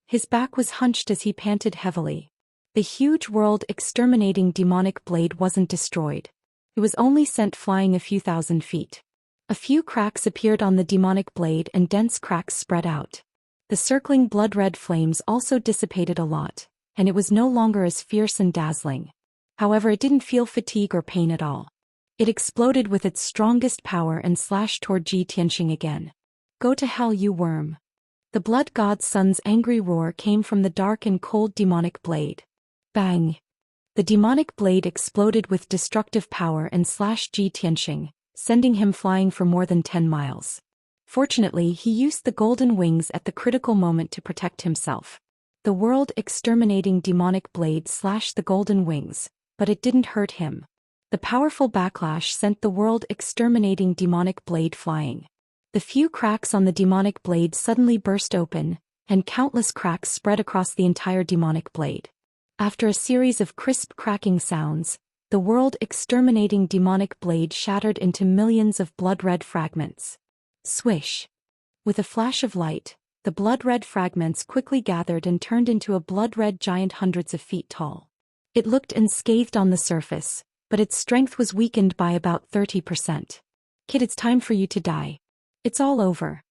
[SPEAKER 1] His back was hunched as he panted heavily. The huge world-exterminating demonic blade wasn't destroyed. It was only sent flying a few thousand feet. A few cracks appeared on the demonic blade and dense cracks spread out. The circling blood-red flames also dissipated a lot, and it was no longer as fierce and dazzling. However, it didn't feel fatigue or pain at all. It exploded with its strongest power and slashed toward Ji Tianxing again. Go to hell, you worm! The blood god's son's angry roar came from the dark and cold demonic blade. Bang! The demonic blade exploded with destructive power and slashed Ji Tianxing, sending him flying for more than 10 miles. Fortunately, he used the golden wings at the critical moment to protect himself. The world-exterminating demonic blade slashed the golden wings, but it didn't hurt him. The powerful backlash sent the world-exterminating demonic blade flying. The few cracks on the demonic blade suddenly burst open, and countless cracks spread across the entire demonic blade. After a series of crisp cracking sounds, the world-exterminating demonic blade shattered into millions of blood-red fragments. Swish! With a flash of light, the blood-red fragments quickly gathered and turned into a blood-red giant hundreds of feet tall. It looked unscathed on the surface, but its strength was weakened by about 30%. Kid, it's time for you to die. It's all over.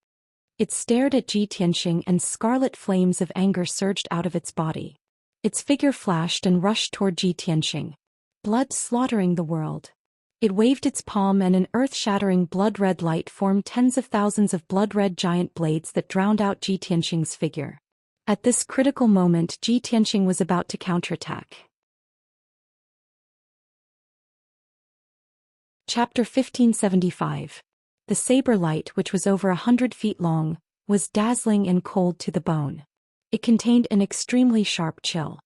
[SPEAKER 1] It stared at Ji Tianxing and scarlet flames of anger surged out of its body. Its figure flashed and rushed toward Ji Tianxing. Blood slaughtering the world. It waved its palm and an earth-shattering blood-red light formed tens of thousands of blood-red giant blades that drowned out Ji Tianxing's figure. At this critical moment, Ji Tianxing was about to counterattack. Chapter 1575. The saber light, which was over 100 feet long, was dazzling and cold to the bone. It contained an extremely sharp chill.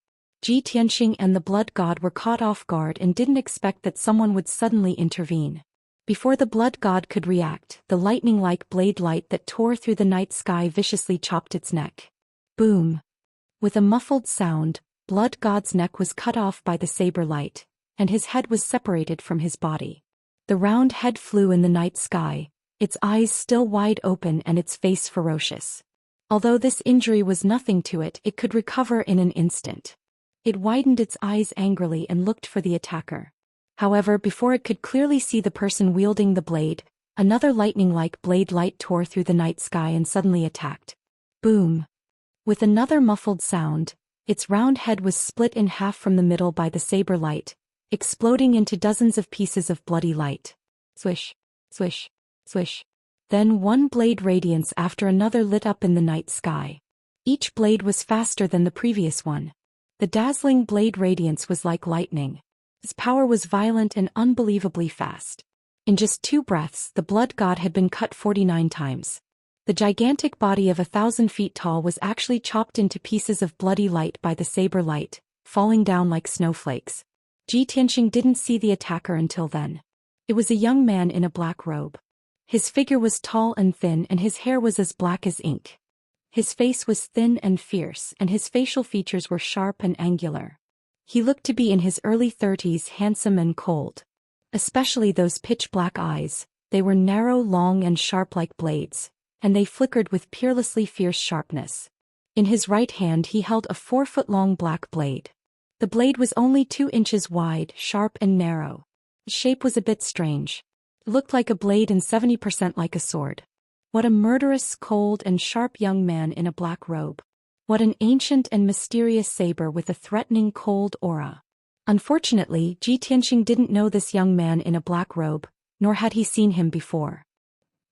[SPEAKER 1] Ji Tianxing and the blood god were caught off guard and didn't expect that someone would suddenly intervene. Before the blood god could react, the lightning-like blade light that tore through the night sky viciously chopped its neck. Boom! With a muffled sound, blood god's neck was cut off by the saber light, and his head was separated from his body. The round head flew in the night sky, its eyes still wide open and its face ferocious. Although this injury was nothing to it, it could recover in an instant. It widened its eyes angrily and looked for the attacker. However, before it could clearly see the person wielding the blade, another lightning-like blade light tore through the night sky and suddenly attacked. Boom! With another muffled sound, its round head was split in half from the middle by the saber light, exploding into dozens of pieces of bloody light. Swish, swish, swish. Then one blade radiance after another lit up in the night sky. Each blade was faster than the previous one. The dazzling blade radiance was like lightning. Its power was violent and unbelievably fast. In just 2 breaths, the blood god had been cut 49 times. The gigantic body of 1,000 feet tall was actually chopped into pieces of bloody light by the saber light, falling down like snowflakes. Ji Tianxing didn't see the attacker until then. It was a young man in a black robe. His figure was tall and thin and his hair was as black as ink. His face was thin and fierce and his facial features were sharp and angular. He looked to be in his early 30s, handsome and cold. Especially those pitch-black eyes, they were narrow, long and sharp like blades, and they flickered with peerlessly fierce sharpness. In his right hand he held a 4-foot-long black blade. The blade was only 2 inches wide, sharp and narrow. The shape was a bit strange. It looked like a blade and 70% like a sword. What a murderous, cold and sharp young man in a black robe. What an ancient and mysterious saber with a threatening cold aura. Unfortunately, Ji Tianxing didn't know this young man in a black robe, nor had he seen him before.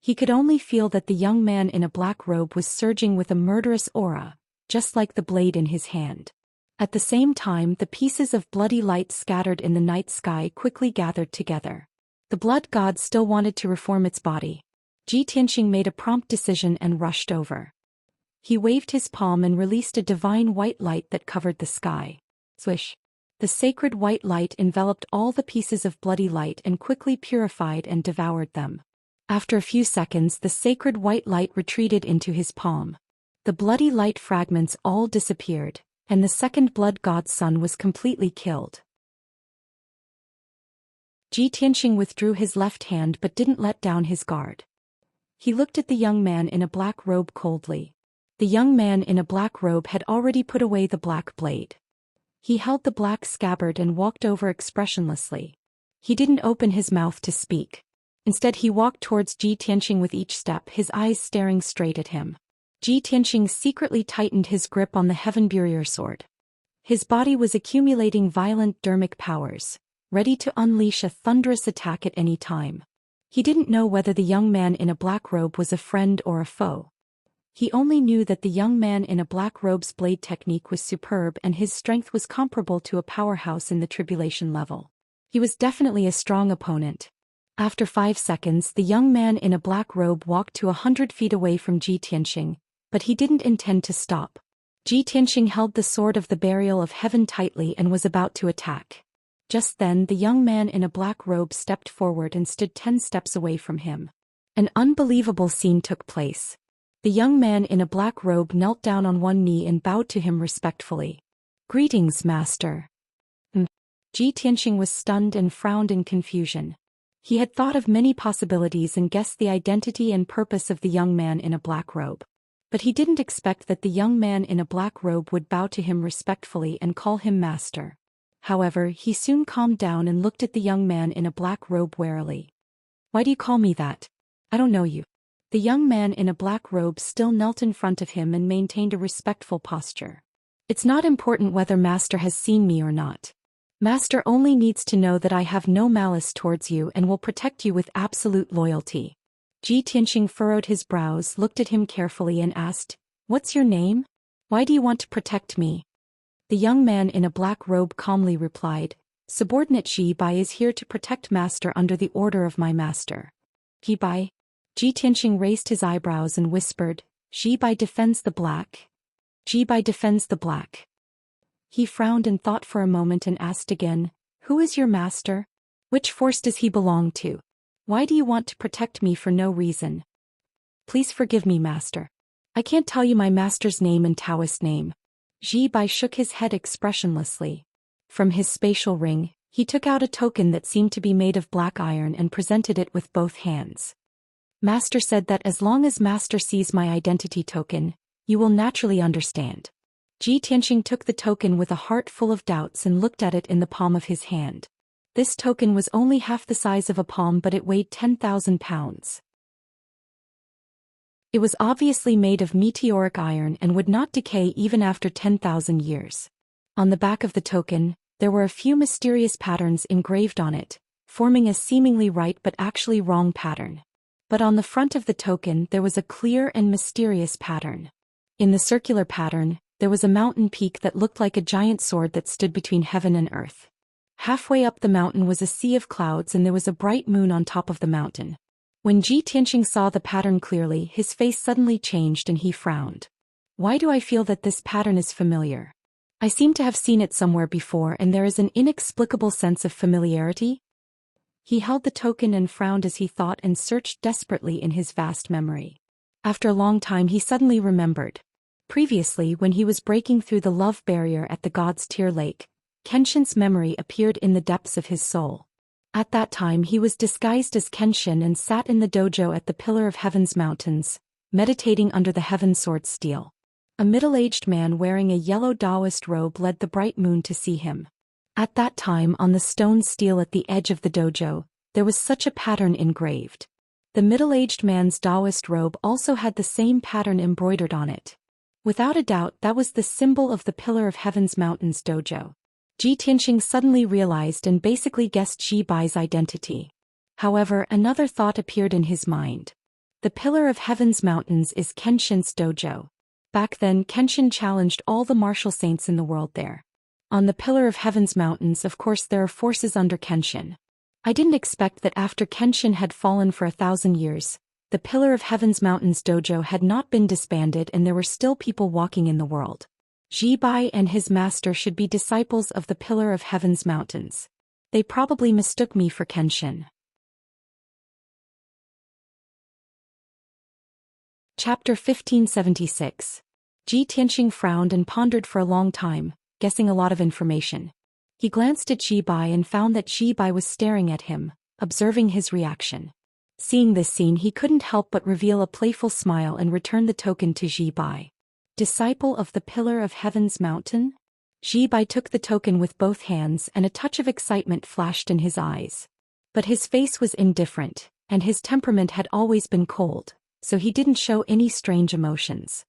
[SPEAKER 1] He could only feel that the young man in a black robe was surging with a murderous aura, just like the blade in his hand. At the same time, the pieces of bloody light scattered in the night sky quickly gathered together. The blood god still wanted to reform its body. Ji Tianxing made a prompt decision and rushed over. He waved his palm and released a divine white light that covered the sky. Swish! The sacred white light enveloped all the pieces of bloody light and quickly purified and devoured them. After a few seconds, the sacred white light retreated into his palm. The bloody light fragments all disappeared, and the second blood god's son was completely killed. Ji Tianxing withdrew his left hand but didn't let down his guard. He looked at the young man in a black robe coldly. The young man in a black robe had already put away the black blade. He held the black scabbard and walked over expressionlessly. He didn't open his mouth to speak. Instead, he walked towards Ji Tianxing with each step, his eyes staring straight at him. Ji Tianxing secretly tightened his grip on the Heaven Barrier sword. His body was accumulating violent dermic powers, ready to unleash a thunderous attack at any time. He didn't know whether the young man in a black robe was a friend or a foe. He only knew that the young man in a black robe's blade technique was superb and his strength was comparable to a powerhouse in the tribulation level. He was definitely a strong opponent. After 5 seconds, the young man in a black robe walked to 100 feet away from Ji Tianxing, but he didn't intend to stop. Ji Tianxing held the sword of the Burial of Heaven tightly and was about to attack. Just then, the young man in a black robe stepped forward and stood 10 steps away from him. An unbelievable scene took place. The young man in a black robe knelt down on one knee and bowed to him respectfully. "Greetings, master." Ji Tianxing was stunned and frowned in confusion. He had thought of many possibilities and guessed the identity and purpose of the young man in a black robe. But he didn't expect that the young man in a black robe would bow to him respectfully and call him master. However, he soon calmed down and looked at the young man in a black robe warily. "Why do you call me that? I don't know you." The young man in a black robe still knelt in front of him and maintained a respectful posture. "It's not important whether master has seen me or not. Master only needs to know that I have no malice towards you and will protect you with absolute loyalty." Ji Tianxing furrowed his brows, looked at him carefully and asked, "What's your name? Why do you want to protect me?" The young man in a black robe calmly replied, "Subordinate Ji Bai is here to protect master under the order of my master." "Ji Bai?" Ji Tianxing raised his eyebrows and whispered, "Ji Bai defends the black. Ji Bai defends the black." He frowned and thought for a moment and asked again, "Who is your master? Which force does he belong to? Why do you want to protect me for no reason?" "Please forgive me, master. I can't tell you my master's name and Taoist name." Ji Bai shook his head expressionlessly. From his spatial ring, he took out a token that seemed to be made of black iron and presented it with both hands. "Master said that as long as master sees my identity token, you will naturally understand." Ji Tianxing took the token with a heart full of doubts and looked at it in the palm of his hand. This token was only half the size of a palm, but it weighed 10,000 pounds. It was obviously made of meteoric iron and would not decay even after 10,000 years. On the back of the token, there were a few mysterious patterns engraved on it, forming a seemingly right but actually wrong pattern. But on the front of the token there was a clear and mysterious pattern. In the circular pattern, there was a mountain peak that looked like a giant sword that stood between heaven and earth. Halfway up the mountain was a sea of clouds and there was a bright moon on top of the mountain. When Ji Tianxing saw the pattern clearly, his face suddenly changed and he frowned. "Why do I feel that this pattern is familiar? I seem to have seen it somewhere before and there is an inexplicable sense of familiarity." He held the token and frowned as he thought and searched desperately in his vast memory. After a long time he suddenly remembered. Previously, when he was breaking through the love barrier at the God's Tear Lake, Kenshin's memory appeared in the depths of his soul. At that time he was disguised as Kenshin and sat in the dojo at the Pillar of Heaven's mountains, meditating under the Heaven Sword steel. A middle-aged man wearing a yellow Taoist robe led the bright moon to see him. At that time, on the stone steel at the edge of the dojo, there was such a pattern engraved. The middle-aged man's Taoist robe also had the same pattern embroidered on it. Without a doubt, that was the symbol of the Pillar of Heaven's Mountains dojo. Ji Tianxing suddenly realized and basically guessed Ji Bai's identity. However, another thought appeared in his mind. The Pillar of Heaven's Mountains is Kenshin's dojo. Back then, Kenshin challenged all the martial saints in the world there. On the Pillar of Heaven's Mountains, of course, there are forces under Kenshin. I didn't expect that after Kenshin had fallen for 1,000 years, the Pillar of Heaven's Mountains dojo had not been disbanded and there were still people walking in the world. Ji Bai and his master should be disciples of the Pillar of Heaven's Mountains. They probably mistook me for Kenshin. Chapter 1576. Ji Tianxing frowned and pondered for a long time, guessing a lot of information. He glanced at Ji Bai and found that Ji Bai was staring at him, observing his reaction. Seeing this scene, he couldn't help but reveal a playful smile and return the token to Ji Bai. Disciple of the Pillar of Heaven's Mountain? Ji Bai took the token with both hands and a touch of excitement flashed in his eyes. But his face was indifferent, and his temperament had always been cold, so he didn't show any strange emotions.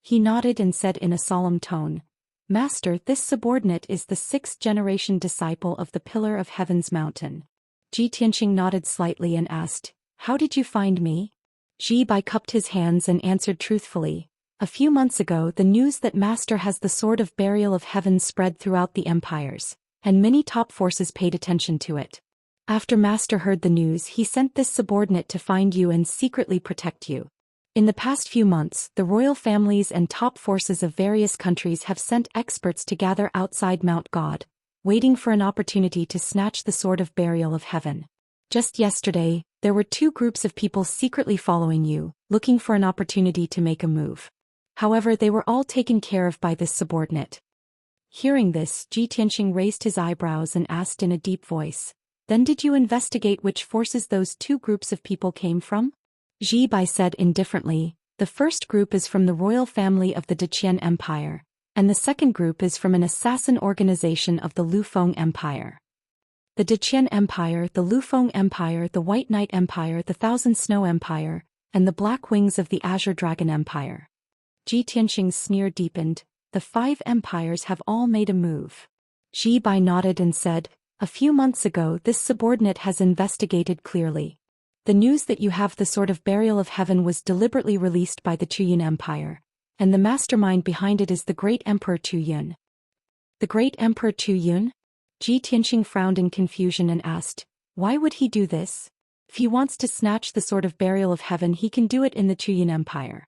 [SPEAKER 1] He nodded and said in a solemn tone, "Master, this subordinate is the 6th-generation disciple of the Pillar of Heaven's Mountain." Ji Tianxing nodded slightly and asked, "How did you find me?" Ji Bai cupped his hands and answered truthfully, "A few months ago the news that Master has the Sword of Burial of Heaven spread throughout the empires, and many top forces paid attention to it. After Master heard the news, he sent this subordinate to find you and secretly protect you. In the past few months, the royal families and top forces of various countries have sent experts to gather outside Mount God, waiting for an opportunity to snatch the Sword of Burial of Heaven. Just yesterday, there were 2 groups of people secretly following you, looking for an opportunity to make a move. However, they were all taken care of by this subordinate." Hearing this, Ji Tianxing raised his eyebrows and asked in a deep voice, "Then did you investigate which forces those 2 groups of people came from?" Ji Bai said indifferently, "The first group is from the royal family of the Deqian Empire, and the second group is from an assassin organization of the Lufeng Empire. The Deqian Empire, the Lufeng Empire, the White Knight Empire, the Thousand Snow Empire, and the Black Wings of the Azure Dragon Empire." Ji Tianxing's sneer deepened. "The 5 empires have all made a move." Ji Bai nodded and said, "A few months ago this subordinate has investigated clearly. The news that you have the Sword of Burial of Heaven was deliberately released by the Chuyun Empire, and the mastermind behind it is the Great Emperor Chuyun." "The Great Emperor Chuyun?" Ji Tianxing frowned in confusion and asked, "Why would he do this? If he wants to snatch the Sword of Burial of Heaven, he can do it in the Chuyun Empire."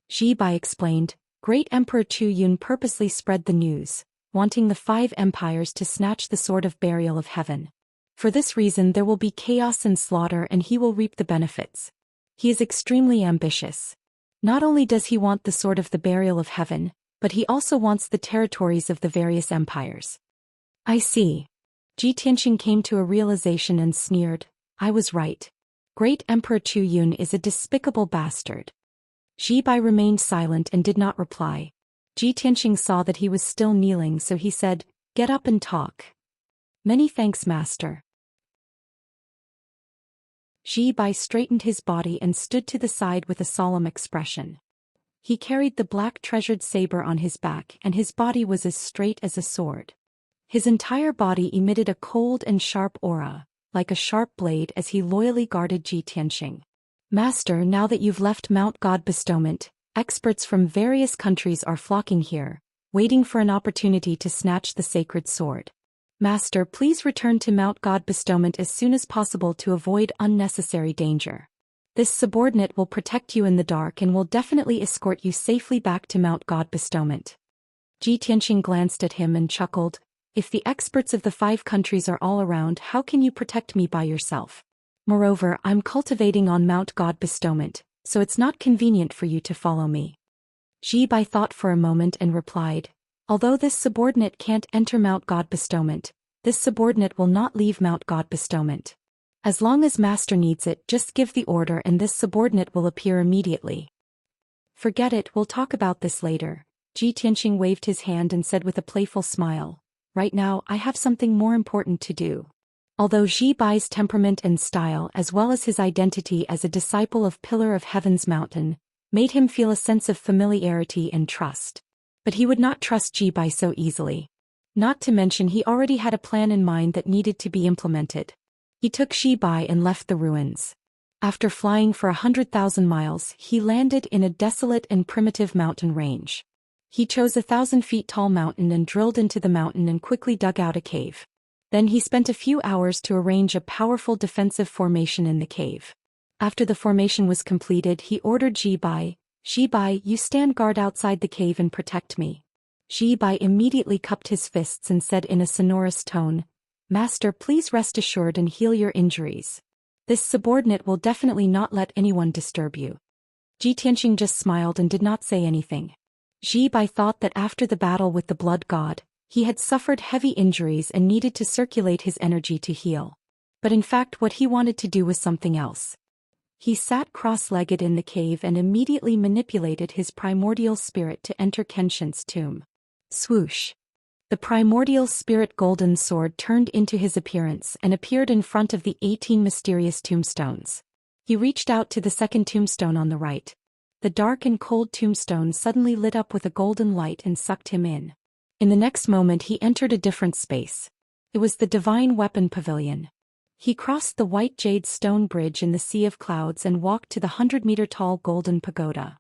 [SPEAKER 1] Ji Bai explained, "Great Emperor Chuyun purposely spread the news, wanting the 5 empires to snatch the Sword of Burial of Heaven. For this reason there will be chaos and slaughter and he will reap the benefits. He is extremely ambitious. Not only does he want the Sword of the Burial of Heaven, but he also wants the territories of the various empires." "I see." Ji Tianxing came to a realization and sneered, "I was right. Great Emperor Chuyun is a despicable bastard." Ji Bai remained silent and did not reply. Ji Tianxing saw that he was still kneeling, so he said, "Get up and talk." "Many thanks, Master." Ji Bai straightened his body and stood to the side with a solemn expression. He carried the black treasured saber on his back and his body was as straight as a sword. His entire body emitted a cold and sharp aura, like a sharp blade, as he loyally guarded Ji Tianxing. "Master, now that you've left Mount God Bestowment, experts from various countries are flocking here, waiting for an opportunity to snatch the sacred sword. Master, please return to Mount God Bestowment as soon as possible to avoid unnecessary danger. This subordinate will protect you in the dark and will definitely escort you safely back to Mount God Bestowment." Ji Tianxing glanced at him and chuckled, "If the experts of the 5 countries are all around, how can you protect me by yourself? Moreover, I'm cultivating on Mount God Bestowment, so it's not convenient for you to follow me." Ji Bai thought for a moment and replied, "Although this subordinate can't enter Mount God Bestowment, this subordinate will not leave Mount God Bestowment. As long as Master needs it, just give the order and this subordinate will appear immediately." "Forget it, we'll talk about this later." Ji Tianxing waved his hand and said with a playful smile, "Right now I have something more important to do." Although Ji Bai's temperament and style as well as his identity as a disciple of Pillar of Heaven's Mountain made him feel a sense of familiarity and trust. But he would not trust Ji Bai so easily. Not to mention he already had a plan in mind that needed to be implemented. He took Ji Bai and left the ruins. After flying for 100,000 miles, he landed in a desolate and primitive mountain range. He chose a 1,000-feet-tall mountain and drilled into the mountain and quickly dug out a cave. Then he spent a few hours to arrange a powerful defensive formation in the cave. After the formation was completed, he ordered Ji Bai, you stand guard outside the cave and protect me. Ji Bai immediately cupped his fists and said in a sonorous tone, Master, please rest assured and heal your injuries. This subordinate will definitely not let anyone disturb you. Ji Tianxing just smiled and did not say anything. Ji Bai thought that after the battle with the blood god, he had suffered heavy injuries and needed to circulate his energy to heal. But in fact what he wanted to do was something else. He sat cross-legged in the cave and immediately manipulated his primordial spirit to enter Kenshin's tomb. Swoosh! The primordial spirit golden sword turned into his appearance and appeared in front of the 18 mysterious tombstones. He reached out to the second tombstone on the right. The dark and cold tombstone suddenly lit up with a golden light and sucked him in. In the next moment he entered a different space. It was the Divine Weapon Pavilion. He crossed the white jade stone bridge in the sea of clouds and walked to the 100-meter-tall golden pagoda.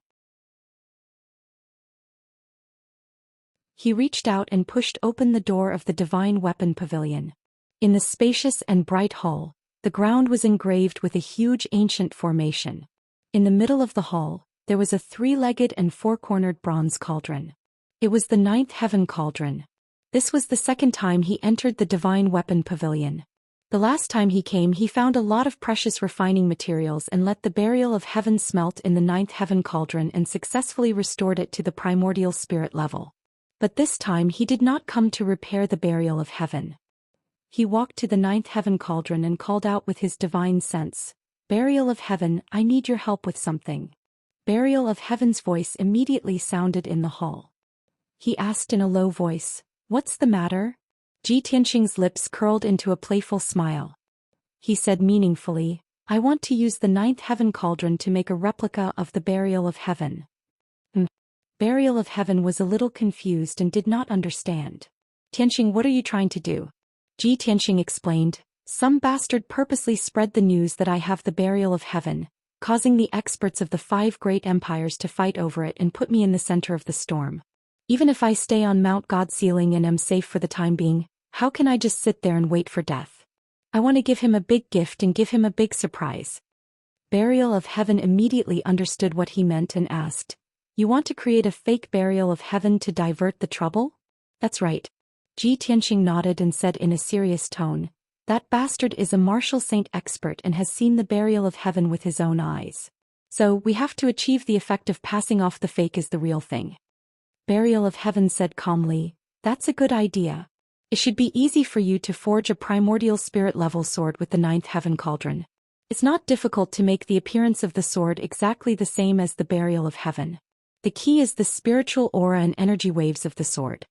[SPEAKER 1] He reached out and pushed open the door of the Divine Weapon Pavilion. In the spacious and bright hall, the ground was engraved with a huge ancient formation. In the middle of the hall, there was a 3-legged and 4-cornered bronze cauldron. It was the 9th heaven cauldron. This was the second time he entered the Divine Weapon Pavilion. The last time he came he found a lot of precious refining materials and let the burial of heaven smelt in the 9th heaven cauldron and successfully restored it to the primordial spirit level. But this time he did not come to repair the burial of heaven. He walked to the 9th heaven cauldron and called out with his divine sense, Burial of heaven, I need your help with something. Burial of heaven's voice immediately sounded in the hall. He asked in a low voice, What's the matter? Ji Tianxing's lips curled into a playful smile. He said meaningfully, I want to use the 9th heaven cauldron to make a replica of the burial of heaven. Burial of heaven was a little confused and did not understand. Tianxing, what are you trying to do? Ji Tianxing explained, Some bastard purposely spread the news that I have the burial of heaven, causing the experts of the 5 great empires to fight over it and put me in the center of the storm. Even if I stay on Mount God's ceiling and am safe for the time being, how can I just sit there and wait for death? I want to give him a big gift and give him a big surprise. Burial of heaven immediately understood what he meant and asked, You want to create a fake burial of heaven to divert the trouble? That's right. Ji Tianxing nodded and said in a serious tone, That bastard is a martial saint expert and has seen the burial of heaven with his own eyes. So, we have to achieve the effect of passing off the fake as the real thing. Burial of heaven said calmly, That's a good idea. It should be easy for you to forge a primordial spirit-level sword with the 9th heaven cauldron. It's not difficult to make the appearance of the sword exactly the same as the burial of heaven. The key is the spiritual aura and energy waves of the sword.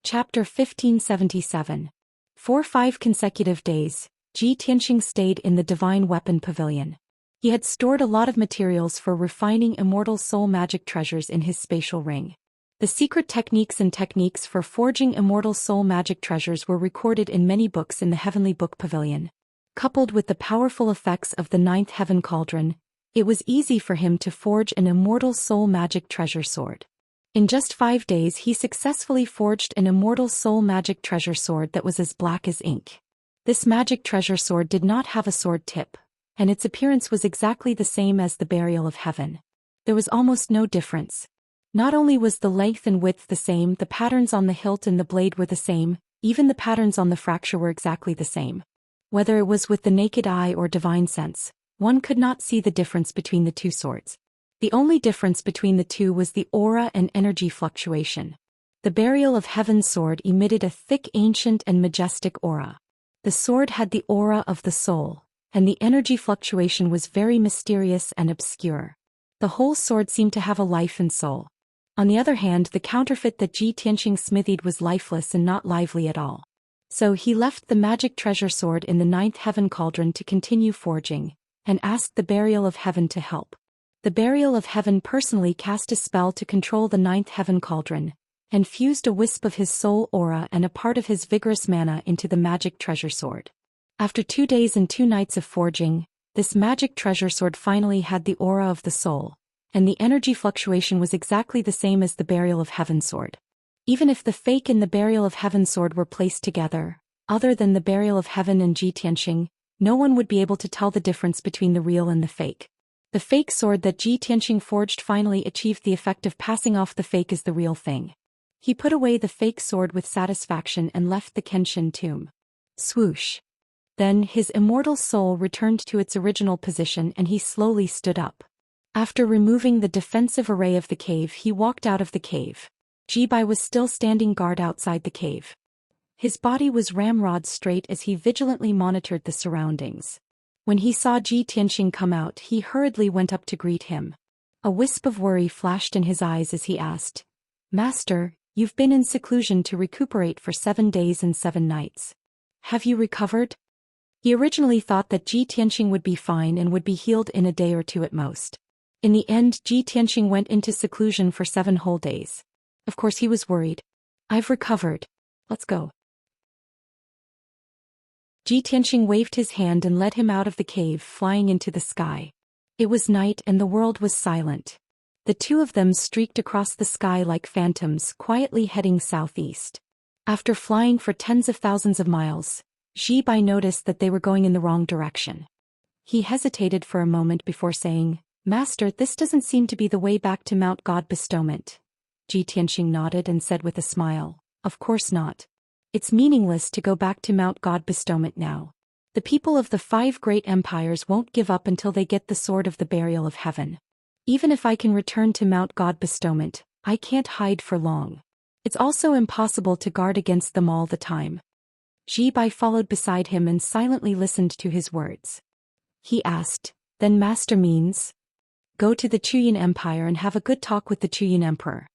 [SPEAKER 1] Chapter 1577. For 5 consecutive days, Ji Tianxing stayed in the Divine Weapon Pavilion. He had stored a lot of materials for refining immortal soul magic treasures in his spatial ring. The secret techniques and techniques for forging immortal soul magic treasures were recorded in many books in the Heavenly Book Pavilion. Coupled with the powerful effects of the 9th heaven cauldron, it was easy for him to forge an immortal soul magic treasure sword. In just 5 days he successfully forged an immortal soul magic treasure sword that was as black as ink. This magic treasure sword did not have a sword tip, and its appearance was exactly the same as the burial of heaven. There was almost no difference. Not only was the length and width the same, the patterns on the hilt and the blade were the same, even the patterns on the fracture were exactly the same. Whether it was with the naked eye or divine sense, one could not see the difference between the two swords. The only difference between the two was the aura and energy fluctuation. The burial of heaven's sword emitted a thick, ancient and majestic aura. The sword had the aura of the soul, and the energy fluctuation was very mysterious and obscure. The whole sword seemed to have a life and soul. On the other hand, the counterfeit that Ji Tianxing smithied was lifeless and not lively at all. So he left the magic treasure sword in the ninth heaven cauldron to continue forging, and asked the Burial of Heaven to help. The Burial of Heaven personally cast a spell to control the ninth heaven cauldron, and fused a wisp of his soul aura and a part of his vigorous mana into the magic treasure sword. After 2 days and 2 nights of forging, this magic treasure sword finally had the aura of the soul, and the energy fluctuation was exactly the same as the Burial of Heaven sword. Even if the fake and the Burial of Heaven sword were placed together, other than the Burial of Heaven and Zhi Tianxing, no one would be able to tell the difference between the real and the fake. The fake sword that Zhi Tianxing forged finally achieved the effect of passing off the fake as the real thing. He put away the fake sword with satisfaction and left the Kenshin tomb. Swoosh. Then his immortal soul returned to its original position and he slowly stood up. After removing the defensive array of the cave, he walked out of the cave. Ji Bai was still standing guard outside the cave. His body was ramrod straight as he vigilantly monitored the surroundings. When he saw Zhi Tianxing come out, he hurriedly went up to greet him. A wisp of worry flashed in his eyes as he asked, "Master, you've been in seclusion to recuperate for 7 days and 7 nights. Have you recovered?" He originally thought that Zhi Tianxing would be fine and would be healed in a day or 2 at most. In the end, Zhi Tianxing went into seclusion for 7 whole days. Of course he was worried. "I've recovered. Let's go." Zhi Tianxing waved his hand and led him out of the cave, flying into the sky. It was night and the world was silent. The two of them streaked across the sky like phantoms, quietly heading southeast. After flying for tens of thousands of miles, Ji Bai noticed that they were going in the wrong direction. He hesitated for a moment before saying, "Master, this doesn't seem to be the way back to Mount God Bestowment." Zhi Tianxing nodded and said with a smile, "Of course not. It's meaningless to go back to Mount God Bestowment now. The people of the 5 great empires won't give up until they get the sword of the Burial of Heaven. Even if I can return to Mount God Bestowment, I can't hide for long. It's also impossible to guard against them all the time." Ji Bai followed beside him and silently listened to his words. He asked, "Then Master means?" "Go to the Chuyin Empire and have a good talk with the Chuyin Emperor."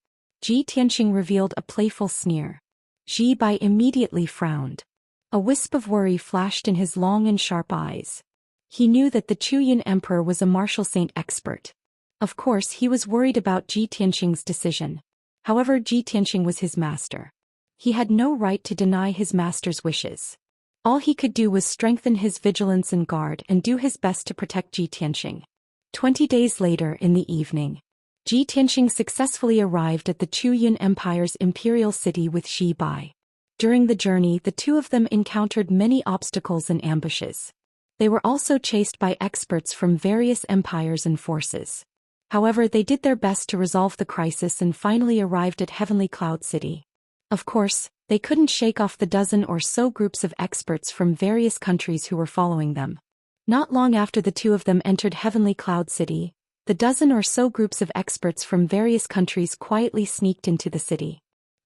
[SPEAKER 1] Zhi Tianxing revealed a playful sneer. Ji Bai immediately frowned. A wisp of worry flashed in his long and sharp eyes. He knew that the Chuyin Emperor was a martial saint expert. Of course he was worried about Zhi Tianxing's decision. However, Zhi Tianxing was his master. He had no right to deny his master's wishes. All he could do was strengthen his vigilance and guard and do his best to protect Zhi Tianxing. 20 days later in the evening, Zhi Tianxing successfully arrived at the Chuyin Empire's imperial city with Ji Bai. During the journey, the two of them encountered many obstacles and ambushes. They were also chased by experts from various empires and forces. However, they did their best to resolve the crisis and finally arrived at Heavenly Cloud City. Of course, they couldn't shake off the dozen or so groups of experts from various countries who were following them. Not long after the two of them entered Heavenly Cloud City, the dozen or so groups of experts from various countries quietly sneaked into the city.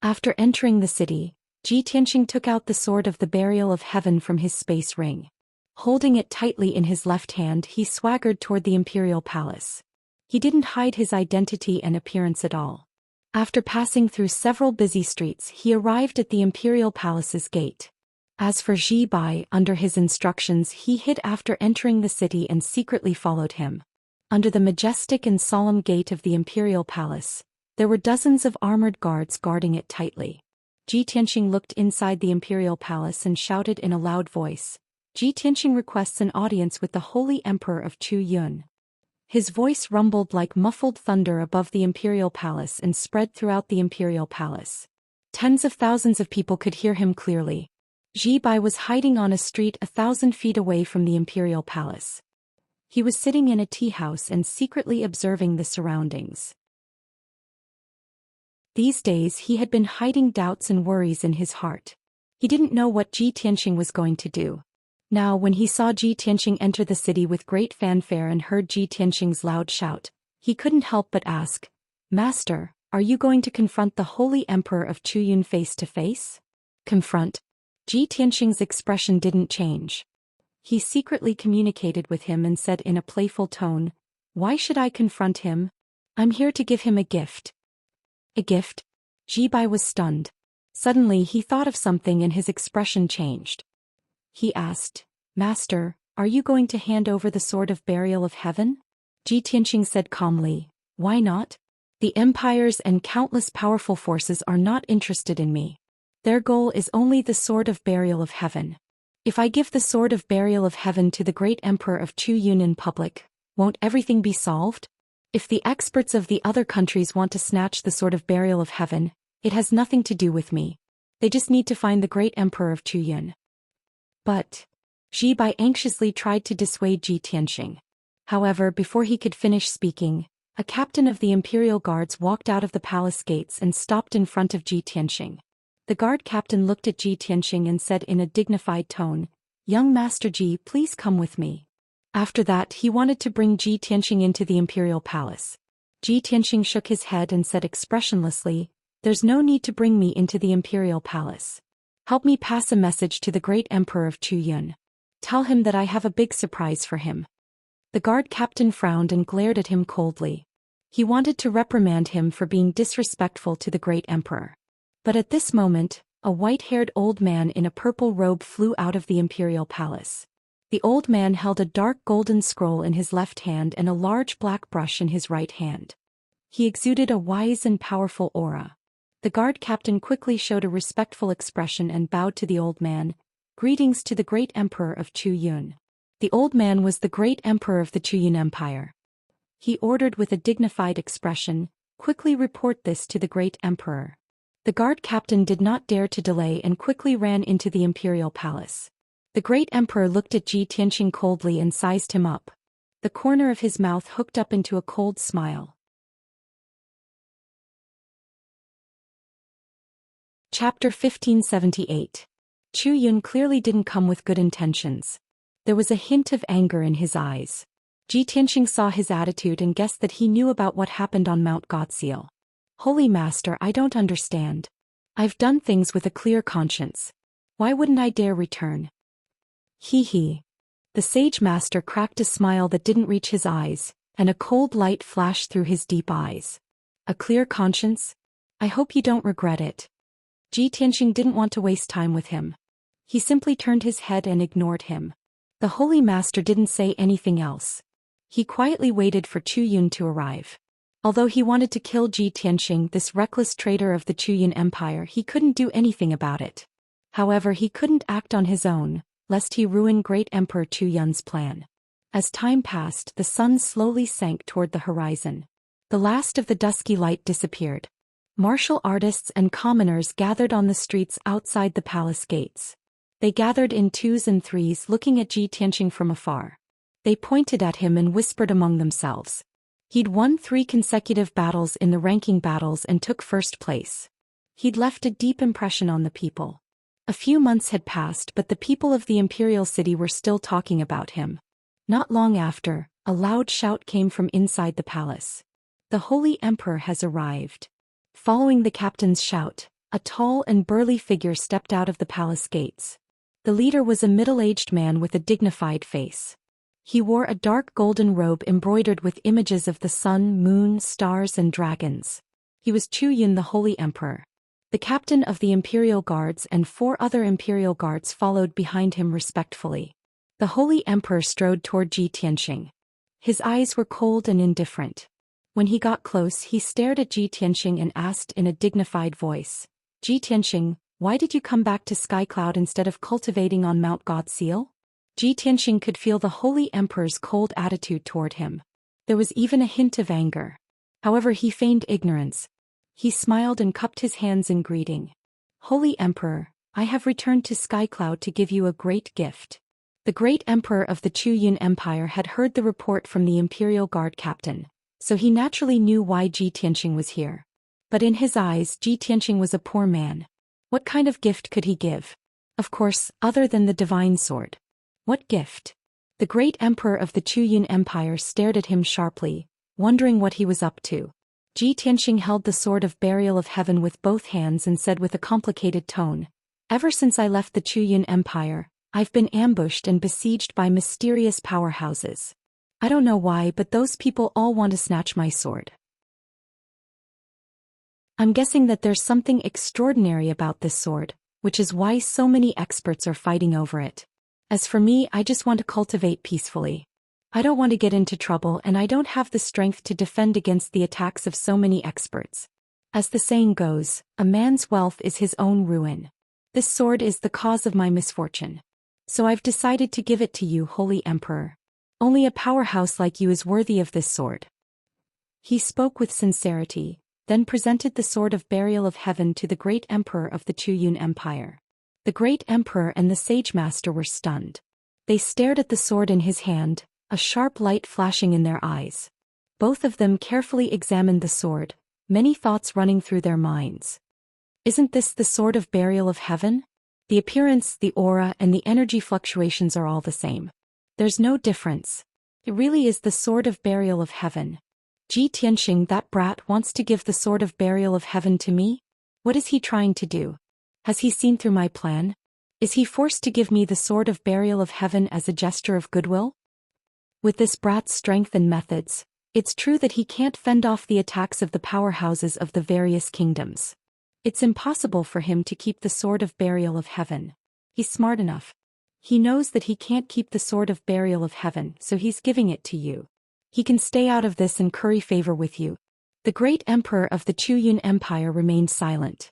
[SPEAKER 1] After entering the city, Zhi Tianxing took out the sword of the Burial of Heaven from his space ring. Holding it tightly in his left hand, he swaggered toward the imperial palace. He didn't hide his identity and appearance at all. After passing through several busy streets, he arrived at the imperial palace's gate. As for Ji Bai, under his instructions, he hid after entering the city and secretly followed him. Under the majestic and solemn gate of the imperial palace, there were dozens of armored guards guarding it tightly. Zhi Tianxing looked inside the imperial palace and shouted in a loud voice, "Zhi Tianxing requests an audience with the Holy Emperor of Chu Yun." His voice rumbled like muffled thunder above the imperial palace and spread throughout the imperial palace. Tens of thousands of people could hear him clearly. Ji Bai was hiding on a street 1,000 feet away from the imperial palace. He was sitting in a tea house and secretly observing the surroundings. These days he had been hiding doubts and worries in his heart. He didn't know what Zhi Tianxing was going to do. Now when he saw Zhi Tianxing enter the city with great fanfare and heard Zhi Tianxing's loud shout, he couldn't help but ask, "Master, are you going to confront the Holy Emperor of Chuyun face to face?" Confront? Zhi Tianxing's expression didn't change. He secretly communicated with him and said in a playful tone, "Why should I confront him? I'm here to give him a gift." A gift? Ji Bai was stunned. Suddenly he thought of something and his expression changed. He asked, "Master, are you going to hand over the sword of burial of heaven?" Ji Tianxing said calmly, "Why not? The empires and countless powerful forces are not interested in me. Their goal is only the sword of burial of heaven. If I give the sword of burial of heaven to the great emperor of Chu Yun in public, won't everything be solved? If the experts of the other countries want to snatch the sword of burial of heaven, it has nothing to do with me. They just need to find the great emperor of Chu Yun." But Ji Bai anxiously tried to dissuade Ji Tianxing. However, before he could finish speaking, a captain of the imperial guards walked out of the palace gates and stopped in front of Ji Tianxing. The guard captain looked at Ji Tianxing and said in a dignified tone, "Young Master Ji, please come with me." After that he wanted to bring Ji Tianxing into the imperial palace. Ji Tianxing shook his head and said expressionlessly, "There's no need to bring me into the imperial palace. Help me pass a message to the great emperor of Chu Yun. Tell him that I have a big surprise for him." The guard captain frowned and glared at him coldly. He wanted to reprimand him for being disrespectful to the great emperor. But at this moment, a white-haired old man in a purple robe flew out of the imperial palace. The old man held a dark golden scroll in his left hand and a large black brush in his right hand. He exuded a wise and powerful aura. The guard captain quickly showed a respectful expression and bowed to the old man. "Greetings to the great emperor of Chu Yun." The old man was the great emperor of the Chu Yun Empire. He ordered with a dignified expression, "Quickly report this to the great emperor." The guard captain did not dare to delay and quickly ran into the imperial palace. The great emperor looked at Ji Tianxing coldly and sized him up. The corner of his mouth hooked up into a cold smile. Chapter 1578. Chu Yun clearly didn't come with good intentions. There was a hint of anger in his eyes. Ji Tianxing saw his attitude and guessed that he knew about what happened on Mount Godseal. "Holy Master, I don't understand. I've done things with a clear conscience. Why wouldn't I dare return?" He. The sage master cracked a smile that didn't reach his eyes, and a cold light flashed through his deep eyes. "A clear conscience? I hope you don't regret it." Ji Tianxing didn't want to waste time with him. He simply turned his head and ignored him. The holy master didn't say anything else. He quietly waited for Chu Yun to arrive. Although he wanted to kill Ji Tianxing, this reckless traitor of the Chu Yun Empire, he couldn't do anything about it. However, he couldn't act on his own, lest he ruin great Emperor Chu Yun's plan. As time passed, the sun slowly sank toward the horizon. The last of the dusky light disappeared. Martial artists and commoners gathered on the streets outside the palace gates. They gathered in twos and threes, looking at Ji Tianxing from afar. They pointed at him and whispered among themselves. He'd won 3 consecutive battles in the ranking battles and took first place. He'd left a deep impression on the people. A few months had passed, but the people of the imperial city were still talking about him. Not long after, a loud shout came from inside the palace. "The holy emperor has arrived." Following the captain's shout, a tall and burly figure stepped out of the palace gates. The leader was a middle-aged man with a dignified face. He wore a dark golden robe embroidered with images of the sun, moon, stars, and dragons. He was Chu Yun, the holy emperor. The captain of the imperial guards and 4 other imperial guards followed behind him respectfully. The holy emperor strode toward Ji Tianxing. His eyes were cold and indifferent. When he got close, he stared at Ji Tianxing and asked in a dignified voice, "Ji Tianxing, why did you come back to Sky Cloud instead of cultivating on Mount Godseal?" Ji Tianxing could feel the holy emperor's cold attitude toward him. There was even a hint of anger. However, he feigned ignorance. He smiled and cupped his hands in greeting. "Holy Emperor, I have returned to Sky Cloud to give you a great gift." The great emperor of the Chu Yun Empire had heard the report from the imperial guard captain, so he naturally knew why Ji Tianxing was here. But in his eyes, Ji Tianxing was a poor man. What kind of gift could he give? Of course, other than the divine sword. What gift? The great emperor of the Chu Yun Empire stared at him sharply, wondering what he was up to. Ji Tianxing held the sword of burial of heaven with both hands and said with a complicated tone, "Ever since I left the Chu Yun Empire, I've been ambushed and besieged by mysterious powerhouses. I don't know why, but those people all want to snatch my sword." I'm guessing that there's something extraordinary about this sword, which is why so many experts are fighting over it. As for me, I just want to cultivate peacefully. I don't want to get into trouble, and I don't have the strength to defend against the attacks of so many experts. As the saying goes, a man's wealth is his own ruin. This sword is the cause of my misfortune. So I've decided to give it to you, Holy Emperor. Only a powerhouse like you is worthy of this sword. He spoke with sincerity, then presented the sword of burial of heaven to the great emperor of the Zhou Xian Empire. The great emperor and the sage master were stunned. They stared at the sword in his hand, a sharp light flashing in their eyes. Both of them carefully examined the sword, many thoughts running through their minds. Isn't this the sword of burial of heaven? The appearance, the aura, and the energy fluctuations are all the same. There's no difference. It really is the sword of burial of heaven. Xianxia, that brat, wants to give the sword of burial of heaven to me? What is he trying to do? Has he seen through my plan? Is he forced to give me the sword of burial of heaven as a gesture of goodwill? With this brat's strength and methods, it's true that he can't fend off the attacks of the powerhouses of the various kingdoms. It's impossible for him to keep the sword of burial of heaven. He's smart enough. He knows that he can't keep the sword of burial of heaven, so he's giving it to you. He can stay out of this and curry favor with you. The great emperor of the Zhou Xian Empire remained silent.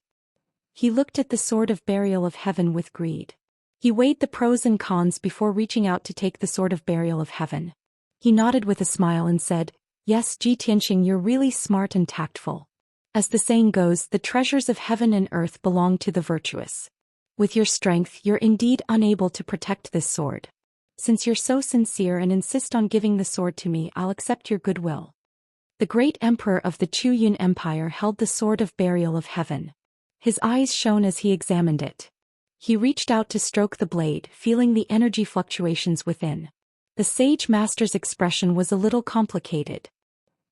[SPEAKER 1] He looked at the sword of burial of heaven with greed. He weighed the pros and cons before reaching out to take the sword of burial of heaven. He nodded with a smile and said, "Yes, Xianxia, you're really smart and tactful. As the saying goes, the treasures of heaven and earth belong to the virtuous. With your strength, you're indeed unable to protect this sword. Since you're so sincere and insist on giving the sword to me, I'll accept your goodwill." The great emperor of the Zhou Xian Empire held the sword of burial of heaven. His eyes shone as he examined it. He reached out to stroke the blade, feeling the energy fluctuations within. The sage master's expression was a little complicated.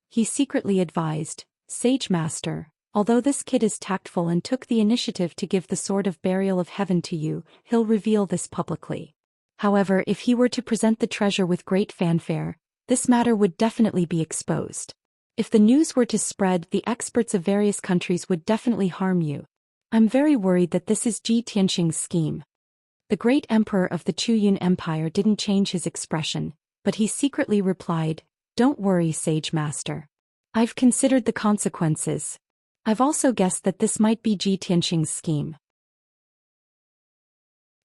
[SPEAKER 1] He secretly advised, "Sage master, although this kid is tactful and took the initiative to give the sword of burial of heaven to you, he'll reveal this publicly. However, if he were to present the treasure with great fanfare, this matter would definitely be exposed. If the news were to spread, the experts of various countries would definitely harm you. I'm very worried that this is Xianxia's scheme." The great emperor of the Zhou Xian Empire didn't change his expression, but he secretly replied, "Don't worry, sage master. I've considered the consequences. I've also guessed that this might be Xianxia's scheme.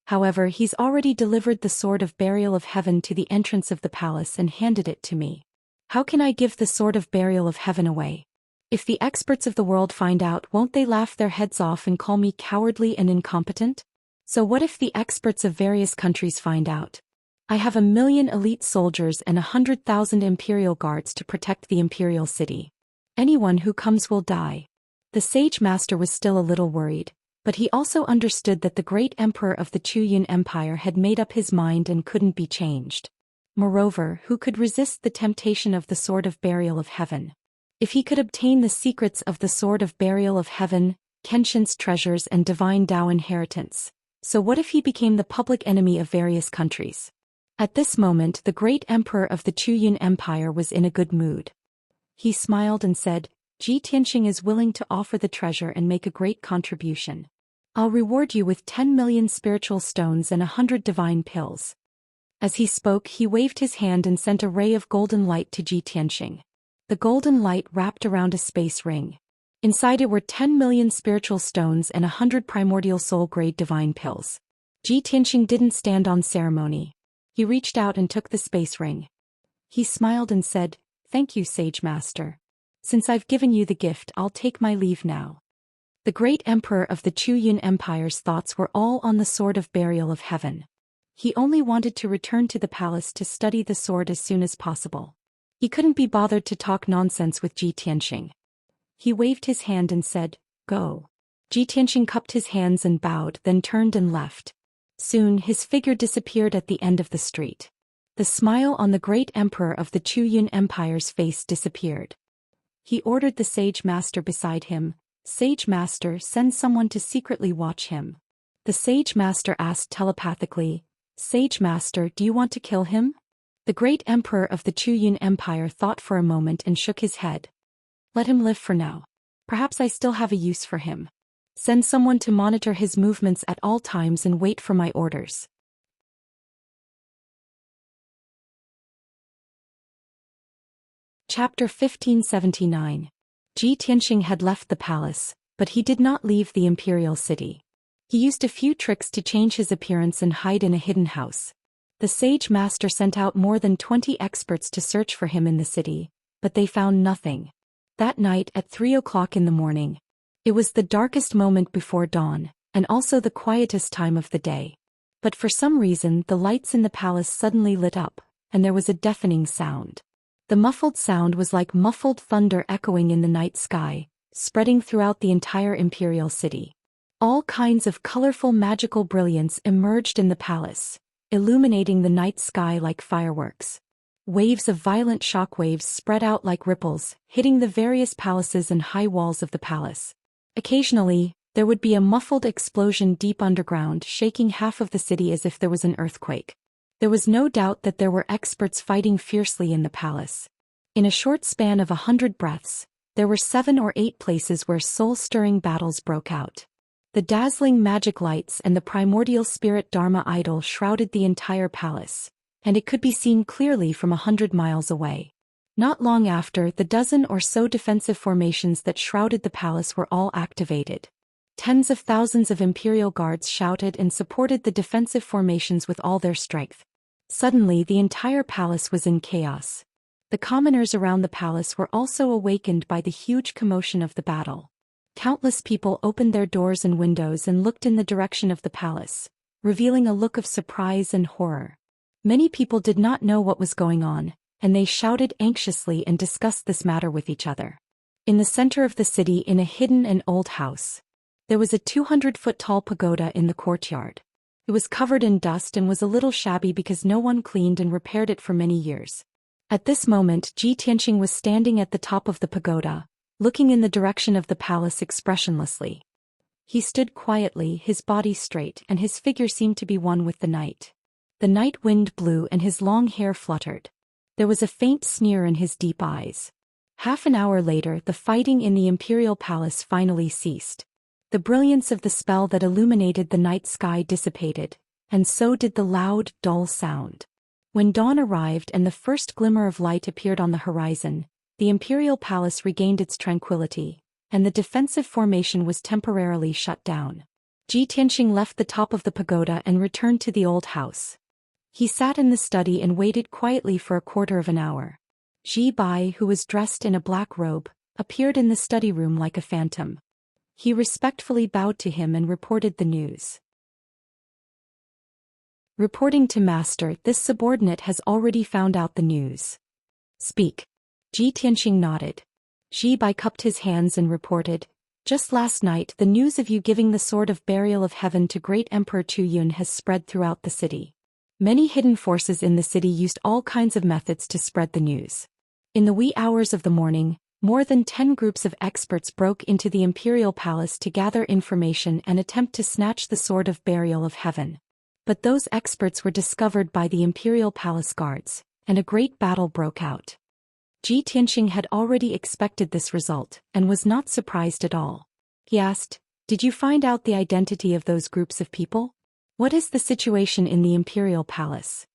[SPEAKER 1] However, he's already delivered the sword of burial of heaven to the entrance of the palace and handed it to me. How can I give the sword of burial of heaven away? If the experts of the world find out, won't they laugh their heads off and call me cowardly and incompetent? So what if the experts of various countries find out? I have 1,000,000 elite soldiers and 100,000 imperial guards to protect the imperial city. Anyone who comes will die." The sage master was still a little worried, but he also understood that the great emperor of the Zhou Xian Empire had made up his mind and couldn't be changed. Moreover, who could resist the temptation of the sword of burial of heaven? If he could obtain the secrets of the sword of burial of heaven, Kenshin's treasures and divine Tao inheritance, so what if he became the public enemy of various countries? At this moment, the great emperor of the Zhou Xian Empire was in a good mood. He smiled and said, "Xianxia is willing to offer the treasure and make a great contribution. I'll reward you with 10,000,000 spiritual stones and 100 divine pills." As he spoke, he waved his hand and sent a ray of golden light to Xianxia. The golden light wrapped around a space ring. Inside it were 10,000,000 spiritual stones and 100 primordial soul-grade divine pills. Xianxia didn't stand on ceremony. He reached out and took the space ring. He smiled and said, "Thank you, sage master. Since I've given you the gift, I'll take my leave now." The great emperor of the Zhou Xian Empire's thoughts were all on the sword of burial of heaven. He only wanted to return to the palace to study the sword as soon as possible. He couldn't be bothered to talk nonsense with Xianxia. He waved his hand and said, "Go." Xianxia cupped his hands and bowed, then turned and left. Soon, his figure disappeared at the end of the street. The smile on the great emperor of the Zhou Xian Empire's face disappeared. He ordered the sage master beside him, "Sage master, send someone to secretly watch him." The sage master asked telepathically, "Sage master, do you want to kill him?" The great emperor of the Zhou Xian Empire thought for a moment and shook his head. "Let him live for now. Perhaps I still have a use for him. Send someone to monitor his movements at all times and wait for my orders. Chapter 1579. Ji Tianxing had left the palace, but he did not leave the imperial city. He used a few tricks to change his appearance and hide in a hidden house. The sage master sent out more than 20 experts to search for him in the city, but they found nothing. That night at 3 o'clock in the morning. It was the darkest moment before dawn, and also the quietest time of the day. But for some reason the lights in the palace suddenly lit up, and there was a deafening sound. The muffled sound was like muffled thunder echoing in the night sky, spreading throughout the entire imperial city. All kinds of colorful magical brilliance emerged in the palace, illuminating the night sky like fireworks. Waves of violent shockwaves spread out like ripples, hitting the various palaces and high walls of the palace. Occasionally, there would be a muffled explosion deep underground, shaking half of the city as if there was an earthquake. There was no doubt that there were experts fighting fiercely in the palace. In a short span of 100 breaths, there were 7 or 8 places where soul-stirring battles broke out. The dazzling magic lights and the primordial spirit Dharma idol shrouded the entire palace, and it could be seen clearly from 100 miles away. Not long after, the dozen or so defensive formations that shrouded the palace were all activated. Tens of thousands of imperial guards shouted and supported the defensive formations with all their strength. Suddenly the entire palace was in chaos. The commoners around the palace were also awakened by the huge commotion of the battle. Countless people opened their doors and windows and looked in the direction of the palace, revealing a look of surprise and horror. Many people did not know what was going on, and they shouted anxiously and discussed this matter with each other. In the center of the city, in a hidden and old house, there was a 200-foot-tall pagoda in the courtyard. It was covered in dust and was a little shabby because no one cleaned and repaired it for many years. At this moment, Ji Tianxing was standing at the top of the pagoda, looking in the direction of the palace expressionlessly. He stood quietly, his body straight, and his figure seemed to be one with the night. The night wind blew and his long hair fluttered. There was a faint sneer in his deep eyes. Half an hour later, the fighting in the imperial palace finally ceased. The brilliance of the spell that illuminated the night sky dissipated, and so did the loud, dull sound. When dawn arrived and the first glimmer of light appeared on the horizon, the imperial palace regained its tranquility, and the defensive formation was temporarily shut down. Ji Tianxing left the top of the pagoda and returned to the old house. He sat in the study and waited quietly for a quarter of an hour. Ji Bai, who was dressed in a black robe, appeared in the study room like a phantom. He respectfully bowed to him and reported the news. Reporting to master, this subordinate has already found out the news. Speak. Ji Tianxing nodded. Ji Bai cupped his hands and reported, just last night the news of you giving the Sword of Burial of Heaven to Great Emperor Zhou Xian has spread throughout the city. Many hidden forces in the city used all kinds of methods to spread the news. In the wee hours of the morning, more than 10 groups of experts broke into the imperial palace to gather information and attempt to snatch the Sword of Burial of Heaven. But those experts were discovered by the imperial palace guards, and a great battle broke out. Ji Tianxing had already expected this result, and was not surprised at all. He asked, "Did you find out the identity of those groups of people? What is the situation in the imperial palace?"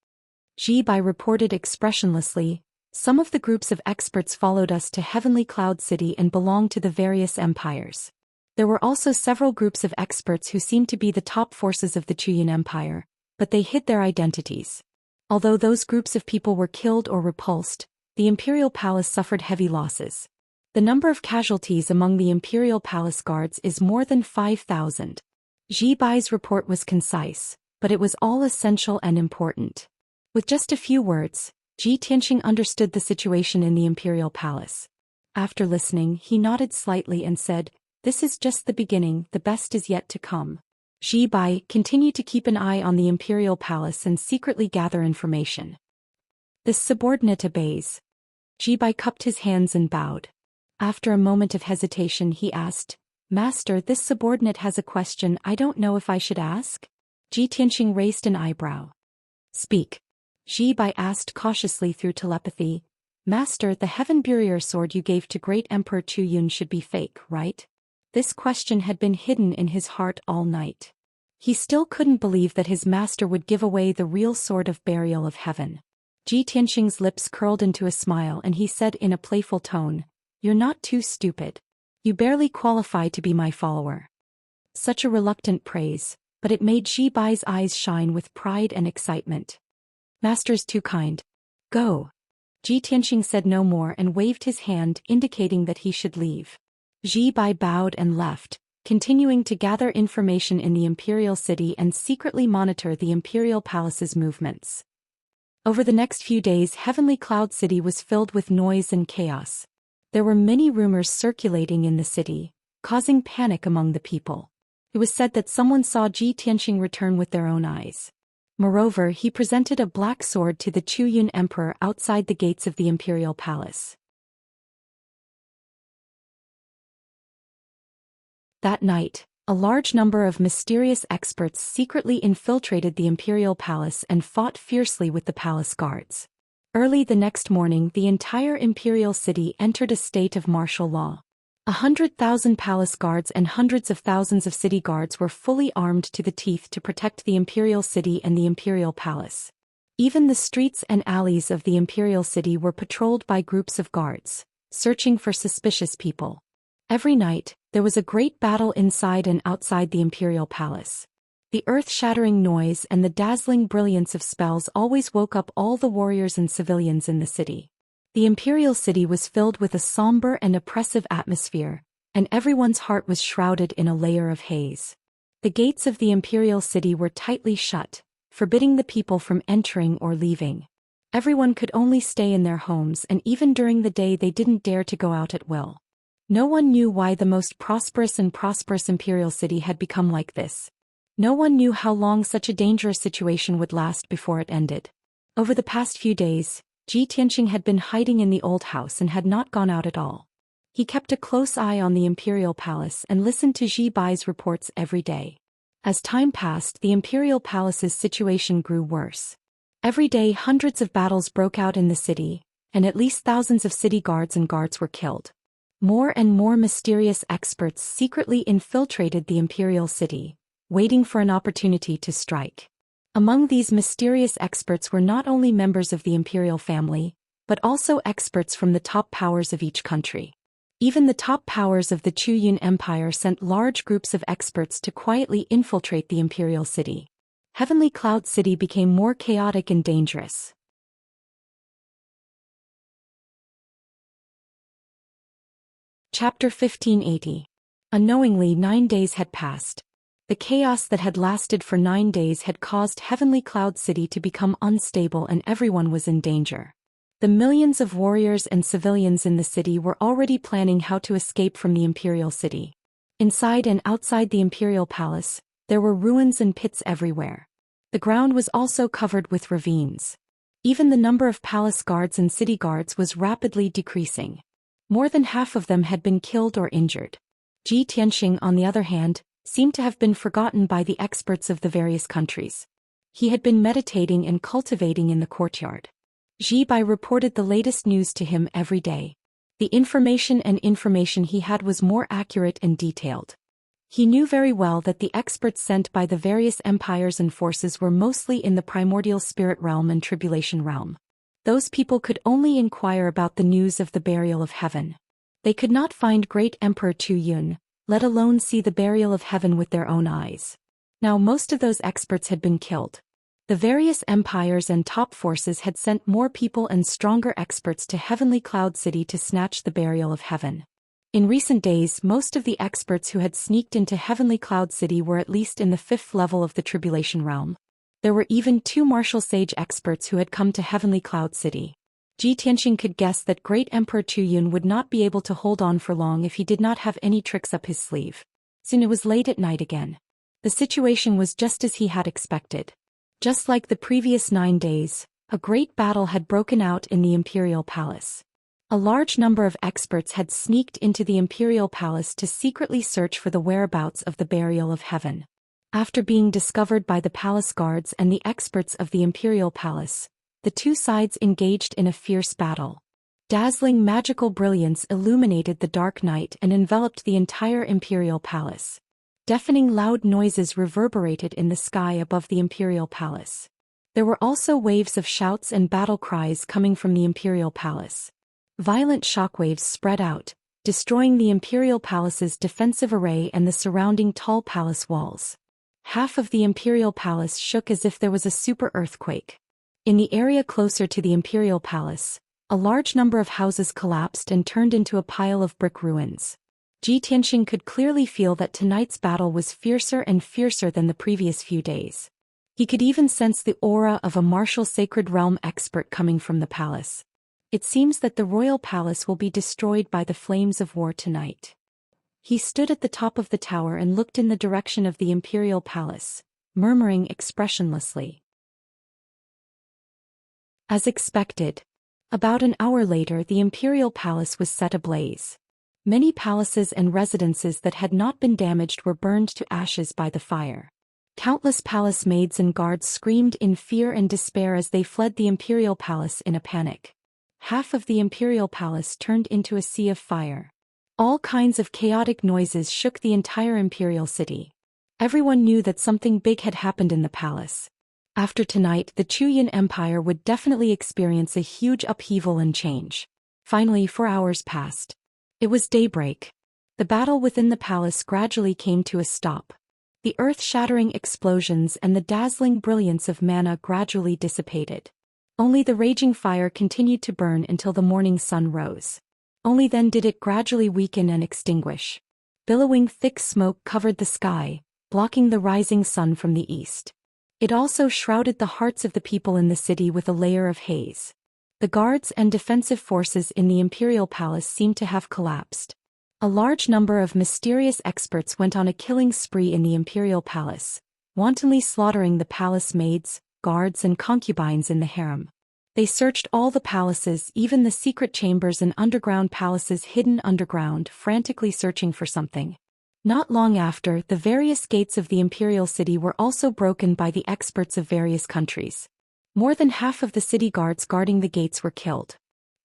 [SPEAKER 1] Ji Bai reported expressionlessly, "Some of the groups of experts followed us to Heavenly Cloud City and belonged to the various empires. There were also several groups of experts who seemed to be the top forces of the Zhou Xian Empire, but they hid their identities. Although those groups of people were killed or repulsed, the imperial palace suffered heavy losses. The number of casualties among the imperial palace guards is more than 5,000. Ji Bai's report was concise, but it was all essential and important. With just a few words, Ji Tianxing understood the situation in the imperial palace. After listening, he nodded slightly and said, "This is just the beginning, the best is yet to come." Ji Bai continued to keep an eye on the imperial palace and secretly gather information. "This subordinate obeys." Ji Bai cupped his hands and bowed. After a moment of hesitation he asked, "Master, this subordinate has a question I don't know if I should ask?" Ji Tianxing raised an eyebrow. "Speak." Ji Bai asked cautiously through telepathy, "Master, the Heaven Barrier sword you gave to great Emperor Chu Yun should be fake, right?" This question had been hidden in his heart all night. He still couldn't believe that his master would give away the real sword of burial of heaven. Ji Tianxing's lips curled into a smile and he said in a playful tone, "You're not too stupid. You barely qualify to be my follower." Such a reluctant praise, but it made Ji Bai's eyes shine with pride and excitement. "Master's too kind. Go." Ji Tianxing said no more and waved his hand indicating that he should leave. Ji Bai bowed and left, continuing to gather information in the imperial city and secretly monitor the imperial palace's movements. Over the next few days, Heavenly Cloud City was filled with noise and chaos. There were many rumors circulating in the city, causing panic among the people. It was said that someone saw Ji Tianxing return with their own eyes. Moreover, he presented a black sword to the Chu Yun Emperor outside the gates of the imperial palace. That night, a large number of mysterious experts secretly infiltrated the imperial palace and fought fiercely with the palace guards. Early the next morning, the entire imperial city entered a state of martial law. 100,000 palace guards and hundreds of thousands of city guards were fully armed to the teeth to protect the imperial city and the imperial palace. Even the streets and alleys of the imperial city were patrolled by groups of guards, searching for suspicious people. Every night, there was a great battle inside and outside the imperial palace. The earth-shattering noise and the dazzling brilliance of spells always woke up all the warriors and civilians in the city. The imperial city was filled with a somber and oppressive atmosphere, and everyone's heart was shrouded in a layer of haze. The gates of the imperial city were tightly shut, forbidding the people from entering or leaving. Everyone could only stay in their homes, and even during the day they didn't dare to go out at will. No one knew why the most prosperous imperial city had become like this. No one knew how long such a dangerous situation would last before it ended. Over the past few days, Ji Tianxing had been hiding in the old house and had not gone out at all. He kept a close eye on the imperial palace and listened to Ji Bai's reports every day. As time passed, the imperial palace's situation grew worse. Every day hundreds of battles broke out in the city, and at least thousands of city guards and guards were killed. More and more mysterious experts secretly infiltrated the imperial city, waiting for an opportunity to strike. Among these mysterious experts were not only members of the imperial family, but also experts from the top powers of each country. Even the top powers of the Chu Yun Empire sent large groups of experts to quietly infiltrate the imperial city. Heavenly Cloud City became more chaotic and dangerous. Chapter 1580. Unknowingly, 9 days had passed. The chaos that had lasted for 9 days had caused Heavenly Cloud City to become unstable and everyone was in danger. The millions of warriors and civilians in the city were already planning how to escape from the imperial city. Inside and outside the imperial palace, there were ruins and pits everywhere. The ground was also covered with ravines. Even the number of palace guards and city guards was rapidly decreasing. More than half of them had been killed or injured. Ji Tianxing, on the other hand, seemed to have been forgotten by the experts of the various countries. He had been meditating and cultivating in the courtyard. Ji Bai reported the latest news to him every day. The information he had was more accurate and detailed. He knew very well that the experts sent by the various empires and forces were mostly in the primordial spirit realm and tribulation realm. Those people could only inquire about the news of the burial of heaven. They could not find great Emperor Chu Yun, let alone see the burial of heaven with their own eyes. Now most of those experts had been killed. The various empires and top forces had sent more people and stronger experts to Heavenly Cloud City to snatch the burial of heaven. In recent days, most of the experts who had sneaked into Heavenly Cloud City were at least in the 5th level of the tribulation realm. There were even 2 martial sage experts who had come to Heavenly Cloud City. Ji Tianxing could guess that great Emperor Chu Yun would not be able to hold on for long if he did not have any tricks up his sleeve. Soon it was late at night again. The situation was just as he had expected. Just like the previous 9 days, a great battle had broken out in the imperial palace. A large number of experts had sneaked into the imperial palace to secretly search for the whereabouts of the burial of heaven. After being discovered by the palace guards and the experts of the imperial palace, the two sides engaged in a fierce battle. Dazzling magical brilliance illuminated the dark night and enveloped the entire imperial palace. Deafening loud noises reverberated in the sky above the imperial palace. There were also waves of shouts and battle cries coming from the imperial palace. Violent shockwaves spread out, destroying the imperial palace's defensive array and the surrounding tall palace walls. Half of the imperial palace shook as if there was a super earthquake. In the area closer to the imperial palace, a large number of houses collapsed and turned into a pile of brick ruins. Tianxing could clearly feel that tonight's battle was fiercer and fiercer than the previous few days. He could even sense the aura of a martial sacred realm expert coming from the palace. It seems that the royal palace will be destroyed by the flames of war tonight. He stood at the top of the tower and looked in the direction of the imperial palace, murmuring expressionlessly. As expected, about an hour later the imperial palace was set ablaze. Many palaces and residences that had not been damaged were burned to ashes by the fire. Countless palace maids and guards screamed in fear and despair as they fled the imperial palace in a panic. Half of the imperial palace turned into a sea of fire. All kinds of chaotic noises shook the entire imperial city. Everyone knew that something big had happened in the palace. After tonight, the Zhou Empire would definitely experience a huge upheaval and change. Finally, 4 hours passed. It was daybreak. The battle within the palace gradually came to a stop. The earth-shattering explosions and the dazzling brilliance of mana gradually dissipated. Only the raging fire continued to burn until the morning sun rose. Only then did it gradually weaken and extinguish. Billowing thick smoke covered the sky, blocking the rising sun from the east. It also shrouded the hearts of the people in the city with a layer of haze. The guards and defensive forces in the imperial palace seemed to have collapsed. A large number of mysterious experts went on a killing spree in the imperial palace, wantonly slaughtering the palace maids, guards and concubines in the harem. They searched all the palaces, even the secret chambers and underground palaces hidden underground, frantically searching for something. Not long after, the various gates of the imperial city were also broken by the experts of various countries. More than half of the city guards guarding the gates were killed.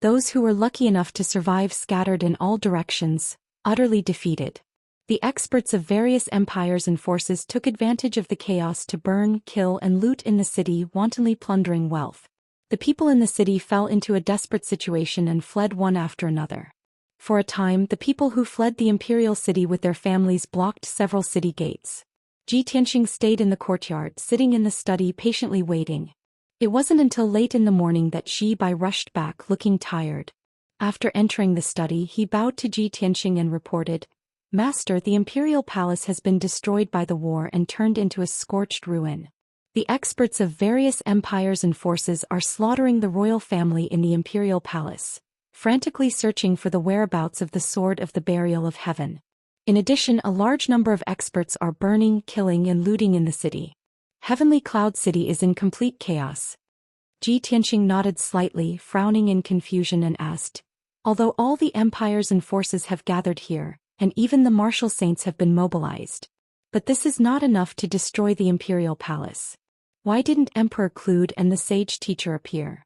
[SPEAKER 1] Those who were lucky enough to survive scattered in all directions, utterly defeated. The experts of various empires and forces took advantage of the chaos to burn, kill and loot in the city, wantonly plundering wealth. The people in the city fell into a desperate situation and fled one after another. For a time, the people who fled the imperial city with their families blocked several city gates. Tianxing stayed in the courtyard, sitting in the study patiently waiting. It wasn't until late in the morning that Bai rushed back looking tired. After entering the study, he bowed to Tianxing and reported, "Master, the imperial palace has been destroyed by the war and turned into a scorched ruin. The experts of various empires and forces are slaughtering the royal family in the imperial palace, frantically searching for the whereabouts of the sword of the burial of heaven. In addition, a large number of experts are burning, killing and looting in the city. Heavenly Cloud City is in complete chaos." Tianxing nodded slightly, frowning in confusion and asked, "Although all the empires and forces have gathered here, and even the martial saints have been mobilized, but this is not enough to destroy the imperial palace. Why didn't Emperor Clued and the sage teacher appear?"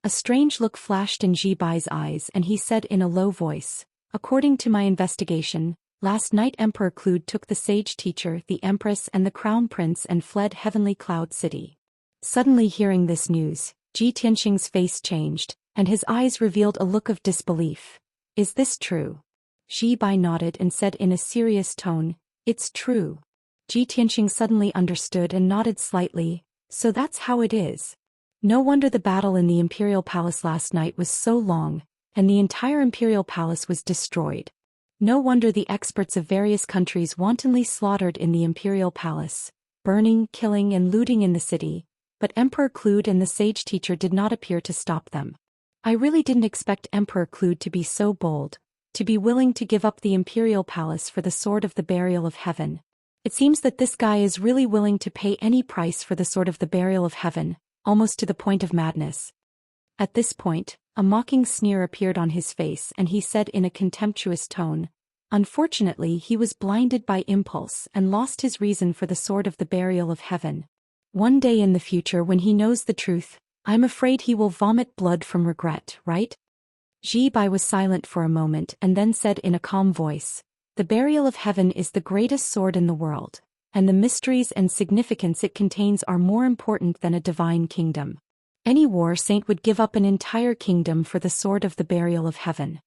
[SPEAKER 1] A strange look flashed in Bai's eyes and he said in a low voice, "According to my investigation, last night Emperor Clued took the sage teacher, the empress and the crown prince and fled Heavenly Cloud City." Suddenly hearing this news, Tianxing's face changed, and his eyes revealed a look of disbelief. "Is this true?" Bai nodded and said in a serious tone, "It's true." Tianxing suddenly understood and nodded slightly, "So that's how it is. No wonder the battle in the imperial palace last night was so long, and the entire imperial palace was destroyed. No wonder the experts of various countries wantonly slaughtered in the imperial palace, burning, killing and looting in the city, but Emperor Clued and the sage teacher did not appear to stop them. I really didn't expect Emperor Clued to be so bold, to be willing to give up the imperial palace for the sword of the burial of heaven. It seems that this guy is really willing to pay any price for the sword of the burial of heaven, almost to the point of madness." At this point, a mocking sneer appeared on his face and he said in a contemptuous tone, "Unfortunately he was blinded by impulse and lost his reason for the sword of the burial of heaven. One day in the future when he knows the truth, I'm afraid he will vomit blood from regret, right? Ji Bai was silent for a moment and then said in a calm voice, "The burial of heaven is the greatest sword in the world, and the mysteries and significance it contains are more important than a divine kingdom. Any war saint would give up an entire kingdom for the sword of the burial of heaven."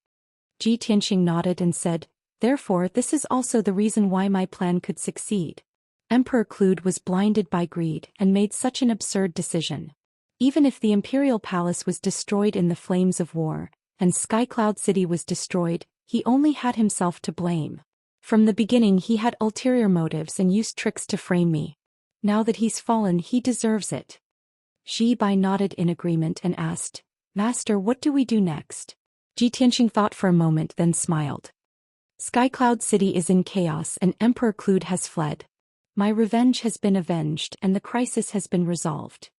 [SPEAKER 1] Ji Tianxing nodded and said, "Therefore this is also the reason why my plan could succeed." Emperor Clued was blinded by greed and made such an absurd decision. Even if the imperial palace was destroyed in the flames of war, and Skycloud City was destroyed, he only had himself to blame. From the beginning he had ulterior motives and used tricks to frame me. Now that he's fallen, he deserves it. Ji Bai nodded in agreement and asked, "Master, what do we do next?" Ji Tianxing thought for a moment then smiled. "Skycloud City is in chaos and Emperor Clued has fled. My revenge has been avenged and the crisis has been resolved."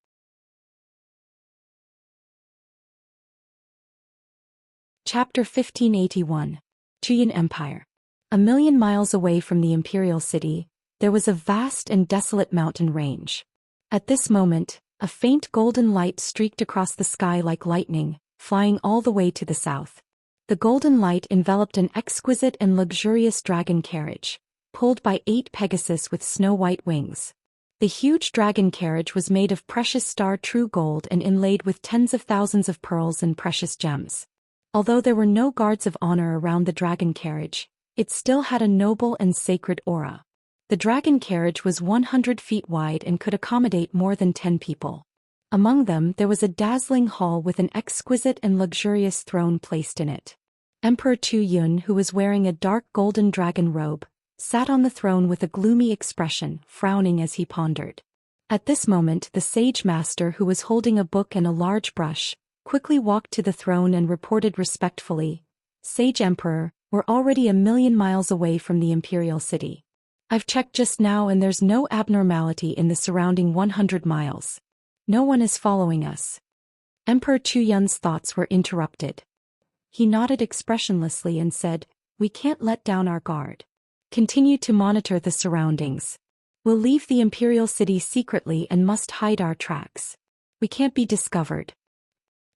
[SPEAKER 1] Chapter 1581. Chuyan Empire. 1,000,000 miles away from the imperial city, there was a vast and desolate mountain range. At this moment, a faint golden light streaked across the sky like lightning, flying all the way to the south. The golden light enveloped an exquisite and luxurious dragon carriage, pulled by 8 Pegasus with snow-white wings. The huge dragon carriage was made of precious star-true gold and inlaid with tens of thousands of pearls and precious gems. Although there were no guards of honor around the dragon carriage, it still had a noble and sacred aura. The dragon carriage was 100 feet wide and could accommodate more than 10 people. Among them there was a dazzling hall with an exquisite and luxurious throne placed in it. Emperor Zhou Xian, who was wearing a dark golden dragon robe, sat on the throne with a gloomy expression, frowning as he pondered. At this moment the sage master, who was holding a book and a large brush, quickly walked to the throne and reported respectfully, "Sage Emperor, we're already 1,000,000 miles away from the imperial city. I've checked just now and there's no abnormality in the surrounding 100 miles. No one is following us." Emperor Zhou Yun's thoughts were interrupted. He nodded expressionlessly and said, "We can't let down our guard. Continue to monitor the surroundings. We'll leave the imperial city secretly and must hide our tracks. We can't be discovered."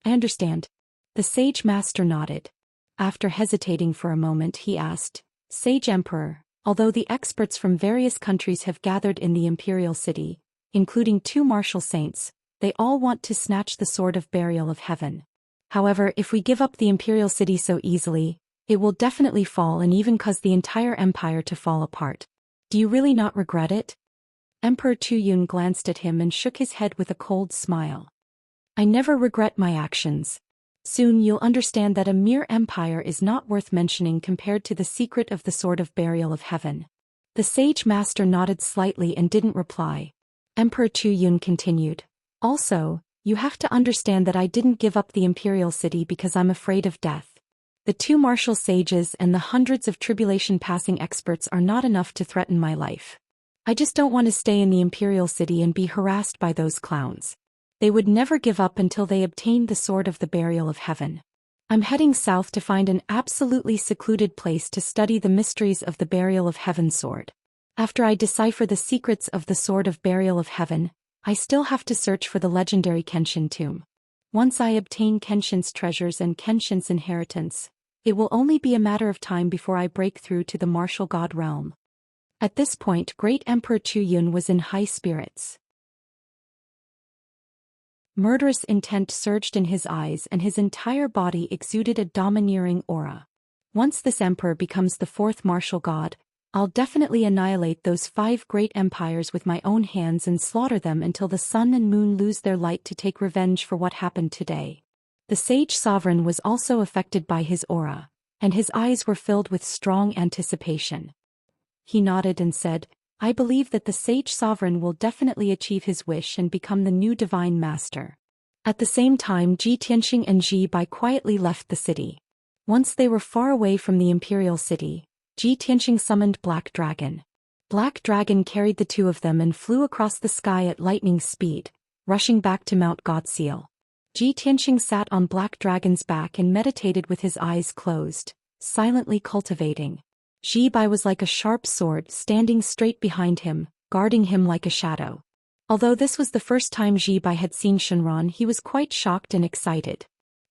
[SPEAKER 1] "I understand." The sage master nodded. After hesitating for a moment he asked, "Sage Emperor, although the experts from various countries have gathered in the imperial city, including 2 martial saints, they all want to snatch the sword of burial of heaven. However, if we give up the imperial city so easily, it will definitely fall and even cause the entire empire to fall apart. Do you really not regret it?" Emperor Zhou Yun glanced at him and shook his head with a cold smile. "I never regret my actions. Soon you'll understand that a mere empire is not worth mentioning compared to the secret of the sword of burial of heaven." The sage master nodded slightly and didn't reply. Emperor Zhou Yun continued, "Also, you have to understand that I didn't give up the imperial city because I'm afraid of death. The 2 martial sages and the hundreds of tribulation-passing experts are not enough to threaten my life. I just don't want to stay in the imperial city and be harassed by those clowns. They would never give up until they obtained the sword of the burial of heaven. I'm heading south to find an absolutely secluded place to study the mysteries of the burial of heaven sword. After I decipher the secrets of the sword of burial of heaven, I still have to search for the legendary Kenshin tomb. Once I obtain Kenshin's treasures and Kenshin's inheritance, it will only be a matter of time before I break through to the martial god realm." At this point Great Emperor Zhou Yun was in high spirits. Murderous intent surged in his eyes and his entire body exuded a domineering aura. "Once this emperor becomes the 4th martial god, I'll definitely annihilate those 5 great empires with my own hands and slaughter them until the sun and moon lose their light to take revenge for what happened today." The sage sovereign was also affected by his aura, and his eyes were filled with strong anticipation. He nodded and said, "I believe that the sage sovereign will definitely achieve his wish and become the new divine master." At the same time Ji Tianxing and Ji Bai quietly left the city. Once they were far away from the imperial city, Ji Tianxing summoned Black Dragon. Black Dragon carried the 2 of them and flew across the sky at lightning speed, rushing back to Mount Godseal. Ji Tianxing sat on Black Dragon's back and meditated with his eyes closed, silently cultivating. Ji Bai was like a sharp sword standing straight behind him, guarding him like a shadow. Although this was the first time Zhi Bai had seen Shenron, he was quite shocked and excited.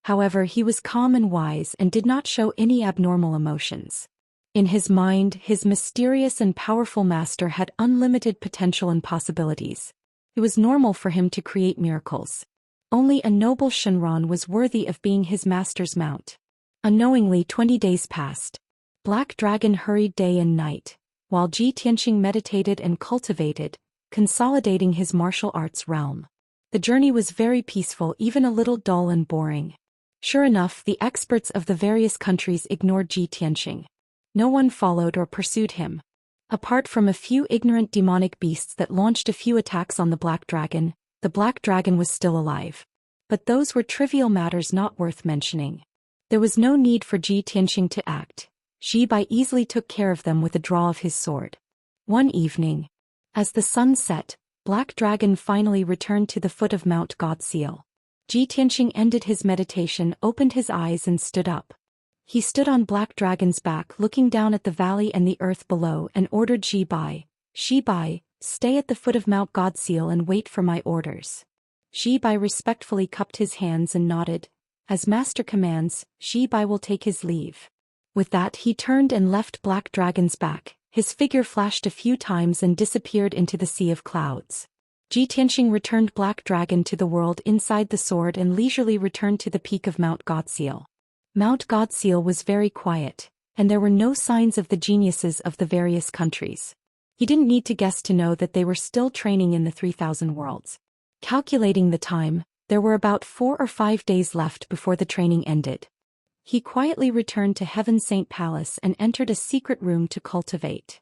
[SPEAKER 1] However, he was calm and wise and did not show any abnormal emotions. In his mind, his mysterious and powerful master had unlimited potential and possibilities. It was normal for him to create miracles. Only a noble Shenron was worthy of being his master's mount. Unknowingly, 20 days passed. Black Dragon hurried day and night, while Ji Tianxing meditated and cultivated, consolidating his martial arts realm. The journey was very peaceful, even a little dull and boring. Sure enough, the experts of the various countries ignored Ji Tianxing. No one followed or pursued him. Apart from a few ignorant demonic beasts that launched a few attacks on the Black Dragon, the Black Dragon was still alive. But those were trivial matters not worth mentioning. There was no need for Ji Tianxing to act. Zhi Bai easily took care of them with a draw of his sword. One evening, as the sun set, Black Dragon finally returned to the foot of Mount Godseal. Ji Tianxing ended his meditation, opened his eyes and stood up. He stood on Black Dragon's back looking down at the valley and the earth below and ordered Zhi Bai, stay at the foot of Mount Godseal and wait for my orders. Zhi Bai respectfully cupped his hands and nodded. As master commands, Zhi Bai will take his leave. With that, he turned and left Black Dragon's back. His figure flashed a few times and disappeared into the sea of clouds. Ji Tianxing returned Black Dragon to the world inside the sword and leisurely returned to the peak of Mount Godseal. Mount Godseal was very quiet, and there were no signs of the geniuses of the various countries. He didn't need to guess to know that they were still training in the 3,000 worlds. Calculating the time, there were about 4 or 5 days left before the training ended. He quietly returned to Heaven Saint Palace and entered a secret room to cultivate.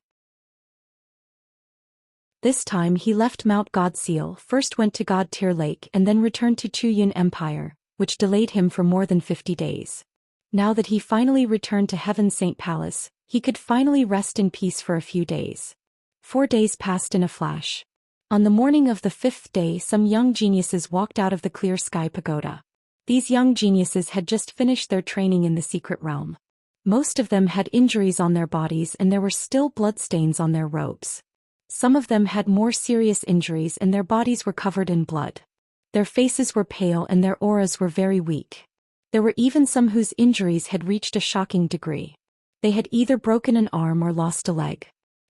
[SPEAKER 1] This time he left Mount Godseal, first went to God Tier Lake and then returned to Chuyun Empire, which delayed him for more than 50 days. Now that he finally returned to Heaven Saint Palace, he could finally rest in peace for a few days. 4 days passed in a flash. On the morning of the 5th day, some young geniuses walked out of the Clear Sky Pagoda. These young geniuses had just finished their training in the secret realm. Most of them had injuries on their bodies and there were still bloodstains on their robes. Some of them had more serious injuries and their bodies were covered in blood. Their faces were pale and their auras were very weak. There were even some whose injuries had reached a shocking degree. They had either broken an arm or lost a leg.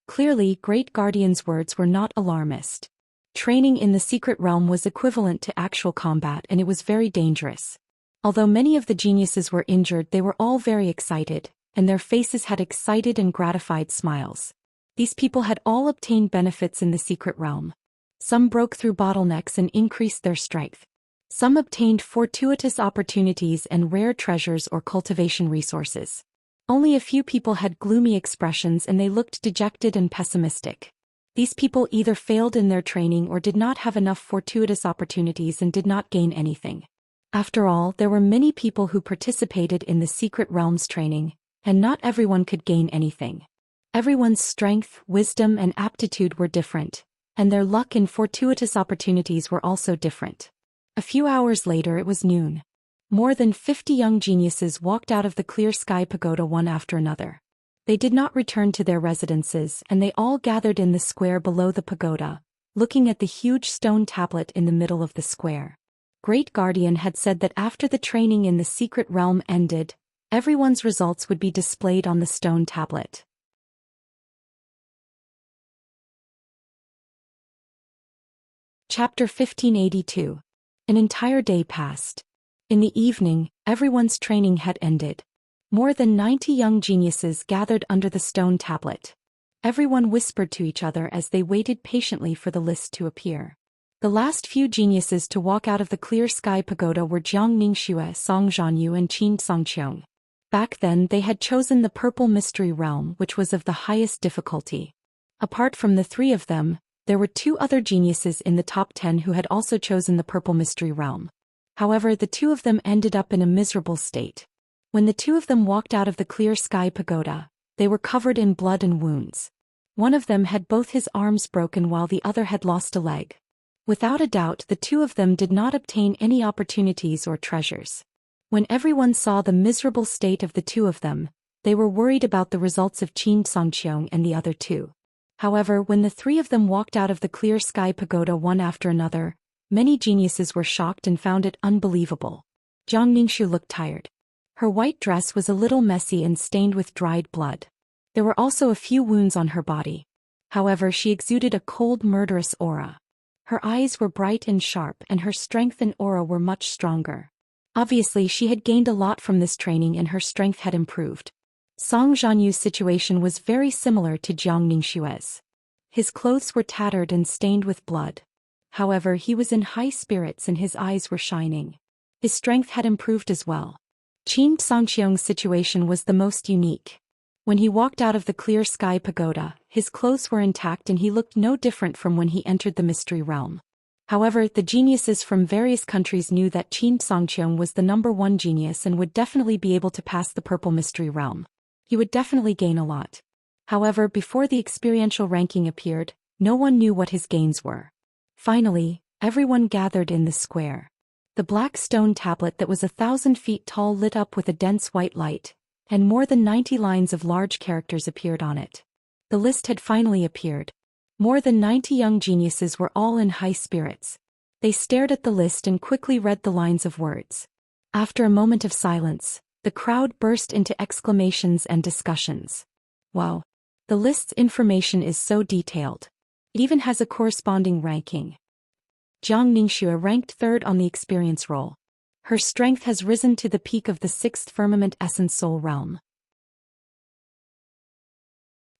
[SPEAKER 1] Clearly, Great Guardian's words were not alarmist. Training in the secret realm was equivalent to actual combat and it was very dangerous. Although many of the geniuses were injured, they were all very excited, and their faces had excited and gratified smiles. These people had all obtained benefits in the secret realm. Some broke through bottlenecks and increased their strength. Some obtained fortuitous opportunities and rare treasures or cultivation resources. Only a few people had gloomy expressions and they looked dejected and pessimistic. These people either failed in their training or did not have enough fortuitous opportunities and did not gain anything. After all, there were many people who participated in the secret realm's training, and not everyone could gain anything. Everyone's strength, wisdom, and aptitude were different, and their luck and fortuitous opportunities were also different. A few hours later it was noon. More than 50 young geniuses walked out of the Clear Sky Pagoda one after another. They did not return to their residences and they all gathered in the square below the pagoda, looking at the huge stone tablet in the middle of the square. Great Guardian had said that after the training in the secret realm ended, everyone's results would be displayed on the stone tablet. Chapter 1582. An entire day passed. In the evening, everyone's training had ended. More than 90 young geniuses gathered under the stone tablet. Everyone whispered to each other as they waited patiently for the list to appear. The last few geniuses to walk out of the Clear Sky Pagoda were Jiang Ningxue, Song Zhanyu and Qin Songqiong. Back then they had chosen the Purple Mystery Realm, which was of the highest difficulty. Apart from the 3 of them, there were 2 other geniuses in the top 10 who had also chosen the Purple Mystery Realm. However, the 2 of them ended up in a miserable state. When the 2 of them walked out of the Clear Sky Pagoda, they were covered in blood and wounds. One of them had both his arms broken while the other had lost a leg. Without a doubt, the 2 of them did not obtain any opportunities or treasures. When everyone saw the miserable state of the 2 of them, they were worried about the results of Qin Songqiong and the other 2. However, when the three of them walked out of the clear sky pagoda one after another, many geniuses were shocked and found it unbelievable. Jiang Ningxu looked tired. Her white dress was a little messy and stained with dried blood. There were also a few wounds on her body. However, she exuded a cold, murderous aura. Her eyes were bright and sharp, and her strength and aura were much stronger. Obviously, she had gained a lot from this training and her strength had improved. Song Zhanyu's situation was very similar to Jiang Ningxue's. His clothes were tattered and stained with blood. However, he was in high spirits and his eyes were shining. His strength had improved as well. Qin Songqiong's situation was the most unique. When he walked out of the clear sky pagoda, his clothes were intact and he looked no different from when he entered the mystery realm. However, the geniuses from various countries knew that Qin Songqiong was the #1 genius and would definitely be able to pass the purple mystery realm. He would definitely gain a lot. However, before the experiential ranking appeared, no one knew what his gains were. Finally, everyone gathered in the square. The black stone tablet that was 1,000 feet tall lit up with a dense white light, and more than 90 lines of large characters appeared on it. The list had finally appeared. More than 90 young geniuses were all in high spirits. They stared at the list and quickly read the lines of words. After a moment of silence, the crowd burst into exclamations and discussions. Wow! The list's information is so detailed. It even has a corresponding ranking. Jiang Ningxue ranked 3rd on the experience roll. Her strength has risen to the peak of the 6th firmament essence soul realm.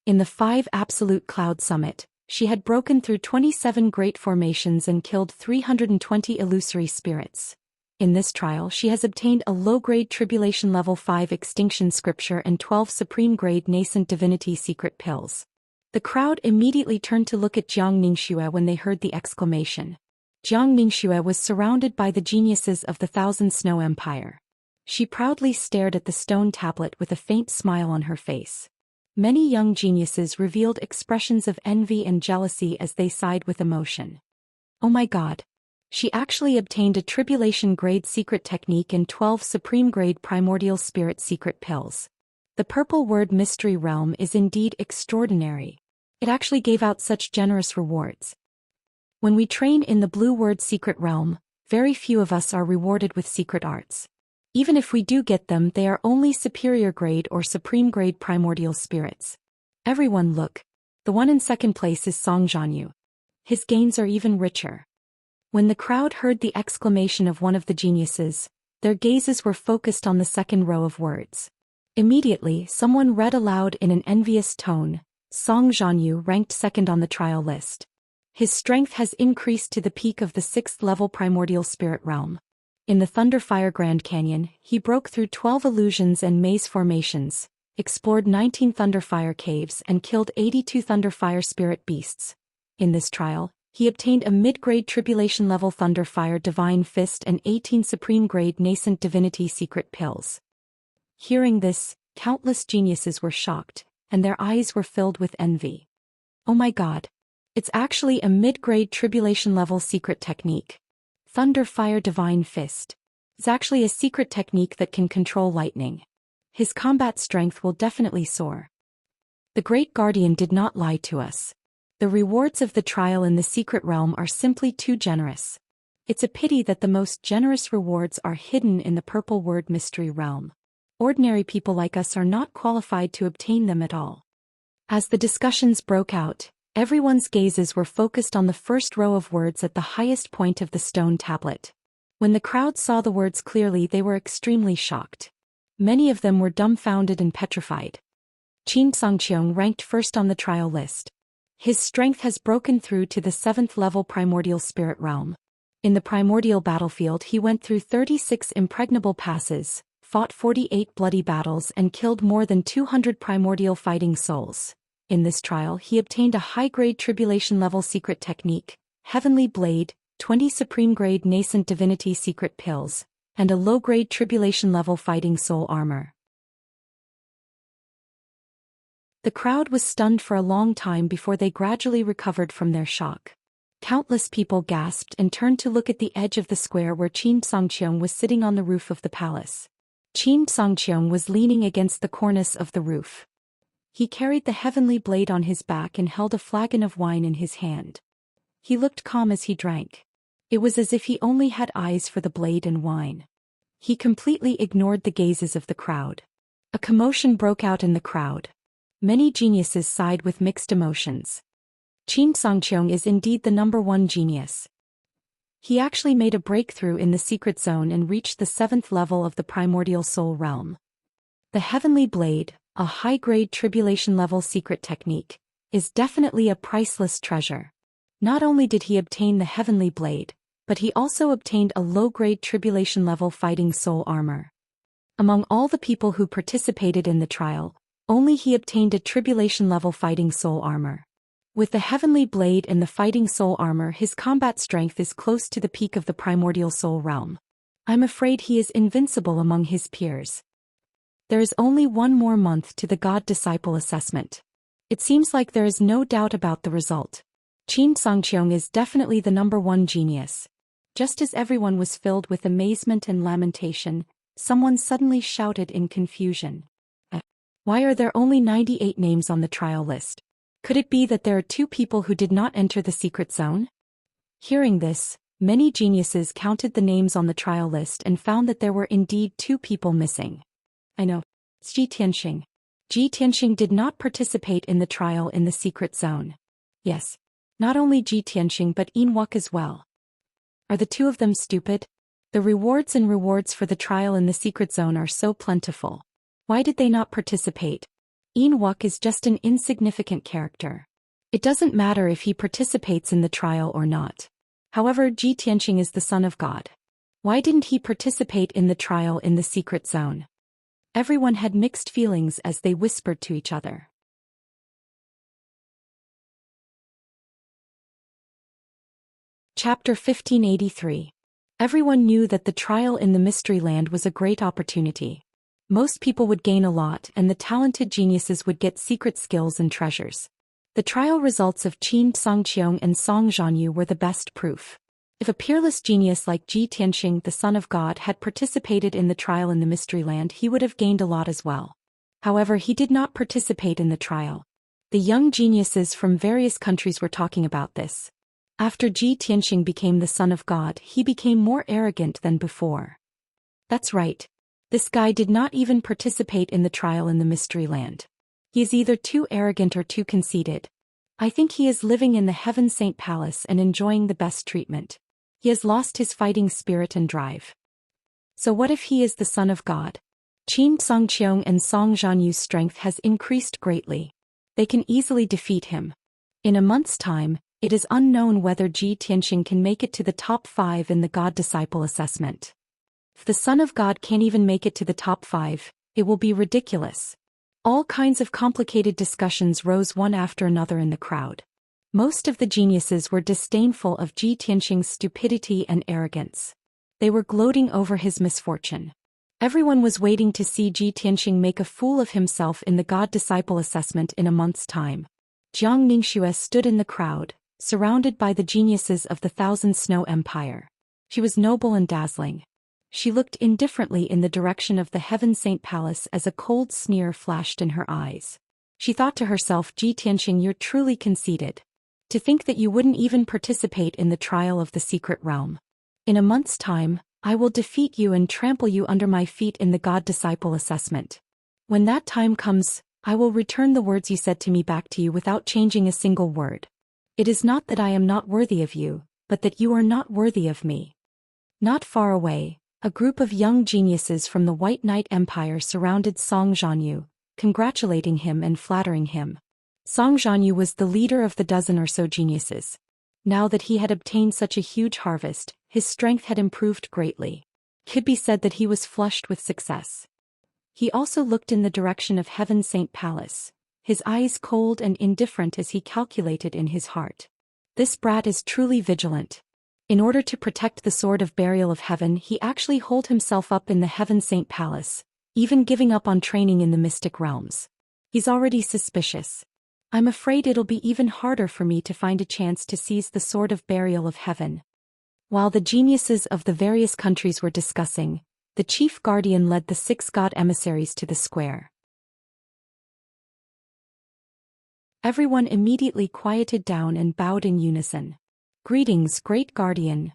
[SPEAKER 1] In the 5 Absolute Cloud Summit, she had broken through 27 great formations and killed 320 illusory spirits. In this trial, she has obtained a low-grade Tribulation Level 5 Extinction Scripture and 12 Supreme-grade Nascent Divinity Secret Pills. The crowd immediately turned to look at Jiang Ningxue when they heard the exclamation. Jiang Ningxue was surrounded by the geniuses of the Thousand Snow Empire. She proudly stared at the stone tablet with a faint smile on her face. Many young geniuses revealed expressions of envy and jealousy as they sighed with emotion. Oh my god! She actually obtained a Tribulation-grade secret technique and 12 Supreme-grade Primordial Spirit secret pills. The Purple Word Mystery Realm is indeed extraordinary. It actually gave out such generous rewards. When we train in the Blue Word Secret Realm, very few of us are rewarded with secret arts. Even if we do get them, they are only superior grade or supreme grade primordial spirits. Everyone look. The one in 2nd place is Song Zhanyu. His gains are even richer. When the crowd heard the exclamation of one of the geniuses, their gazes were focused on the 2nd row of words. Immediately, someone read aloud in an envious tone, Song Zhanyu ranked 2nd on the trial list. His strength has increased to the peak of the 6th level primordial spirit realm. In the Thunderfire Grand Canyon, he broke through 12 illusions and maze formations, explored 19 Thunderfire caves and killed 82 Thunderfire spirit beasts. In this trial, he obtained a mid-grade Tribulation level Thunderfire Divine Fist and 18 Supreme-grade Nascent Divinity Secret Pills. Hearing this, countless geniuses were shocked, and their eyes were filled with envy. Oh my god! It's actually a mid-grade Tribulation level secret technique. Thunderfire Divine Fist. It's actually a secret technique that can control lightning. His combat strength will definitely soar. The Great Guardian did not lie to us. The rewards of the trial in the secret realm are simply too generous. It's a pity that the most generous rewards are hidden in the Purple Word Mystery Realm. Ordinary people like us are not qualified to obtain them at all. As the discussions broke out, everyone's gazes were focused on the 1st row of words at the highest point of the stone tablet. When the crowd saw the words clearly, they were extremely shocked. Many of them were dumbfounded and petrified. Qin Songqiong ranked 1st on the trial list. His strength has broken through to the 7th level primordial spirit realm. In the primordial battlefield, he went through 36 impregnable passes, fought 48 bloody battles and killed more than 200 primordial fighting souls. In this trial, he obtained a high-grade Tribulation-level secret technique, Heavenly Blade, 20 Supreme-grade Nascent Divinity secret pills, and a low-grade Tribulation-level fighting soul armor. The crowd was stunned for a long time before they gradually recovered from their shock. Countless people gasped and turned to look at the edge of the square where Qin Songqiong was sitting on the roof of the palace. Qin Songqiong was leaning against the cornice of the roof. He carried the heavenly blade on his back and held a flagon of wine in his hand. He looked calm as he drank. It was as if he only had eyes for the blade and wine. He completely ignored the gazes of the crowd. A commotion broke out in the crowd. Many geniuses sighed with mixed emotions. Xianxia is indeed the #1 genius. He actually made a breakthrough in the secret zone and reached the 7th level of the primordial soul realm. The heavenly blade, a high-grade tribulation-level secret technique, is definitely a priceless treasure. Not only did he obtain the heavenly blade, but he also obtained a low-grade tribulation-level fighting soul armor. Among all the people who participated in the trial, only he obtained a tribulation-level fighting soul armor. With the heavenly blade and the fighting soul armor, his combat strength is close to the peak of the primordial soul realm. I'm afraid he is invincible among his peers. There is only one more month to the God-disciple assessment. It seems like there is no doubt about the result. Xianxia is definitely the #1 genius. Just as everyone was filled with amazement and lamentation, someone suddenly shouted in confusion. Why are there only 98 names on the trial list? Could it be that there are 2 people who did not enter the secret zone? Hearing this, many geniuses counted the names on the trial list and found that there were indeed 2 people missing. I know. Zhi Tianxing did not participate in the trial in the secret zone. Yes. Not only Zhi Tianxing but Wuxia as well. Are the 2 of them stupid? The rewards for the trial in the secret zone are so plentiful. Why did they not participate? Wuxia is just an insignificant character. It doesn't matter if he participates in the trial or not. However, Zhi Tianxing is the son of God. Why didn't he participate in the trial in the secret zone? Everyone had mixed feelings as they whispered to each other. Chapter 1583. Everyone knew that the trial in the Mystery Land was a great opportunity. Most people would gain a lot and the talented geniuses would get secret skills and treasures. The trial results of Xianxia and Song Zhanyu were the best proof. If a peerless genius like Zhi Tianxing, the son of God, had participated in the trial in the Mystery Land, he would have gained a lot as well. However, he did not participate in the trial. The young geniuses from various countries were talking about this. After Zhi Tianxing became the son of God, he became more arrogant than before. That's right. This guy did not even participate in the trial in the Mystery Land. He is either too arrogant or too conceited. I think he is living in the Heaven Saint Palace and enjoying the best treatment. He has lost his fighting spirit and drive. So what if he is the son of God? Xianxia and Song Zhanyu's strength has increased greatly. They can easily defeat him. In a month's time, it is unknown whether Zhi Tianxing can make it to the top 5 in the God-disciple assessment. If the Son of God can't even make it to the top 5, it will be ridiculous. All kinds of complicated discussions rose one after another in the crowd. Most of the geniuses were disdainful of Zhi Tianxing's stupidity and arrogance. They were gloating over his misfortune. Everyone was waiting to see Zhi Tianxing make a fool of himself in the God-disciple assessment in a month's time. Jiang Ningxue stood in the crowd, surrounded by the geniuses of the Thousand Snow Empire. She was noble and dazzling. She looked indifferently in the direction of the Heaven Saint Palace as a cold sneer flashed in her eyes. She thought to herself, Zhi Tianxing, you're truly conceited. To think that you wouldn't even participate in the trial of the secret realm. In a month's time, I will defeat you and trample you under my feet in the God-disciple assessment. When that time comes, I will return the words you said to me back to you without changing a single word. It is not that I am not worthy of you, but that you are not worthy of me. Not far away, a group of young geniuses from the White Knight Empire surrounded Song Zhanyu, congratulating him and flattering him. Song Zhanyu was the leader of the dozen or so geniuses. Now that he had obtained such a huge harvest, his strength had improved greatly. It could be said that he was flushed with success. He also looked in the direction of Heaven Saint Palace, his eyes cold and indifferent as he calculated in his heart. This brat is truly vigilant. In order to protect the sword of burial of heaven, he actually holed himself up in the Heaven Saint Palace, even giving up on training in the mystic realms. He's already suspicious. I'm afraid it'll be even harder for me to find a chance to seize the sword of burial of heaven. While the geniuses of the various countries were discussing, the chief guardian led the 6 god emissaries to the square. Everyone immediately quieted down and bowed in unison. "Greetings, Great Guardian."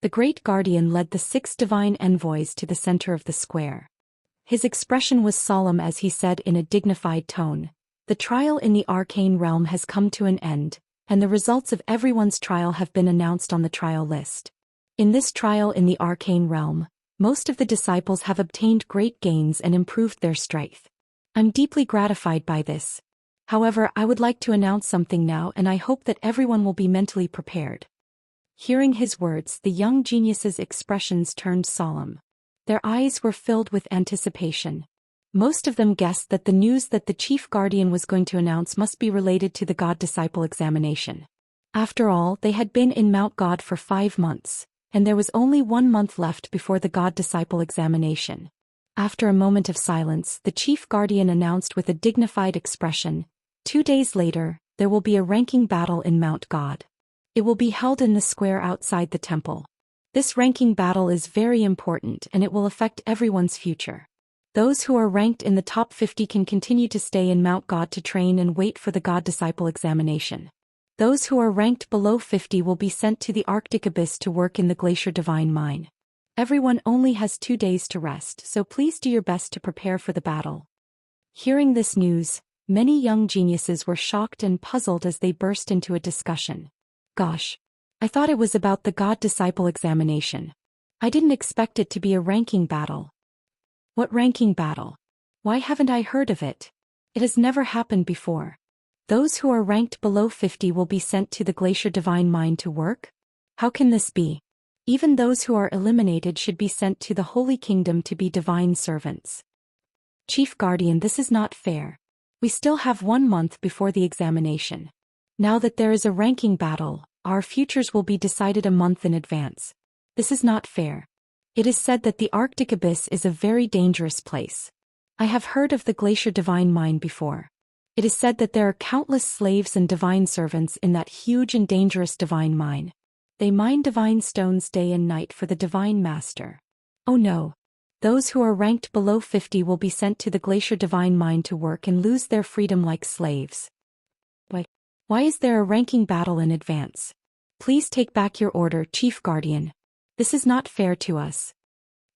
[SPEAKER 1] The Great Guardian led the 6 divine envoys to the center of the square. His expression was solemn as he said in a dignified tone, "The trial in the arcane realm has come to an end, and the results of everyone's trial have been announced on the trial list. In this trial in the arcane realm, most of the disciples have obtained great gains and improved their strength. I'm deeply gratified by this. However, I would like to announce something now, and I hope that everyone will be mentally prepared." Hearing his words, the young geniuses' expressions turned solemn. Their eyes were filled with anticipation. Most of them guessed that the news that the chief guardian was going to announce must be related to the God-disciple examination. After all, they had been in Mount God for 5 months, and there was only 1 month left before the God-disciple examination. After a moment of silence, the chief guardian announced with a dignified expression, 2 days later, there will be a ranking battle in Mount God. It will be held in the square outside the temple. This ranking battle is very important and it will affect everyone's future. Those who are ranked in the top 50 can continue to stay in Mount God to train and wait for the God-disciple examination. Those who are ranked below 50 will be sent to the Arctic Abyss to work in the Glacier Divine Mine. Everyone only has 2 days to rest, so please do your best to prepare for the battle. Hearing this news, many young geniuses were shocked and puzzled as they burst into a discussion. "Gosh, I thought it was about the God-disciple examination. I didn't expect it to be a ranking battle." "What ranking battle? Why haven't I heard of it? It has never happened before. Those who are ranked below 50 will be sent to the Glacier Divine Mine to work? How can this be? Even those who are eliminated should be sent to the Holy Kingdom to be divine servants." "Chief Guardian, this is not fair. We still have 1 month before the examination. Now that there is a ranking battle, our futures will be decided a month in advance. This is not fair. It is said that the Arctic Abyss is a very dangerous place. I have heard of the Glacier Divine Mine before. It is said that there are countless slaves and divine servants in that huge and dangerous divine mine. They mine divine stones day and night for the divine master. Oh no. Those who are ranked below 50 will be sent to the Glacier Divine Mine to work and lose their freedom like slaves. Why is there a ranking battle in advance? Please take back your order, Chief Guardian. This is not fair to us."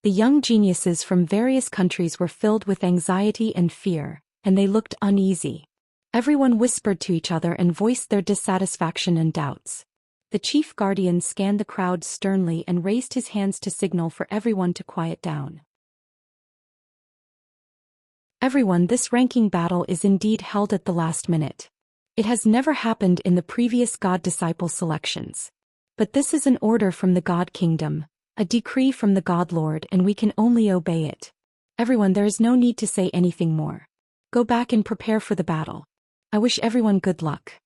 [SPEAKER 1] The young geniuses from various countries were filled with anxiety and fear, and they looked uneasy. Everyone whispered to each other and voiced their dissatisfaction and doubts. The chief guardian scanned the crowd sternly and raised his hands to signal for everyone to quiet down. "Everyone, this ranking battle is indeed held at the last minute. It has never happened in the previous God-disciple selections. But this is an order from the God Kingdom, a decree from the God Lord, and we can only obey it. Everyone, there is no need to say anything more. Go back and prepare for the battle. I wish everyone good luck."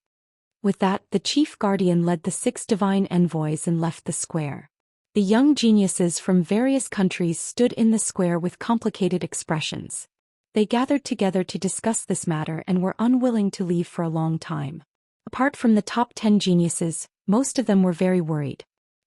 [SPEAKER 1] With that, the chief guardian led the 6 divine envoys and left the square. The young geniuses from various countries stood in the square with complicated expressions. They gathered together to discuss this matter and were unwilling to leave for a long time. Apart from the top 10 geniuses, most of them were very worried.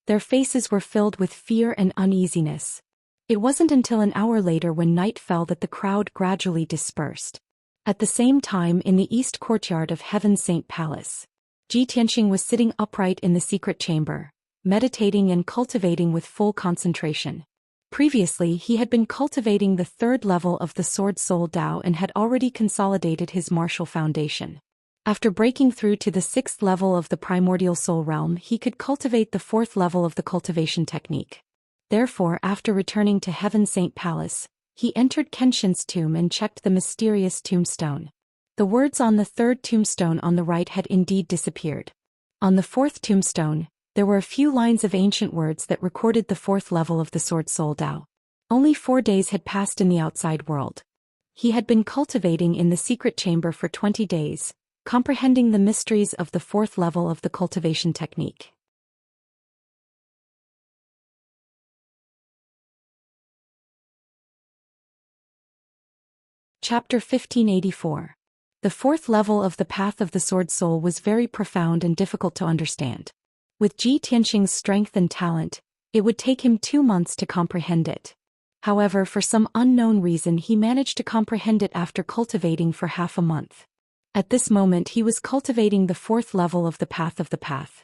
[SPEAKER 1] Their faces were filled with fear and uneasiness. It wasn't until an hour later when night fell that the crowd gradually dispersed. At the same time, in the east courtyard of Heaven's Saint Palace, Zhou Xian was sitting upright in the secret chamber, meditating and cultivating with full concentration. Previously, he had been cultivating the 3rd level of the Sword Soul Dao and had already consolidated his martial foundation. After breaking through to the 6th level of the Primordial Soul Realm, he could cultivate the 4th level of the Cultivation technique. Therefore, after returning to Heaven's Saint Palace, he entered Kenshin's tomb and checked the mysterious tombstone. The words on the 3rd tombstone on the right had indeed disappeared. On the 4th tombstone, there were a few lines of ancient words that recorded the 4th level of the Sword Soul Dao. Only 4 days had passed in the outside world. He had been cultivating in the secret chamber for 20 days, comprehending the mysteries of the 4th level of the cultivation technique. Chapter 1584. The 4th level of the Path of the Sword Soul was very profound and difficult to understand. With Zhou Xian's strength and talent, it would take him 2 months to comprehend it. However, for some unknown reason he managed to comprehend it after cultivating for half a month. At this moment he was cultivating the fourth level of the path of the path.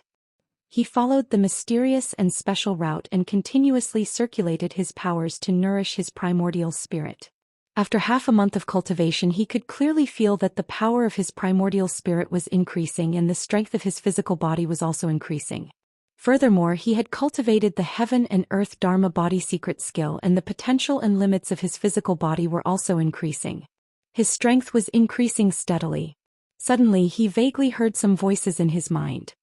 [SPEAKER 1] He followed the mysterious and special route and continuously circulated his powers to nourish his primordial spirit. After half a month of cultivation he could clearly feel that the power of his primordial spirit was increasing and the strength of his physical body was also increasing. Furthermore, he had cultivated the heaven and earth Dharma body secret skill, and the potential and limits of his physical body were also increasing. His strength was increasing steadily. Suddenly he vaguely heard some voices in his mind.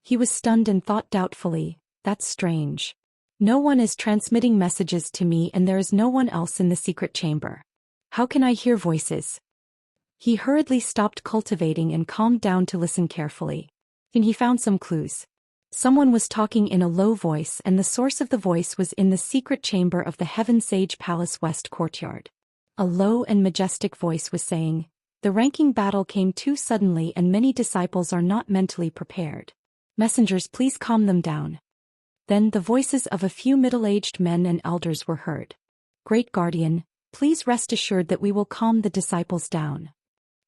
[SPEAKER 1] He was stunned and thought doubtfully, "That's strange. No one is transmitting messages to me and there is no one else in the secret chamber. How can I hear voices?" He hurriedly stopped cultivating and calmed down to listen carefully. And he found some clues. Someone was talking in a low voice, and the source of the voice was in the secret chamber of the Heaven Sage Palace West Courtyard. A low and majestic voice was saying, "The ranking battle came too suddenly and many disciples are not mentally prepared. Messengers, please calm them down." Then the voices of a few middle-aged men and elders were heard. "Great Guardian, please rest assured that we will calm the disciples down.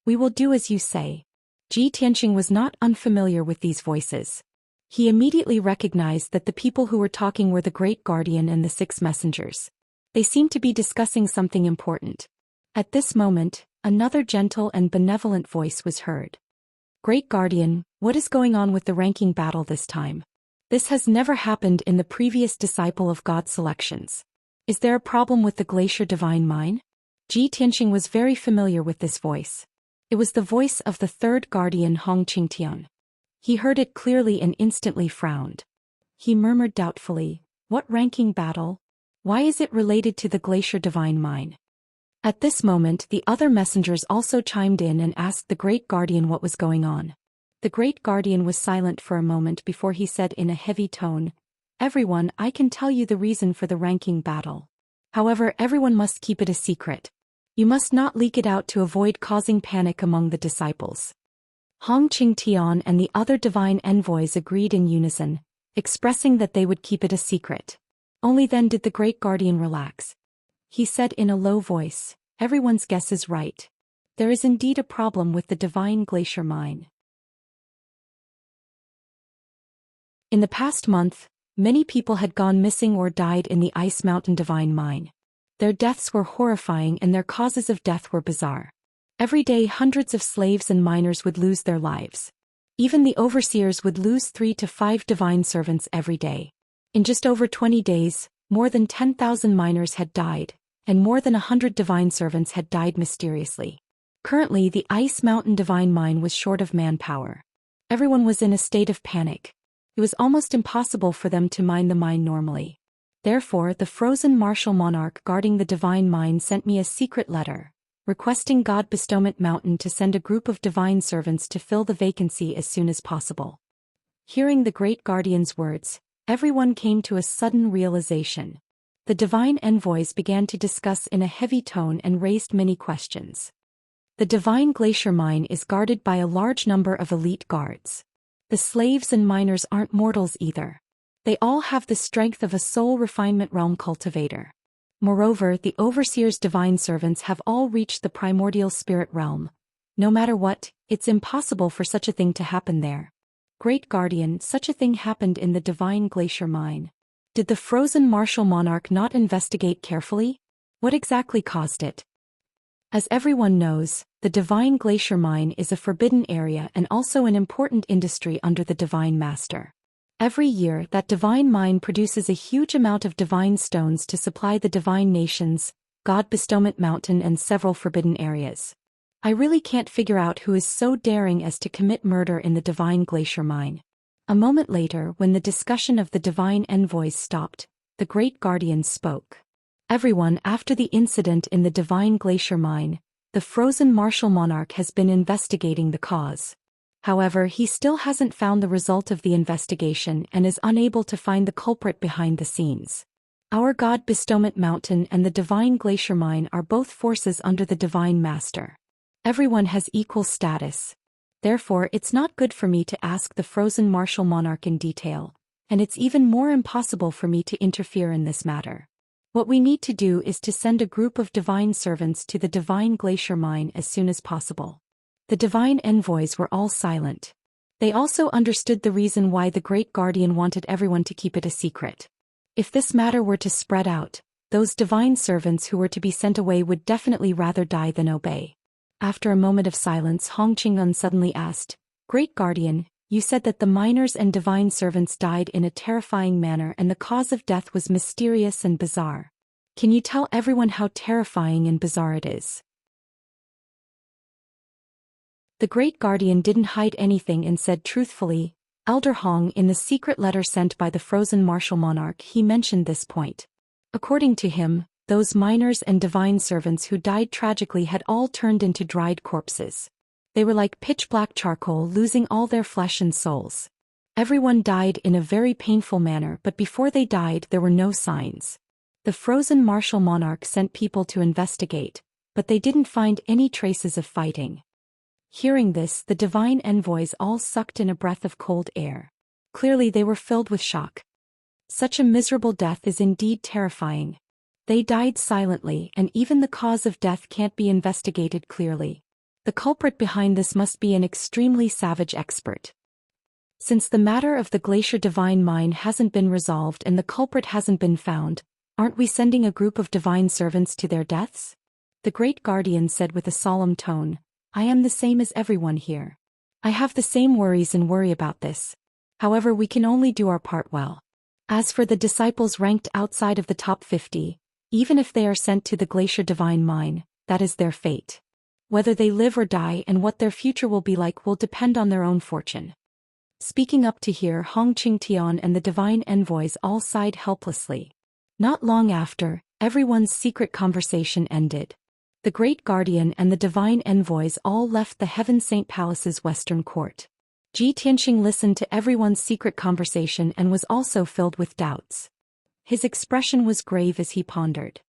[SPEAKER 1] We will do as you say." Ji Tianxing was not unfamiliar with these voices. He immediately recognized that the people who were talking were the Great Guardian and the 6 messengers. They seemed to be discussing something important. At this moment, another gentle and benevolent voice was heard. "Great Guardian, what is going on with the ranking battle this time? This has never happened in the previous Disciple of God selections. Is there a problem with the Glacier Divine Mine?" Ji Tianxing was very familiar with this voice. It was the voice of the third guardian Hong Qingtian. He heard it clearly and instantly frowned. He murmured doubtfully, "What ranking battle? Why is it related to the Glacier Divine Mine?" At this moment the other messengers also chimed in and asked the Great Guardian what was going on. The Great Guardian was silent for a moment before he said in a heavy tone, "Everyone, I can tell you the reason for the ranking battle. However, everyone must keep it a secret. You must not leak it out to avoid causing panic among the disciples." Hong Qingtian and the other divine envoys agreed in unison, expressing that they would keep it a secret. Only then did the Great Guardian relax. He said in a low voice, "Everyone's guess is right. There is indeed a problem with the divine glacier mine." In the past month, many people had gone missing or died in the Ice Mountain Divine Mine. Their deaths were horrifying and their causes of death were bizarre. Every day hundreds of slaves and miners would lose their lives. Even the overseers would lose 3 to 5 divine servants every day. In just over 20 days, more than 10,000 miners had died, and more than 100 divine servants had died mysteriously. Currently, the Ice Mountain Divine Mine was short of manpower. Everyone was in a state of panic. It was almost impossible for them to mine the mine normally. Therefore, the frozen martial monarch guarding the divine mine sent me a secret letter, requesting God Bestowment Mountain to send a group of divine servants to fill the vacancy as soon as possible. Hearing the Great Guardian's words, everyone came to a sudden realization. The divine envoys began to discuss in a heavy tone and raised many questions. The divine glacier mine is guarded by a large number of elite guards. The slaves and miners aren't mortals either. They all have the strength of a soul refinement realm cultivator. Moreover, the overseer's divine servants have all reached the primordial spirit realm. No matter what, it's impossible for such a thing to happen there. Great Guardian, such a thing happened in the divine glacier mine. Did the frozen martial monarch not investigate carefully? What exactly caused it? As everyone knows, the divine glacier mine is a forbidden area and also an important industry under the divine master. Every year, that divine mine produces a huge amount of divine stones to supply the divine nations, God Bestowment Mountain and several forbidden areas. I really can't figure out who is so daring as to commit murder in the divine glacier mine. A moment later, when the discussion of the divine envoys stopped, the Great Guardian spoke. Everyone, after the incident in the divine glacier mine, the frozen martial monarch has been investigating the cause. However, he still hasn't found the result of the investigation and is unable to find the culprit behind the scenes. Our God Bestowment Mountain and the divine glacier mine are both forces under the divine master. Everyone has equal status. Therefore, it's not good for me to ask the frozen martial monarch in detail, and it's even more impossible for me to interfere in this matter. What we need to do is to send a group of divine servants to the divine glacier mine as soon as possible. The divine envoys were all silent. They also understood the reason why the Great Guardian wanted everyone to keep it a secret. If this matter were to spread out, those divine servants who were to be sent away would definitely rather die than obey. After a moment of silence, Hong Qingyun suddenly asked, "Great Guardian, you said that the miners and divine servants died in a terrifying manner and the cause of death was mysterious and bizarre. Can you tell everyone how terrifying and bizarre it is?" The Great Guardian didn't hide anything and said truthfully, "Elder Hong, in the secret letter sent by the frozen martial monarch, he mentioned this point. According to him, those miners and divine servants who died tragically had all turned into dried corpses. They were like pitch-black charcoal, losing all their flesh and souls. Everyone died in a very painful manner, but before they died there were no signs. The frozen martial monarch sent people to investigate, but they didn't find any traces of fighting." Hearing this, the divine envoys all sucked in a breath of cold air. Clearly they were filled with shock. Such a miserable death is indeed terrifying. They died silently, and even the cause of death can't be investigated clearly. The culprit behind this must be an extremely savage expert. Since the matter of the glacier divine mine hasn't been resolved and the culprit hasn't been found, aren't we sending a group of divine servants to their deaths? The Great Guardian said with a solemn tone, "I am the same as everyone here. I have the same worries and worry about this. However, we can only do our part well. As for the disciples ranked outside of the top 50, even if they are sent to the glacier divine mine, that is their fate. Whether they live or die and what their future will be like will depend on their own fortune." Speaking up to hear, Hong Qingtian and the divine envoys all sighed helplessly. Not long after, everyone's secret conversation ended. The Great Guardian and the divine envoys all left the Heaven Saint Palace's western court. Ji Tianxing listened to everyone's secret conversation and was also filled with doubts. His expression was grave as he pondered.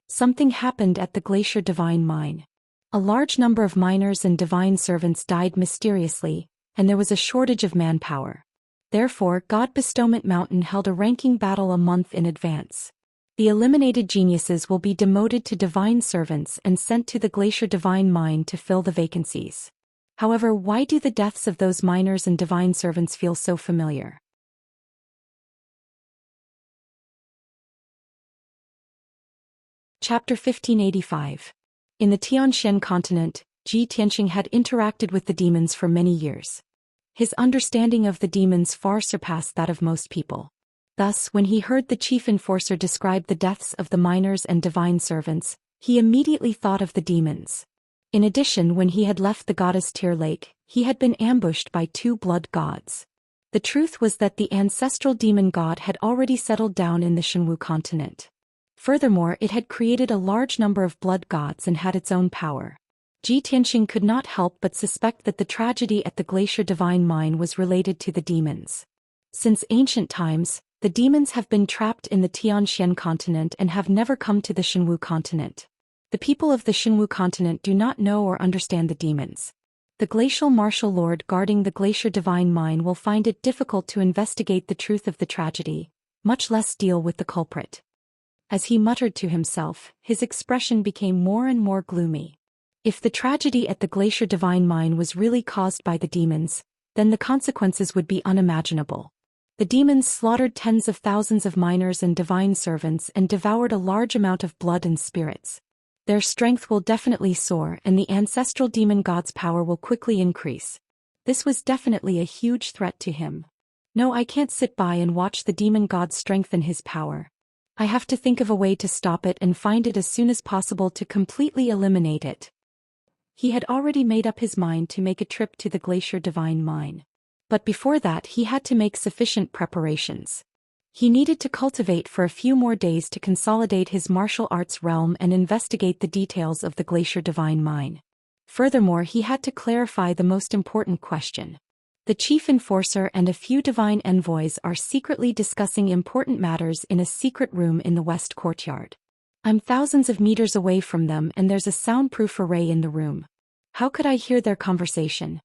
[SPEAKER 1] Something happened at the glacier divine mine. A large number of miners and divine servants died mysteriously, and there was a shortage of manpower. Therefore, God Bestowment Mountain held a ranking battle a month in advance. The eliminated geniuses will be demoted to divine servants and sent to the glacier divine mine to fill the vacancies. However, why do the deaths of those miners and divine servants feel so familiar? Chapter 1585. In the Tianxian continent, Ji Tianxing had interacted with the demons for many years. His understanding of the demons far surpassed that of most people. Thus, when he heard the chief enforcer describe the deaths of the miners and divine servants, he immediately thought of the demons. In addition, when he had left the goddess Tear Lake, he had been ambushed by 2 blood gods. The truth was that the ancestral demon god had already settled down in the Shenwu continent. Furthermore, it had created a large number of blood gods and had its own power. Ji Tianxing could not help but suspect that the tragedy at the glacier divine mine was related to the demons. Since ancient times, the demons have been trapped in the Tianxian continent and have never come to the Shenwu continent. The people of the Shenwu continent do not know or understand the demons. The glacial martial lord guarding the glacier divine mine will find it difficult to investigate the truth of the tragedy, much less deal with the culprit. As he muttered to himself, his expression became more and more gloomy. If the tragedy at the glacier divine mine was really caused by the demons, then the consequences would be unimaginable. The demons slaughtered tens of thousands of miners and divine servants and devoured a large amount of blood and spirits. Their strength will definitely soar and the ancestral demon god's power will quickly increase. This was definitely a huge threat to him. No, I can't sit by and watch the demon god strengthen his power. I have to think of a way to stop it and find it as soon as possible to completely eliminate it. He had already made up his mind to make a trip to the glacier divine mine. But before that he had to make sufficient preparations. He needed to cultivate for a few more days to consolidate his martial arts realm and investigate the details of the glacier divine mine. Furthermore, he had to clarify the most important question. The chief enforcer and a few divine envoys are secretly discussing important matters in a secret room in the west courtyard. I'm thousands of meters away from them and there's a soundproof array in the room. How could I hear their conversation?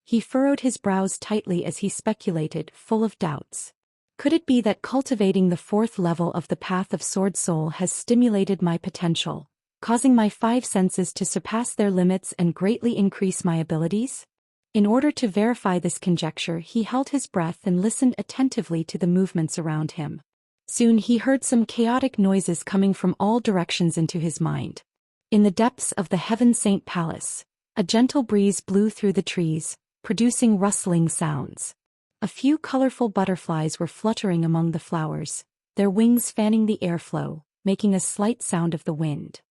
[SPEAKER 1] He furrowed his brows tightly as he speculated, full of doubts. Could it be that cultivating the 4th level of the path of Sword Soul has stimulated my potential, causing my five senses to surpass their limits and greatly increase my abilities? In order to verify this conjecture, he held his breath and listened attentively to the movements around him. Soon he heard some chaotic noises coming from all directions into his mind. In the depths of the Heaven Saint Palace, a gentle breeze blew through the trees, producing rustling sounds. A few colorful butterflies were fluttering among the flowers, their wings fanning the airflow, making a slight sound of the wind.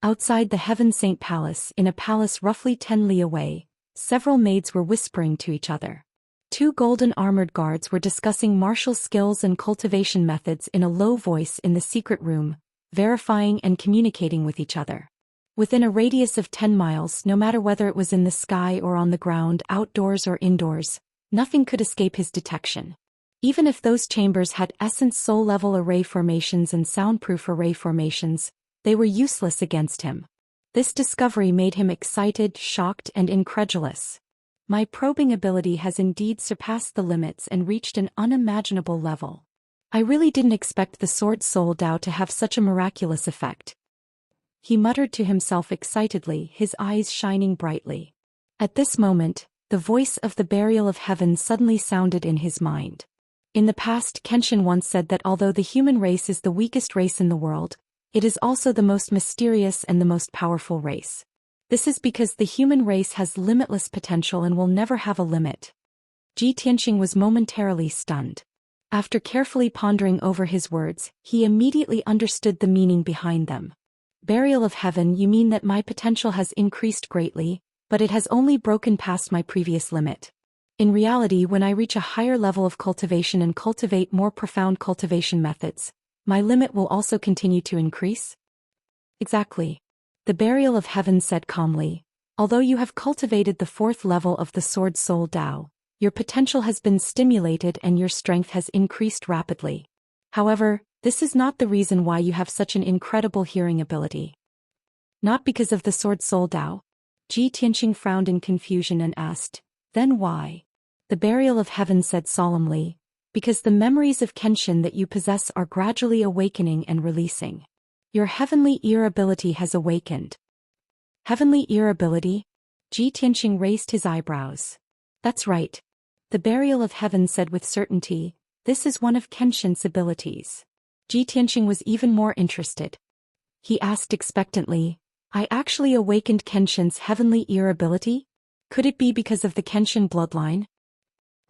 [SPEAKER 1] Outside the Heaven Saint Palace, in a palace roughly 10 li away, several maids were whispering to each other. Two golden armored guards were discussing martial skills and cultivation methods in a low voice in the secret room, verifying and communicating with each other. Within a radius of 10 miles, no matter whether it was in the sky or on the ground, outdoors or indoors, nothing could escape his detection. Even if those chambers had essence soul-level array formations and soundproof array formations, they were useless against him. This discovery made him excited, shocked, and incredulous. My probing ability has indeed surpassed the limits and reached an unimaginable level. I really didn't expect the Sword Soul Dao to have such a miraculous effect. He muttered to himself excitedly, his eyes shining brightly. At this moment, the voice of the Burial of Heaven suddenly sounded in his mind. In the past, Kenshin once said that although the human race is the weakest race in the world, it is also the most mysterious and the most powerful race. This is because the human race has limitless potential and will never have a limit. Ji Tianxing was momentarily stunned. After carefully pondering over his words, he immediately understood the meaning behind them. Burial of Heaven, you mean that my potential has increased greatly, but it has only broken past my previous limit. In reality, when I reach a higher level of cultivation and cultivate more profound cultivation methods, my limit will also continue to increase? Exactly. The Burial of Heaven said calmly, although you have cultivated the 4th level of the Sword Soul Dao, your potential has been stimulated and your strength has increased rapidly. However, this is not the reason why you have such an incredible hearing ability. Not because of the Sword Soul Dao? Ji Tianxing frowned in confusion and asked, then why? The Burial of Heaven said solemnly, because the memories of Kenshin that you possess are gradually awakening and releasing. Your heavenly ear ability has awakened. Heavenly ear ability? Ji Tianxing raised his eyebrows. That's right. The Burial of Heaven said with certainty, this is one of Kenshin's abilities. Ji Tianxing was even more interested. He asked expectantly, I actually awakened Kenshin's heavenly ear ability? Could it be because of the Kenshin bloodline?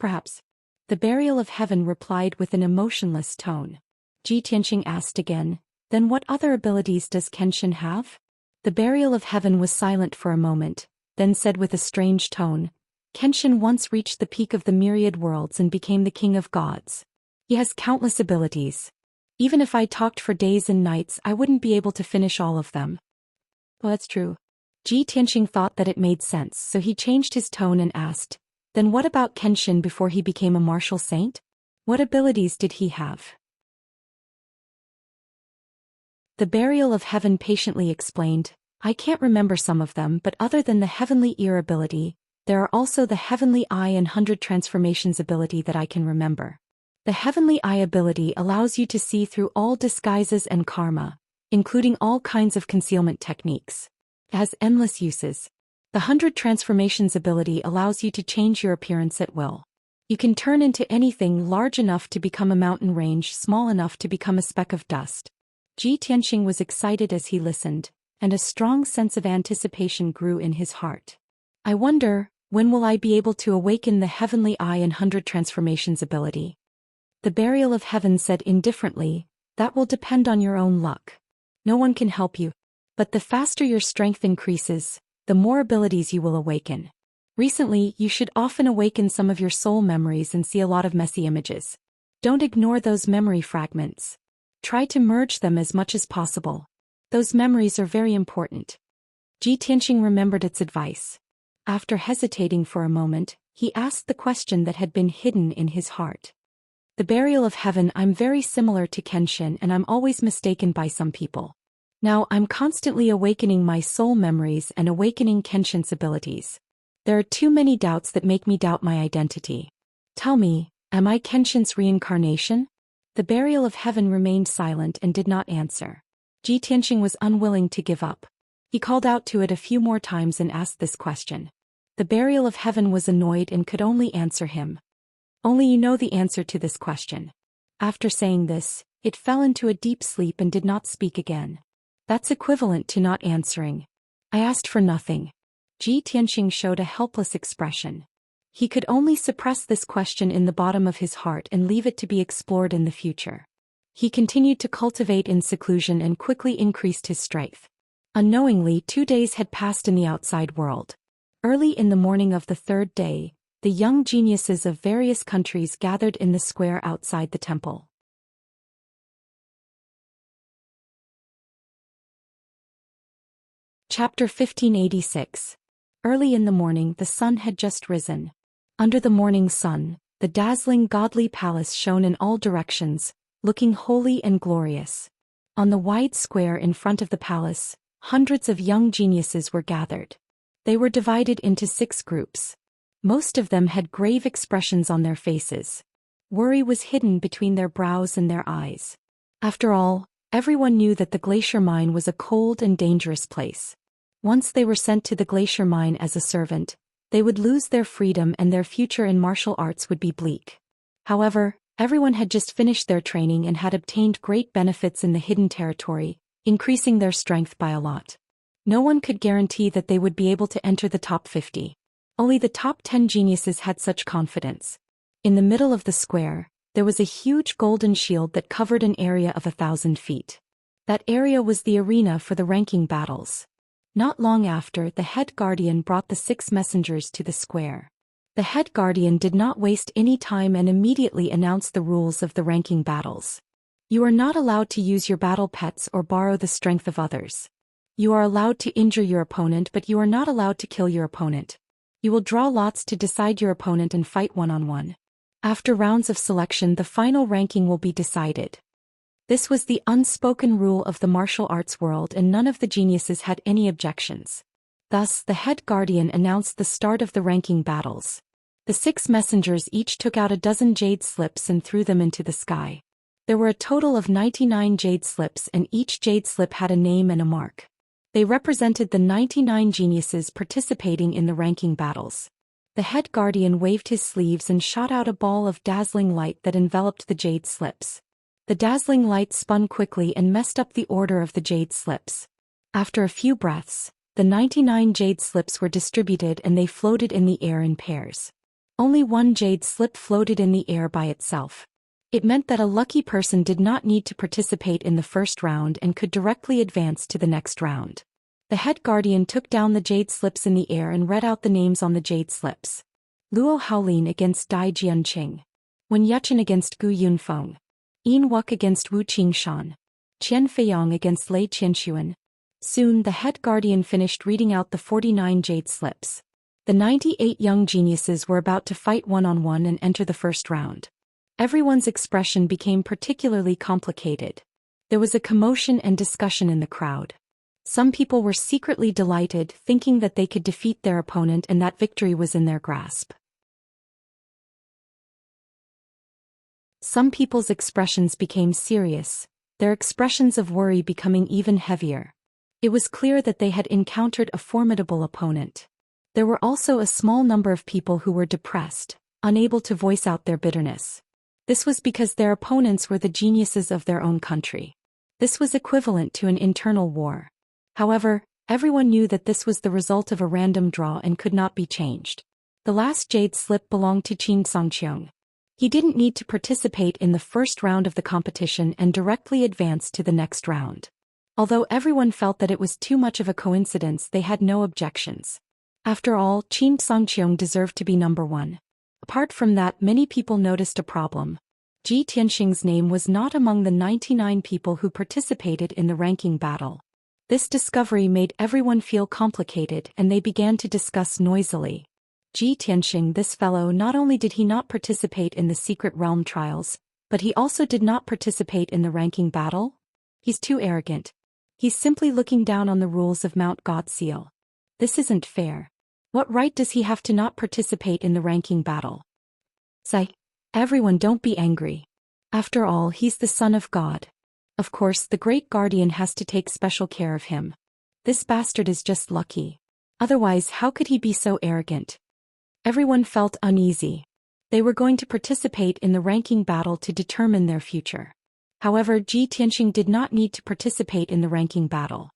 [SPEAKER 1] Perhaps. The Burial of Heaven replied with an emotionless tone. Ji Tianxing asked again, then what other abilities does Kenshin have? The Burial of Heaven was silent for a moment, then said with a strange tone, Kenshin once reached the peak of the myriad worlds and became the king of gods. He has countless abilities. Even if I talked for days and nights, I wouldn't be able to finish all of them. Well, that's true. Ji Tianxing thought that it made sense, so he changed his tone and asked, then what about Kenshin before he became a martial saint? What abilities did he have? The Burial of Heaven patiently explained, I can't remember some of them, but other than the heavenly ear ability, there are also the heavenly eye and 100 transformations ability that I can remember. The heavenly eye ability allows you to see through all disguises and karma, including all kinds of concealment techniques. It has endless uses. The 100 transformations ability allows you to change your appearance at will. You can turn into anything large enough to become a mountain range, small enough to become a speck of dust. Ji Tianxing was excited as he listened, and a strong sense of anticipation grew in his heart. I wonder, when will I be able to awaken the heavenly eye and 100 transformations ability? The Burial of Heaven said indifferently, that will depend on your own luck. No one can help you. But the faster your strength increases, the more abilities you will awaken. Recently, you should often awaken some of your soul memories and see a lot of messy images. Don't ignore those memory fragments. Try to merge them as much as possible. Those memories are very important. Ji Tianxing remembered its advice. After hesitating for a moment, he asked the question that had been hidden in his heart. The Burial of Heaven, I'm very similar to Kenshin and I'm always mistaken by some people. Now I'm constantly awakening my soul memories and awakening Kenshin's abilities. There are too many doubts that make me doubt my identity. Tell me, am I Kenshin's reincarnation? The burial of heaven remained silent and did not answer. Ji Tianxing was unwilling to give up. He called out to it a few more times and asked this question. The burial of heaven was annoyed and could only answer him. Only you know the answer to this question. After saying this, it fell into a deep sleep and did not speak again. That's equivalent to not answering. I asked for nothing. Ji Tianxing showed a helpless expression. He could only suppress this question in the bottom of his heart and leave it to be explored in the future. He continued to cultivate in seclusion and quickly increased his strength. Unknowingly, 2 days had passed in the outside world. Early in the morning of the third day, the young geniuses of various countries gathered in the square outside the temple. Chapter 1586. Early in the morning the sun had just risen. Under the morning sun, the dazzling godly palace shone in all directions, looking holy and glorious. On the wide square in front of the palace, hundreds of young geniuses were gathered. They were divided into 6 groups. Most of them had grave expressions on their faces. Worry was hidden between their brows and their eyes. After all, everyone knew that the glacier mine was a cold and dangerous place. Once they were sent to the glacier mine as a servant, they would lose their freedom and their future in martial arts would be bleak. However, everyone had just finished their training and had obtained great benefits in the hidden territory, increasing their strength by a lot. No one could guarantee that they would be able to enter the top 50. Only the top 10 geniuses had such confidence. In the middle of the square, there was a huge golden shield that covered an area of 1,000 feet. That area was the arena for the ranking battles. Not long after, the head guardian brought the 6 messengers to the square. The head guardian did not waste any time and immediately announced the rules of the ranking battles. You are not allowed to use your battle pets or borrow the strength of others. You are allowed to injure your opponent, but you are not allowed to kill your opponent. You will draw lots to decide your opponent and fight one-on-one. After rounds of selection, the final ranking will be decided. This was the unspoken rule of the martial arts world, and none of the geniuses had any objections. Thus, the head guardian announced the start of the ranking battles. The 6 messengers each took out a dozen jade slips and threw them into the sky. There were a total of 99 jade slips, and each jade slip had a name and a mark. They represented the 99 geniuses participating in the ranking battles. The head guardian waved his sleeves and shot out a ball of dazzling light that enveloped the jade slips. The dazzling light spun quickly and messed up the order of the jade slips. After a few breaths, the 99 jade slips were distributed and they floated in the air in pairs. Only one jade slip floated in the air by itself. It meant that a lucky person did not need to participate in the first round and could directly advance to the next round. The head guardian took down the jade slips in the air and read out the names on the jade slips. Luo Haolin against Dai Jianqing. Wen Yuchen against Gu Yunfeng. Yin Wuk against Wu Qingshan. Qian Feiyong against Lei Qianxuan. Soon the head guardian finished reading out the 49 jade slips. The 98 young geniuses were about to fight one-on-one and enter the first round. Everyone's expression became particularly complicated. There was a commotion and discussion in the crowd. Some people were secretly delighted, thinking that they could defeat their opponent and that victory was in their grasp. Some people's expressions became serious, their expressions of worry becoming even heavier. It was clear that they had encountered a formidable opponent. There were also a small number of people who were depressed, unable to voice out their bitterness. This was because their opponents were the geniuses of their own country. This was equivalent to an internal war. However, everyone knew that this was the result of a random draw and could not be changed. The last jade slip belonged to Xianxia. He didn't need to participate in the first round of the competition and directly advanced to the next round. Although everyone felt that it was too much of a coincidence, they had no objections. After all, Xianxia deserved to be number 1. Apart from that, many people noticed a problem. Ji Tianxing's name was not among the 99 people who participated in the ranking battle. This discovery made everyone feel complicated and they began to discuss noisily. Ji Tianxing, this fellow, not only did he not participate in the secret realm trials, but he also did not participate in the ranking battle? He's too arrogant. He's simply looking down on the rules of Mount God Seal. This isn't fair. What right does he have to not participate in the ranking battle? Say, everyone, don't be angry. After all, he's the son of God. Of course, the great guardian has to take special care of him. This bastard is just lucky. Otherwise, how could he be so arrogant? Everyone felt uneasy. They were going to participate in the ranking battle to determine their future. However, Ji Tianxing did not need to participate in the ranking battle.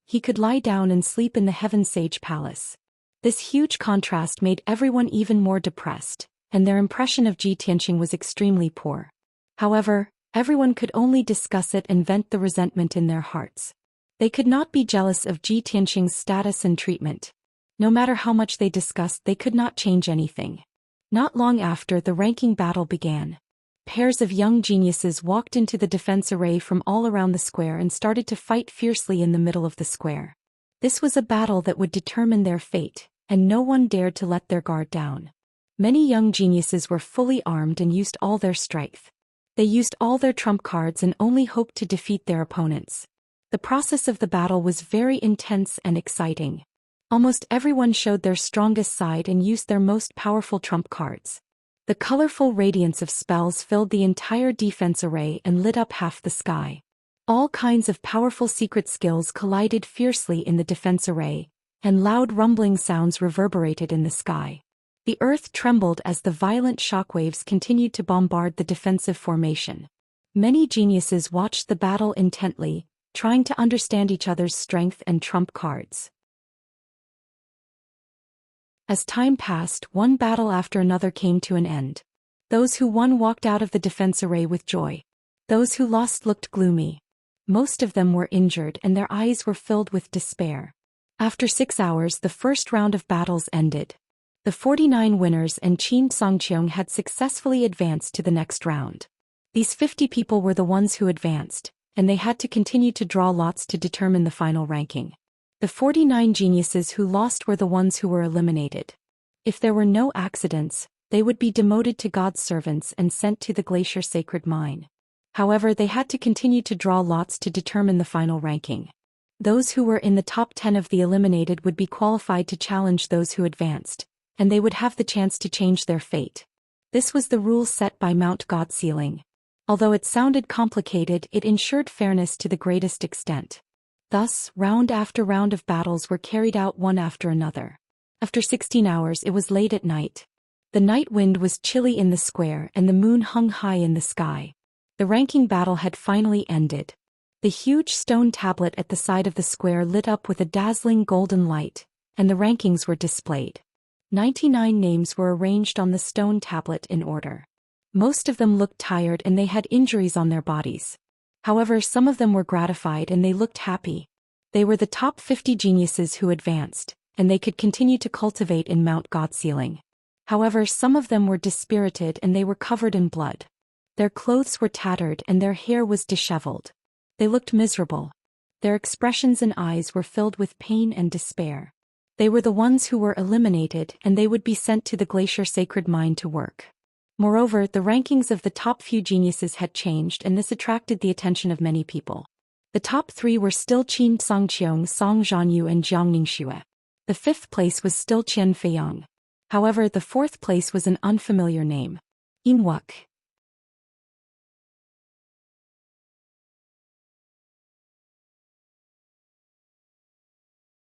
[SPEAKER 1] He could lie down and sleep in the Heaven Sage Palace. This huge contrast made everyone even more depressed, and their impression of Ji Tianxing was extremely poor. However, everyone could only discuss it and vent the resentment in their hearts. They could not be jealous of Ji Tianxing's status and treatment. No matter how much they discussed, they could not change anything. Not long after, the ranking battle began. Pairs of young geniuses walked into the defense array from all around the square and started to fight fiercely in the middle of the square. This was a battle that would determine their fate, and no one dared to let their guard down. Many young geniuses were fully armed and used all their strength. They used all their trump cards and only hoped to defeat their opponents. The process of the battle was very intense and exciting. Almost everyone showed their strongest side and used their most powerful trump cards. The colorful radiance of spells filled the entire defense array and lit up half the sky. All kinds of powerful secret skills collided fiercely in the defense array, and loud rumbling sounds reverberated in the sky. The earth trembled as the violent shockwaves continued to bombard the defensive formation. Many geniuses watched the battle intently, trying to understand each other's strength and trump cards. As time passed, one battle after another came to an end. Those who won walked out of the defense array with joy. Those who lost looked gloomy. Most of them were injured and their eyes were filled with despair. After 6 hours, the first round of battles ended. The 49 winners and Xianxia had successfully advanced to the next round. These 50 people were the ones who advanced, and they had to continue to draw lots to determine the final ranking. The 49 geniuses who lost were the ones who were eliminated. If there were no accidents, they would be demoted to God's servants and sent to the Glacier Sacred Mine. However, they had to continue to draw lots to determine the final ranking. Those who were in the top 10 of the eliminated would be qualified to challenge those who advanced, and they would have the chance to change their fate. This was the rule set by Mount God Sealing. Although it sounded complicated, it ensured fairness to the greatest extent. Thus, round after round of battles were carried out one after another. After 16 hours, it was late at night. The night wind was chilly in the square and the moon hung high in the sky. The ranking battle had finally ended. The huge stone tablet at the side of the square lit up with a dazzling golden light, and the rankings were displayed. 99 names were arranged on the stone tablet in order. Most of them looked tired and they had injuries on their bodies. However, some of them were gratified and they looked happy. They were the top 50 geniuses who advanced, and they could continue to cultivate in Mount God Sealing. However, some of them were dispirited and they were covered in blood. Their clothes were tattered and their hair was disheveled. They looked miserable. Their expressions and eyes were filled with pain and despair. They were the ones who were eliminated and they would be sent to the Glacier Sacred Mine to work. Moreover, the rankings of the top few geniuses had changed and this attracted the attention of many people. The top 3 were still Qin Songqiong, Song Zhanyu and Jiang Ningxue. The 5th place was still Qian Feiyang. However, the 4th place was an unfamiliar name. Immerse.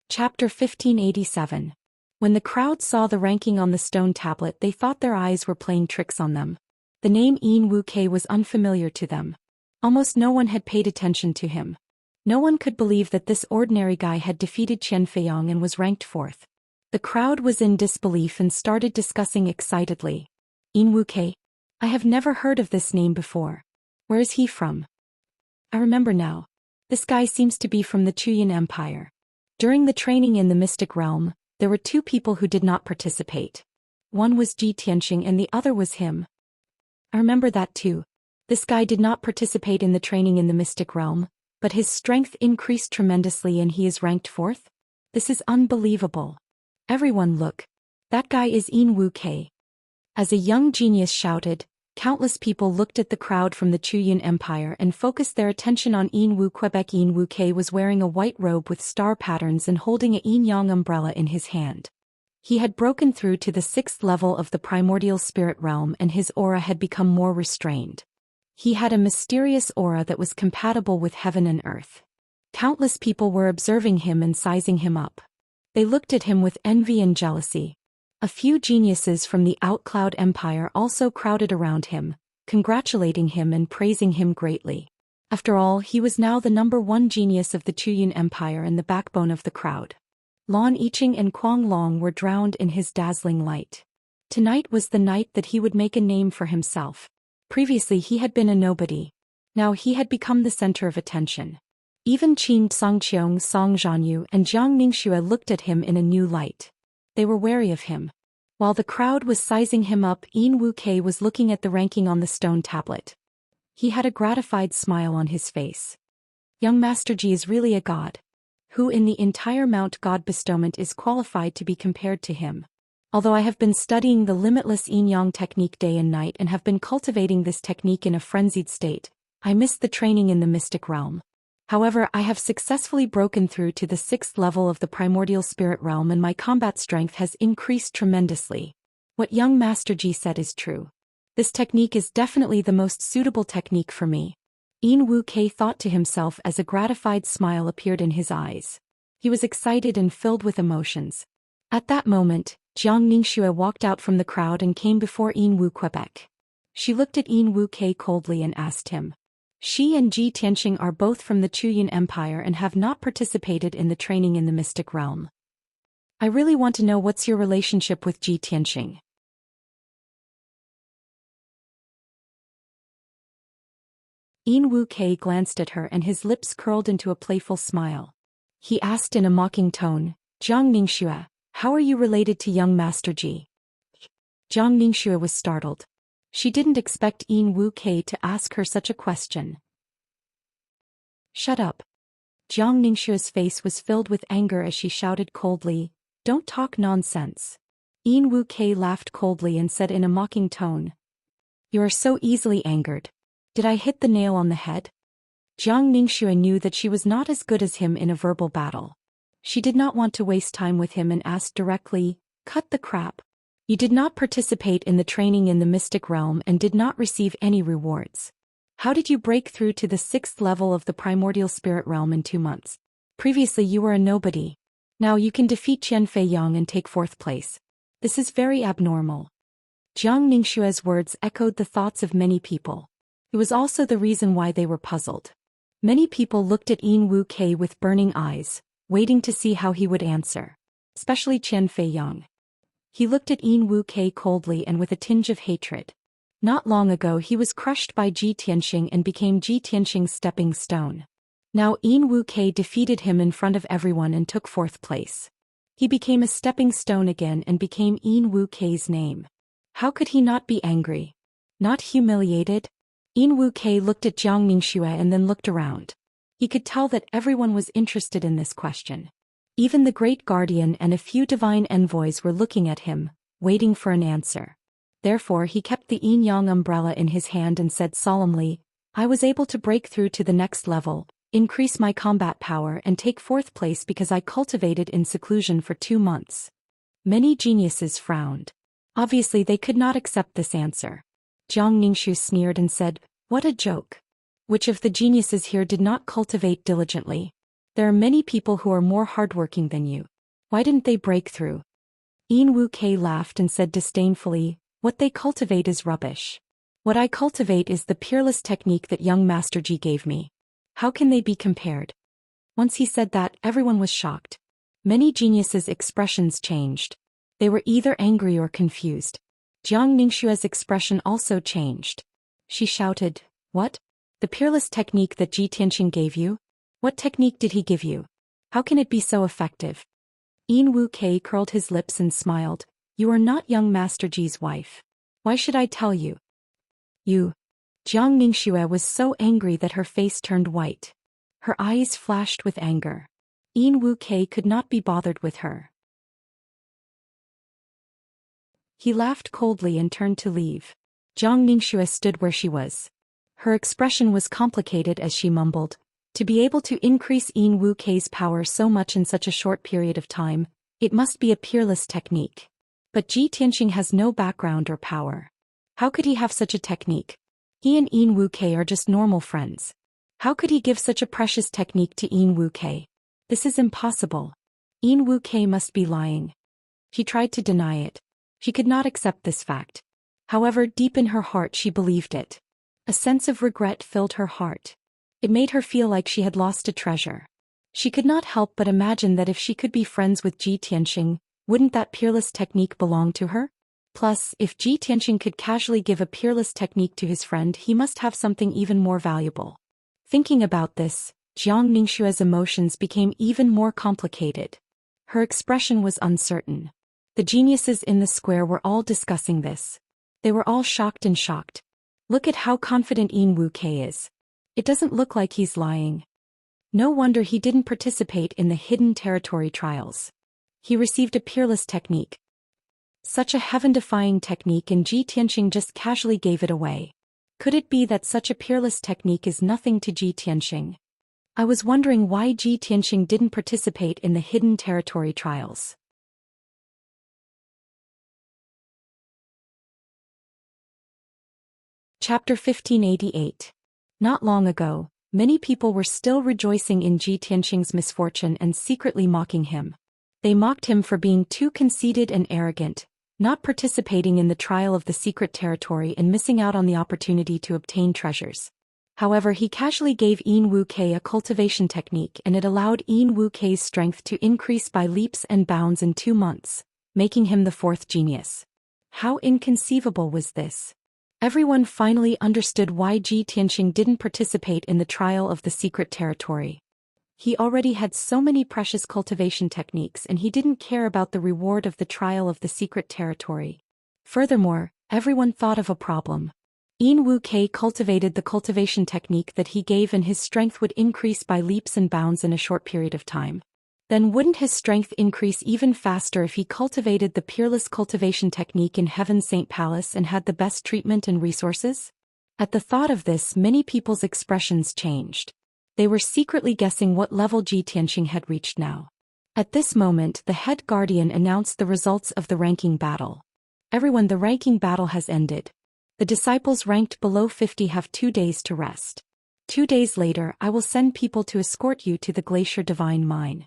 [SPEAKER 1] Chapter 1587. When the crowd saw the ranking on the stone tablet, they thought their eyes were playing tricks on them. The name Yin Wu Kei was unfamiliar to them. Almost no one had paid attention to him. No one could believe that this ordinary guy had defeated Qian Feiyang and was ranked 4th. The crowd was in disbelief and started discussing excitedly. Yin Wu Kei? I have never heard of this name before. Where is he from? I remember now. This guy seems to be from the Chuyan Empire. During the training in the mystic realm, there were 2 people who did not participate. One was Ji Tianxing and the other was him. I remember that too. This guy did not participate in the training in the mystic realm, but his strength increased tremendously and he is ranked 4th? This is unbelievable. Everyone look. That guy is Yin Wu Kei. As a young genius shouted, countless people looked at the crowd from the Chuyan Empire and focused their attention on Yin Wu Quebec. Yin Wu Kei was wearing a white robe with star patterns and holding a yin-yang umbrella in his hand. He had broken through to the 6th level of the primordial spirit realm and his aura had become more restrained. He had a mysterious aura that was compatible with heaven and earth. Countless people were observing him and sizing him up. They looked at him with envy and jealousy. A few geniuses from the Outcloud Empire also crowded around him, congratulating him and praising him greatly. After all, he was now the #1 genius of the Chuyun Empire and the backbone of the crowd. Lan Yiqing and Kuang Long were drowned in his dazzling light. Tonight was the night that he would make a name for himself. Previously he had been a nobody. Now he had become the center of attention. Even Qin Songqiong, Song Zhanyu, and Jiang Ningxue looked at him in a new light. They were wary of him. While the crowd was sizing him up, Yin Wu-Kei was looking at the ranking on the stone tablet. He had a gratified smile on his face. Young Master Ji is really a god. Who in the entire Mount God bestowment is qualified to be compared to him? Although I have been studying the limitless yin-yang technique day and night and have been cultivating this technique in a frenzied state, I missed the training in the mystic realm. However, I have successfully broken through to the 6th level of the primordial spirit realm and my combat strength has increased tremendously. What young Master Ji said is true. This technique is definitely the most suitable technique for me. Yin Wu-Kei thought to himself as a gratified smile appeared in his eyes. He was excited and filled with emotions. At that moment, Jiang Ningxue walked out from the crowd and came before Yin Wu-Quebec. She looked at Yin Wu-Kei coldly and asked him. She and Ji Tianxing are both from the Chuyun Empire and have not participated in the training in the mystic realm. I really want to know what's your relationship with Ji Tianxing. Yin Wu-Kei glanced at her and his lips curled into a playful smile. He asked in a mocking tone, Jiang Ningxue, how are you related to young Master Ji? Jiang Ningxue was startled. She didn't expect Yin Wu-Kei to ask her such a question. Shut up. Jiang Ningxue's face was filled with anger as she shouted coldly, don't talk nonsense. Yin Wu-Kei laughed coldly and said in a mocking tone, you are so easily angered. Did I hit the nail on the head? Jiang Ningxue knew that she was not as good as him in a verbal battle. She did not want to waste time with him and asked directly, cut the crap. You did not participate in the training in the mystic realm and did not receive any rewards. How did you break through to the 6th level of the primordial spirit realm in 2 months? Previously you were a nobody. Now you can defeat Qian Fei Yang and take 4th place. This is very abnormal. Jiang Ningxue's words echoed the thoughts of many people. It was also the reason why they were puzzled. Many people looked at Yin Wu-Kei with burning eyes, waiting to see how he would answer. Especially Qian Fei Yang. He looked at Yin Wu-Kei coldly and with a tinge of hatred. Not long ago he was crushed by Ji Tianxing and became Ji Tianxing's stepping stone. Now Yin Wu-Kei defeated him in front of everyone and took 4th place. He became a stepping stone again and became Yin Wu-Kei's name. How could he not be angry? Not humiliated? Yin Wu-Kei looked at Jiang Ningxue and then looked around. He could tell that everyone was interested in this question. Even the Great Guardian and a few divine envoys were looking at him, waiting for an answer. Therefore he kept the yin-yang umbrella in his hand and said solemnly, I was able to break through to the next level, increase my combat power and take 4th place because I cultivated in seclusion for 2 months. Many geniuses frowned. Obviously they could not accept this answer. Jiang Ningxue sneered and said, what a joke. Which of the geniuses here did not cultivate diligently? There are many people who are more hardworking than you. Why didn't they break through? Yin Wu-Kei laughed and said disdainfully, what they cultivate is rubbish. What I cultivate is the peerless technique that young Master Ji gave me. How can they be compared? Once he said that, everyone was shocked. Many geniuses' expressions changed. They were either angry or confused. Jiang Ningxue's expression also changed. She shouted, what? The peerless technique that Ji Tianxing gave you? What technique did he give you? How can it be so effective? Yin Wu-Kei curled his lips and smiled, you are not young Master Ji's wife. Why should I tell you? You. Jiang Ningxue was so angry that her face turned white. Her eyes flashed with anger. Yin Wu-Kei could not be bothered with her. He laughed coldly and turned to leave. Jiang Ningxue stood where she was. Her expression was complicated as she mumbled, to be able to increase Yin Wu-Kei's power so much in such a short period of time, it must be a peerless technique. But Ji Tianxing has no background or power. How could he have such a technique? He and Yin Wuke are just normal friends. How could he give such a precious technique to Yin Wuke? This is impossible. Yin Wuke must be lying. She tried to deny it. She could not accept this fact. However, deep in her heart she believed it. A sense of regret filled her heart. It made her feel like she had lost a treasure. She could not help but imagine that if she could be friends with Ji Tianxing, wouldn't that peerless technique belong to her? Plus, if Ji Tianxing could casually give a peerless technique to his friend, he must have something even more valuable. Thinking about this, Jiang Ningxue's emotions became even more complicated. Her expression was uncertain. The geniuses in the square were all discussing this. They were all shocked and shocked. Look at how confident Yin Wuke is. It doesn't look like he's lying. No wonder he didn't participate in the hidden territory trials. He received a peerless technique. Such a heaven-defying technique, and Ji Tianxing just casually gave it away. Could it be that such a peerless technique is nothing to Ji Tianxing? I was wondering why Ji Tianxing didn't participate in the hidden territory trials. Chapter 1588. Not long ago, many people were still rejoicing in Ji Tianxing's misfortune and secretly mocking him. They mocked him for being too conceited and arrogant, not participating in the trial of the secret territory and missing out on the opportunity to obtain treasures. However, he casually gave Yin Wuke a cultivation technique, and it allowed Yin Wuke's strength to increase by leaps and bounds in 2 months, making him the 4th genius. How inconceivable was this? Everyone finally understood why Ji Tianxing didn't participate in the trial of the secret territory. He already had so many precious cultivation techniques, and he didn't care about the reward of the trial of the secret territory. Furthermore, everyone thought of a problem. Yin Wuke cultivated the cultivation technique that he gave, and his strength would increase by leaps and bounds in a short period of time. Then wouldn't his strength increase even faster if he cultivated the peerless cultivation technique in Heaven's Saint Palace and had the best treatment and resources? At the thought of this, many people's expressions changed. They were secretly guessing what level Ji Tianxing had reached now. At this moment, the head guardian announced the results of the ranking battle. Everyone, the ranking battle has ended. The disciples ranked below 50 have 2 days to rest. 2 days later, I will send people to escort you to the Glacier Divine Mine.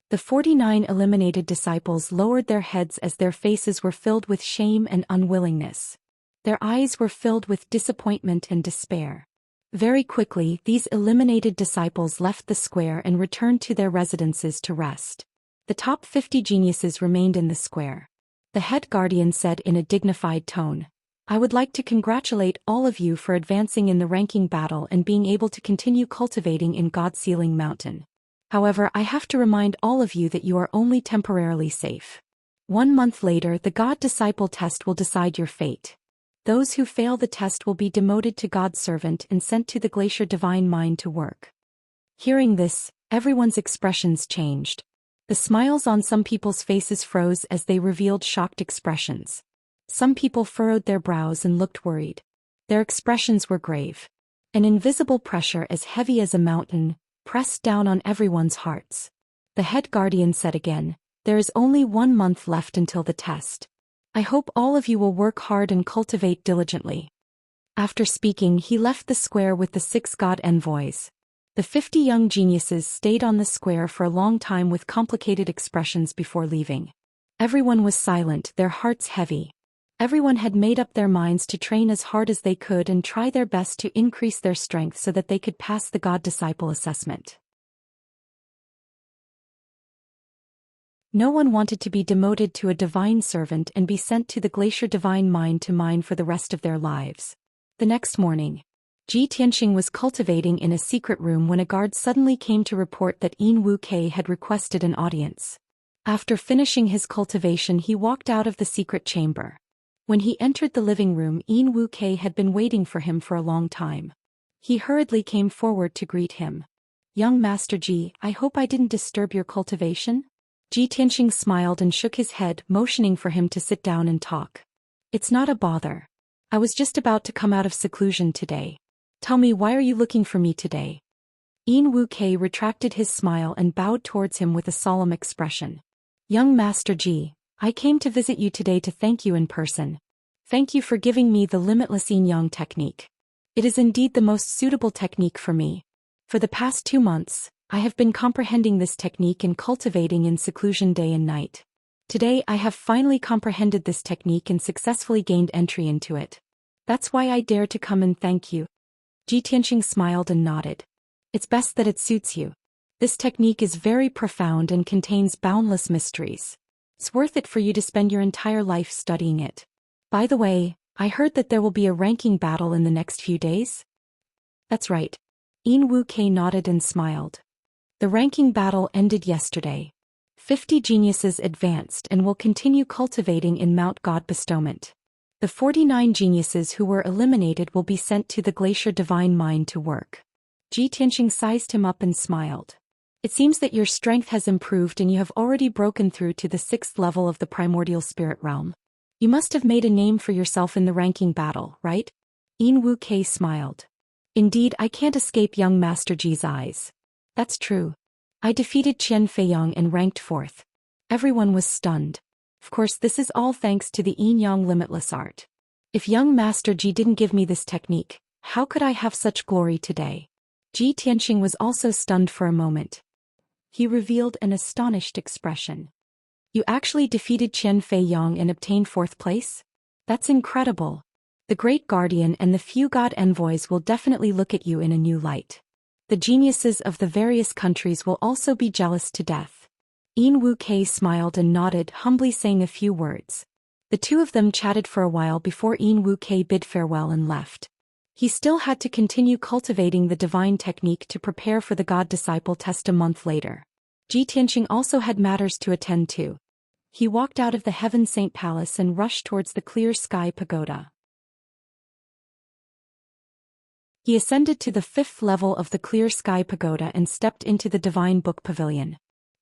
[SPEAKER 1] The 49 eliminated disciples lowered their heads as their faces were filled with shame and unwillingness. Their eyes were filled with disappointment and despair. Very quickly, these eliminated disciples left the square and returned to their residences to rest. The top 50 geniuses remained in the square. The head guardian said in a dignified tone, "I would like to congratulate all of you for advancing in the ranking battle and being able to continue cultivating in God's Sealing Mountain. However, I have to remind all of you that you are only temporarily safe. 1 month later, the God Disciple test will decide your fate. Those who fail the test will be demoted to God's servant and sent to the Glacier Divine Mine to work." Hearing this, everyone's expressions changed. The smiles on some people's faces froze as they revealed shocked expressions. Some people furrowed their brows and looked worried. Their expressions were grave. An invisible pressure as heavy as a mountain pressed down on everyone's hearts. The head guardian said again, "There is only 1 month left until the test. I hope all of you will work hard and cultivate diligently." After speaking, he left the square with the 6 god envoys. The 50 young geniuses stayed on the square for a long time with complicated expressions before leaving. Everyone was silent, their hearts heavy. Everyone had made up their minds to train as hard as they could and try their best to increase their strength so that they could pass the God Disciple assessment. No one wanted to be demoted to a divine servant and be sent to the Glacier Divine Mine to mine for the rest of their lives. The next morning, Ji Tianxing was cultivating in a secret room when a guard suddenly came to report that Yin Wuke had requested an audience. After finishing his cultivation, he walked out of the secret chamber. When he entered the living room, Yin Wuke had been waiting for him for a long time. He hurriedly came forward to greet him. "Young Master Ji, I hope I didn't disturb your cultivation?" Ji Tianxing smiled and shook his head, motioning for him to sit down and talk. "It's not a bother. I was just about to come out of seclusion today. Tell me, why are you looking for me today?" Yin Wuke retracted his smile and bowed towards him with a solemn expression. "Young Master Ji, I came to visit you today to thank you in person. Thank you for giving me the limitless Yin Yang technique. It is indeed the most suitable technique for me. For the past 2 months, I have been comprehending this technique and cultivating in seclusion day and night. Today I have finally comprehended this technique and successfully gained entry into it. That's why I dare to come and thank you. Tianxing smiled and nodded. It's best that it suits you. This technique is very profound and contains boundless mysteries. It's worth it for you to spend your entire life studying it. By the way, I heard that there will be a ranking battle in the next few days? That's right. Wuxia nodded and smiled. The ranking battle ended yesterday. 50 geniuses advanced and will continue cultivating in Mount God Bestowment. The 49 geniuses who were eliminated will be sent to the Glacier Divine Mine to work. Tianxing sized him up and smiled. It seems that your strength has improved and you have already broken through to the 6th level of the primordial spirit realm. You must have made a name for yourself in the ranking battle, right? Wuxia smiled. Indeed, I can't escape young Master Ji's eyes. That's true. I defeated Qian Feiyang and ranked 4th. Everyone was stunned. Of course, this is all thanks to the Yin-Yang limitless art. If young Master Ji didn't give me this technique, how could I have such glory today? Tianxing was also stunned for a moment. He revealed an astonished expression. You actually defeated Qian Feiyang and obtained 4th place? That's incredible. The Great Guardian and the few God envoys will definitely look at you in a new light. The geniuses of the various countries will also be jealous to death. Wuxia smiled and nodded, humbly saying a few words. The two of them chatted for a while before Wuxia bid farewell and left. He still had to continue cultivating the divine technique to prepare for the God Disciple test a month later. Tianxing also had matters to attend to. He walked out of the Heaven Saint Palace and rushed towards the Clear Sky Pagoda. He ascended to the 5th level of the Clear Sky Pagoda and stepped into the Divine Book Pavilion.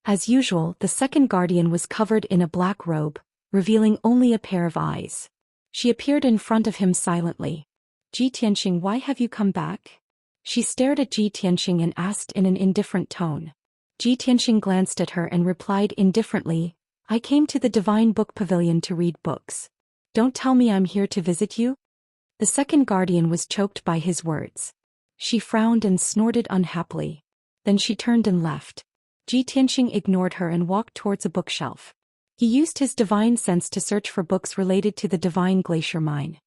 [SPEAKER 1] As usual, the second guardian was covered in a black robe, revealing only a pair of eyes. She appeared in front of him silently. Tianxing, why have you come back? She stared at Tianxing and asked in an indifferent tone. Tianxing glanced at her and replied indifferently, I came to the Divine Book Pavilion to read books. Don't tell me I'm here to visit you? The second guardian was choked by his words. She frowned and snorted unhappily. Then she turned and left. Tianxing ignored her and walked towards a bookshelf. He used his divine sense to search for books related to the Divine Glacier Mine.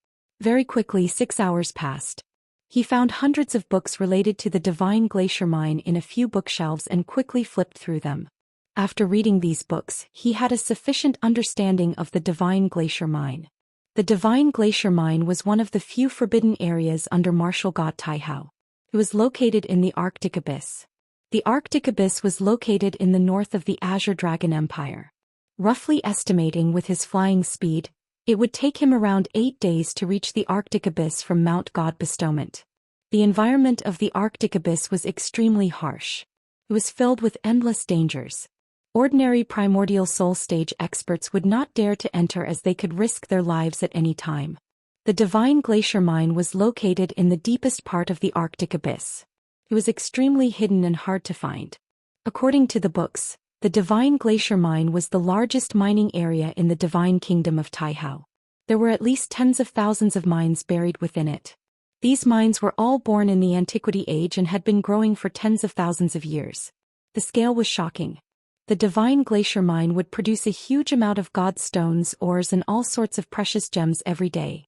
[SPEAKER 1] Very quickly 6 hours passed. He found hundreds of books related to the Divine Glacier Mine in a few bookshelves and quickly flipped through them. After reading these books, he had a sufficient understanding of the Divine Glacier Mine. The Divine Glacier Mine was one of the few forbidden areas under martial god Taihao. It was located in the Arctic Abyss. The Arctic Abyss was located in the north of the Azure Dragon Empire. Roughly estimating with his flying speed, it would take him around 8 days to reach the Arctic Abyss from Mount God Bestowment. The environment of the Arctic Abyss was extremely harsh. It was filled with endless dangers. Ordinary primordial soul stage experts would not dare to enter as they could risk their lives at any time. The Divine Glacier Mine was located in the deepest part of the Arctic Abyss. It was extremely hidden and hard to find. According to the books, the Divine Glacier Mine was the largest mining area in the Divine Kingdom of Taihao. There were at least tens of thousands of mines buried within it. These mines were all born in the Antiquity Age and had been growing for tens of thousands of years. The scale was shocking. The Divine Glacier Mine would produce a huge amount of god stones, ores and all sorts of precious gems every day.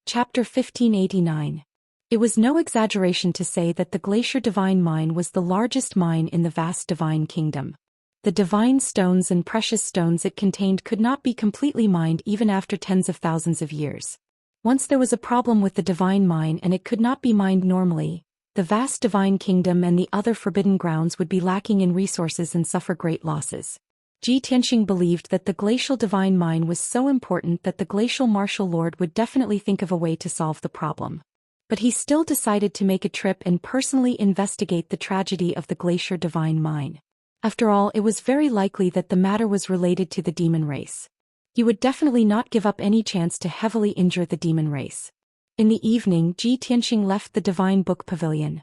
[SPEAKER 1] Chapter 1589. It was no exaggeration to say that the Glacier Divine Mine was the largest mine in the vast Divine Kingdom. The divine stones and precious stones it contained could not be completely mined even after tens of thousands of years. Once there was a problem with the Divine Mine and it could not be mined normally, the vast Divine Kingdom and the other forbidden grounds would be lacking in resources and suffer great losses. Tianxing believed that the Glacial Divine Mine was so important that the Glacial Martial Lord would definitely think of a way to solve the problem. But he still decided to make a trip and personally investigate the tragedy of the Glacier Divine Mine. After all, it was very likely that the matter was related to the demon race. He would definitely not give up any chance to heavily injure the demon race. In the evening, Tianxing left the Divine Book Pavilion.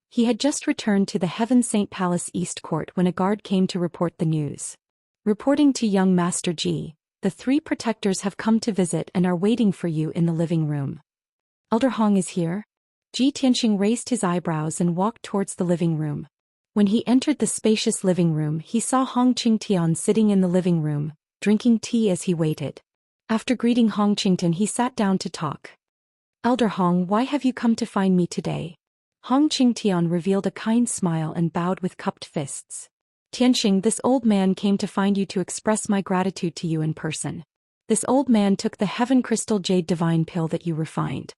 [SPEAKER 1] He had just returned to the Heaven Saint Palace East Court when a guard came to report the news. Reporting to young Master Ji, The 3 protectors have come to visit and are waiting for you in the living room. Elder Hong is here? Ji Tianxing raised his eyebrows and walked towards the living room. When he entered the spacious living room, he saw Hong Qingtian sitting in the living room, drinking tea as he waited. After greeting Hong Qingtian, he sat down to talk. Elder Hong, why have you come to find me today? Hong Qingtian revealed a kind smile and bowed with cupped fists. Tianxing, this old man came to find you to express my gratitude to you in person. This old man took the Heaven Crystal Jade Divine Pill that you refined.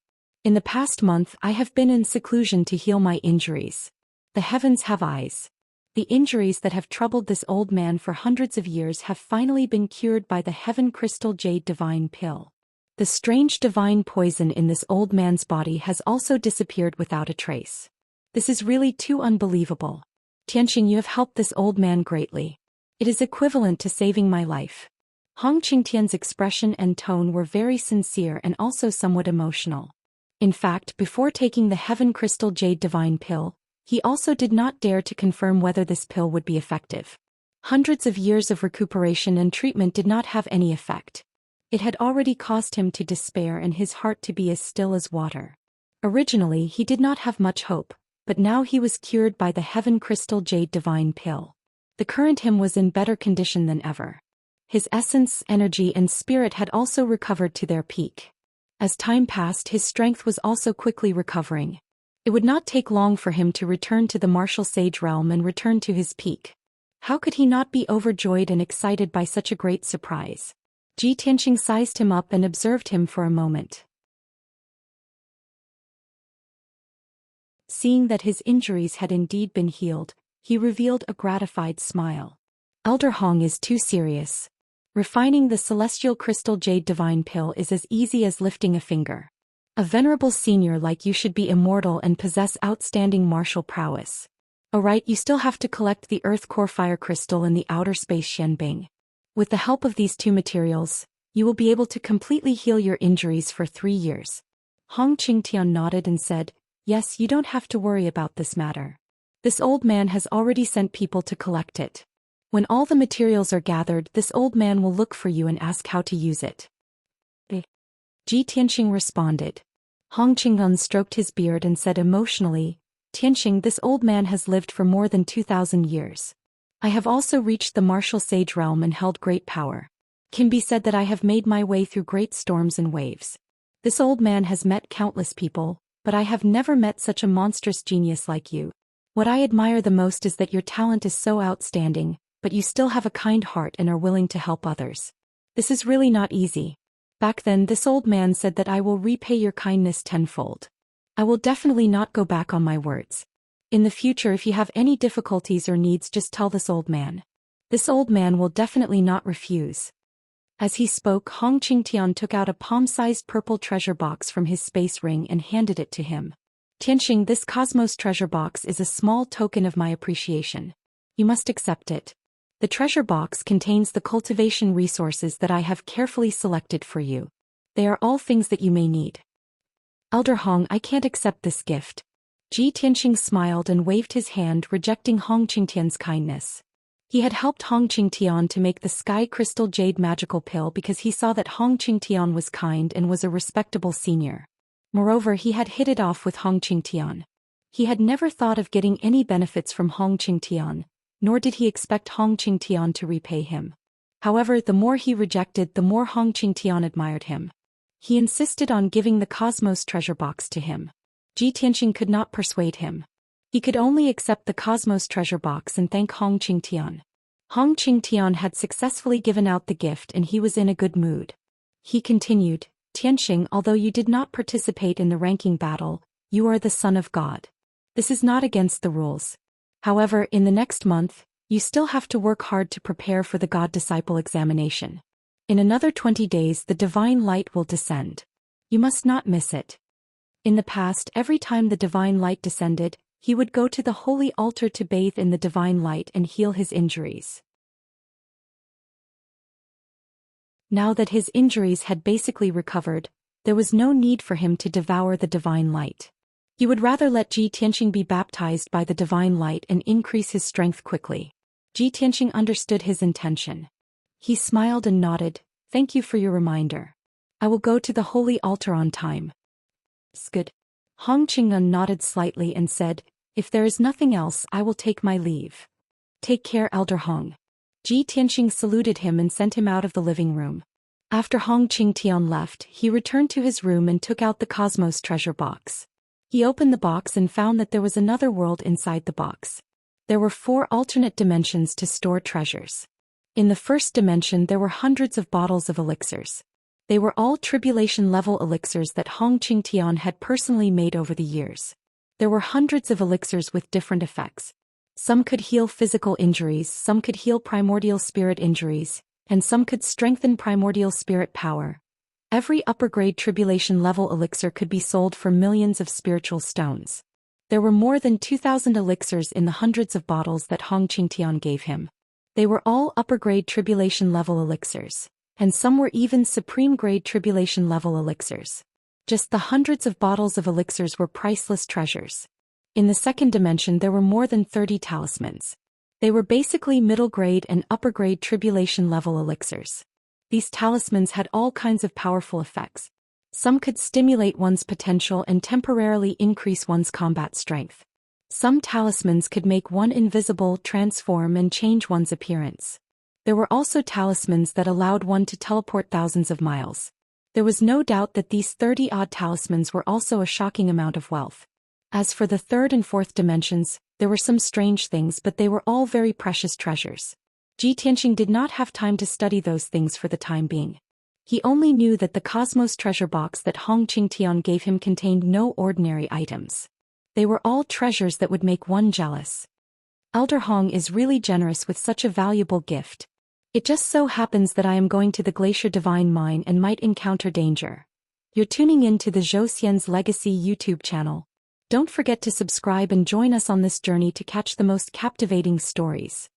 [SPEAKER 1] In the past month, I have been in seclusion to heal my injuries. The heavens have eyes. The injuries that have troubled this old man for hundreds of years have finally been cured by the Heaven Crystal Jade Divine Pill. The strange divine poison in this old man's body has also disappeared without a trace. This is really too unbelievable. Tianxing, you have helped this old man greatly. It is equivalent to saving my life. Hong Qingtian's expression and tone were very sincere and also somewhat emotional. In fact, before taking the Heaven Crystal Jade Divine Pill, he also did not dare to confirm whether this pill would be effective. Hundreds of years of recuperation and treatment did not have any effect. It had already caused him to despair and his heart to be as still as water. Originally, he did not have much hope, but now he was cured by the Heaven Crystal Jade Divine Pill. The current him was in better condition than ever. His essence, energy, and spirit had also recovered to their peak. As time passed, his strength was also quickly recovering. It would not take long for him to return to the martial sage realm and return to his peak. How could he not be overjoyed and excited by such a great surprise? Ji Tianxing sized him up and observed him for a moment. Seeing that his injuries had indeed been healed, he revealed a gratified smile. Elder Hong is too serious. Refining the Celestial Crystal Jade Divine Pill is as easy as lifting a finger. A venerable senior like you should be immortal and possess outstanding martial prowess. Alright, you still have to collect the Earth Core Fire Crystal and the Outer Space Shenbing. With the help of these 2 materials, you will be able to completely heal your injuries for 3 years. Hong Qingtian nodded and said, yes, you don't have to worry about this matter. This old man has already sent people to collect it. When all the materials are gathered, this old man will look for you and ask how to use it. Ji Tianxing responded. Hong Qingtian stroked his beard and said emotionally, Tianxing, this old man has lived for more than 2,000 years. I have also reached the martial sage realm and held great power. Can be said that I have made my way through great storms and waves. This old man has met countless people, but I have never met such a monstrous genius like you. What I admire the most is that your talent is so outstanding, but you still have a kind heart and are willing to help others. This is really not easy. Back then, this old man said that I will repay your kindness tenfold. I will definitely not go back on my words. In the future, if you have any difficulties or needs, just tell this old man. This old man will definitely not refuse. As he spoke, Hong Qingtian took out a palm-sized purple treasure box from his space ring and handed it to him. Tianxing, this Cosmos treasure box is a small token of my appreciation. You must accept it. The treasure box contains the cultivation resources that I have carefully selected for you. They are all things that you may need. Elder Hong, I can't accept this gift. Ji Tianxing smiled and waved his hand, rejecting Hong Qingtian's kindness. He had helped Hong Qingtian to make the Sky Crystal Jade Magical Pill because he saw that Hong Qingtian was kind and was a respectable senior. Moreover, he had hit it off with Hong Qingtian. He had never thought of getting any benefits from Hong Qingtian, nor did he expect Hong Qingtian to repay him. However, the more he rejected, the more Hong Qingtian admired him. He insisted on giving the Cosmos treasure box to him. Ji Tianxing could not persuade him. He could only accept the Cosmos treasure box and thank Hong Qingtian. Hong Qingtian had successfully given out the gift and he was in a good mood. He continued, Tianxing, although you did not participate in the ranking battle, you are the son of God. This is not against the rules. However, in the next month, you still have to work hard to prepare for the God-Disciple examination. In another 20 days, the divine light will descend. You must not miss it. In the past, every time the divine light descended, he would go to the holy altar to bathe in the divine light and heal his injuries. Now that his injuries had basically recovered, there was no need for him to devour the divine light. He would rather let Ji Tianxing be baptized by the divine light and increase his strength quickly. Ji Tianxing understood his intention. He smiled and nodded, Thank you for your reminder. I will go to the holy altar on time. Good. Hong Qingyun nodded slightly and said, if there is nothing else, I will take my leave. Take care, Elder Hong. Ji Tianxing saluted him and sent him out of the living room. After Hong Qingtian left, he returned to his room and took out the Cosmos treasure box. He opened the box and found that there was another world inside the box. There were 4 alternate dimensions to store treasures. In the first dimension there were hundreds of bottles of elixirs. They were all tribulation-level elixirs that Hong Qingtian had personally made over the years. There were hundreds of elixirs with different effects. Some could heal physical injuries, some could heal primordial spirit injuries, and some could strengthen primordial spirit power. Every upper-grade tribulation-level elixir could be sold for millions of spiritual stones. There were more than 2,000 elixirs in the hundreds of bottles that Hong Qingtian gave him. They were all upper-grade tribulation-level elixirs, and some were even supreme-grade tribulation-level elixirs. Just the hundreds of bottles of elixirs were priceless treasures. In the second dimension there were more than 30 talismans. They were basically middle-grade and upper-grade tribulation-level elixirs. These talismans had all kinds of powerful effects. Some could stimulate one's potential and temporarily increase one's combat strength. Some talismans could make one invisible, transform and change one's appearance. There were also talismans that allowed one to teleport thousands of miles. There was no doubt that these 30-odd talismans were also a shocking amount of wealth. As for the third and fourth dimensions, there were some strange things, but they were all very precious treasures. Ji Tianxing did not have time to study those things for the time being. He only knew that the Cosmos treasure box that Hong Qingtian gave him contained no ordinary items. They were all treasures that would make one jealous. Elder Hong is really generous with such a valuable gift. It just so happens that I am going to the Glacier Divine Mine and might encounter danger. You're tuning in to the Zhou Xian's Legacy YouTube channel. Don't forget to subscribe and join us on this journey to catch the most captivating stories.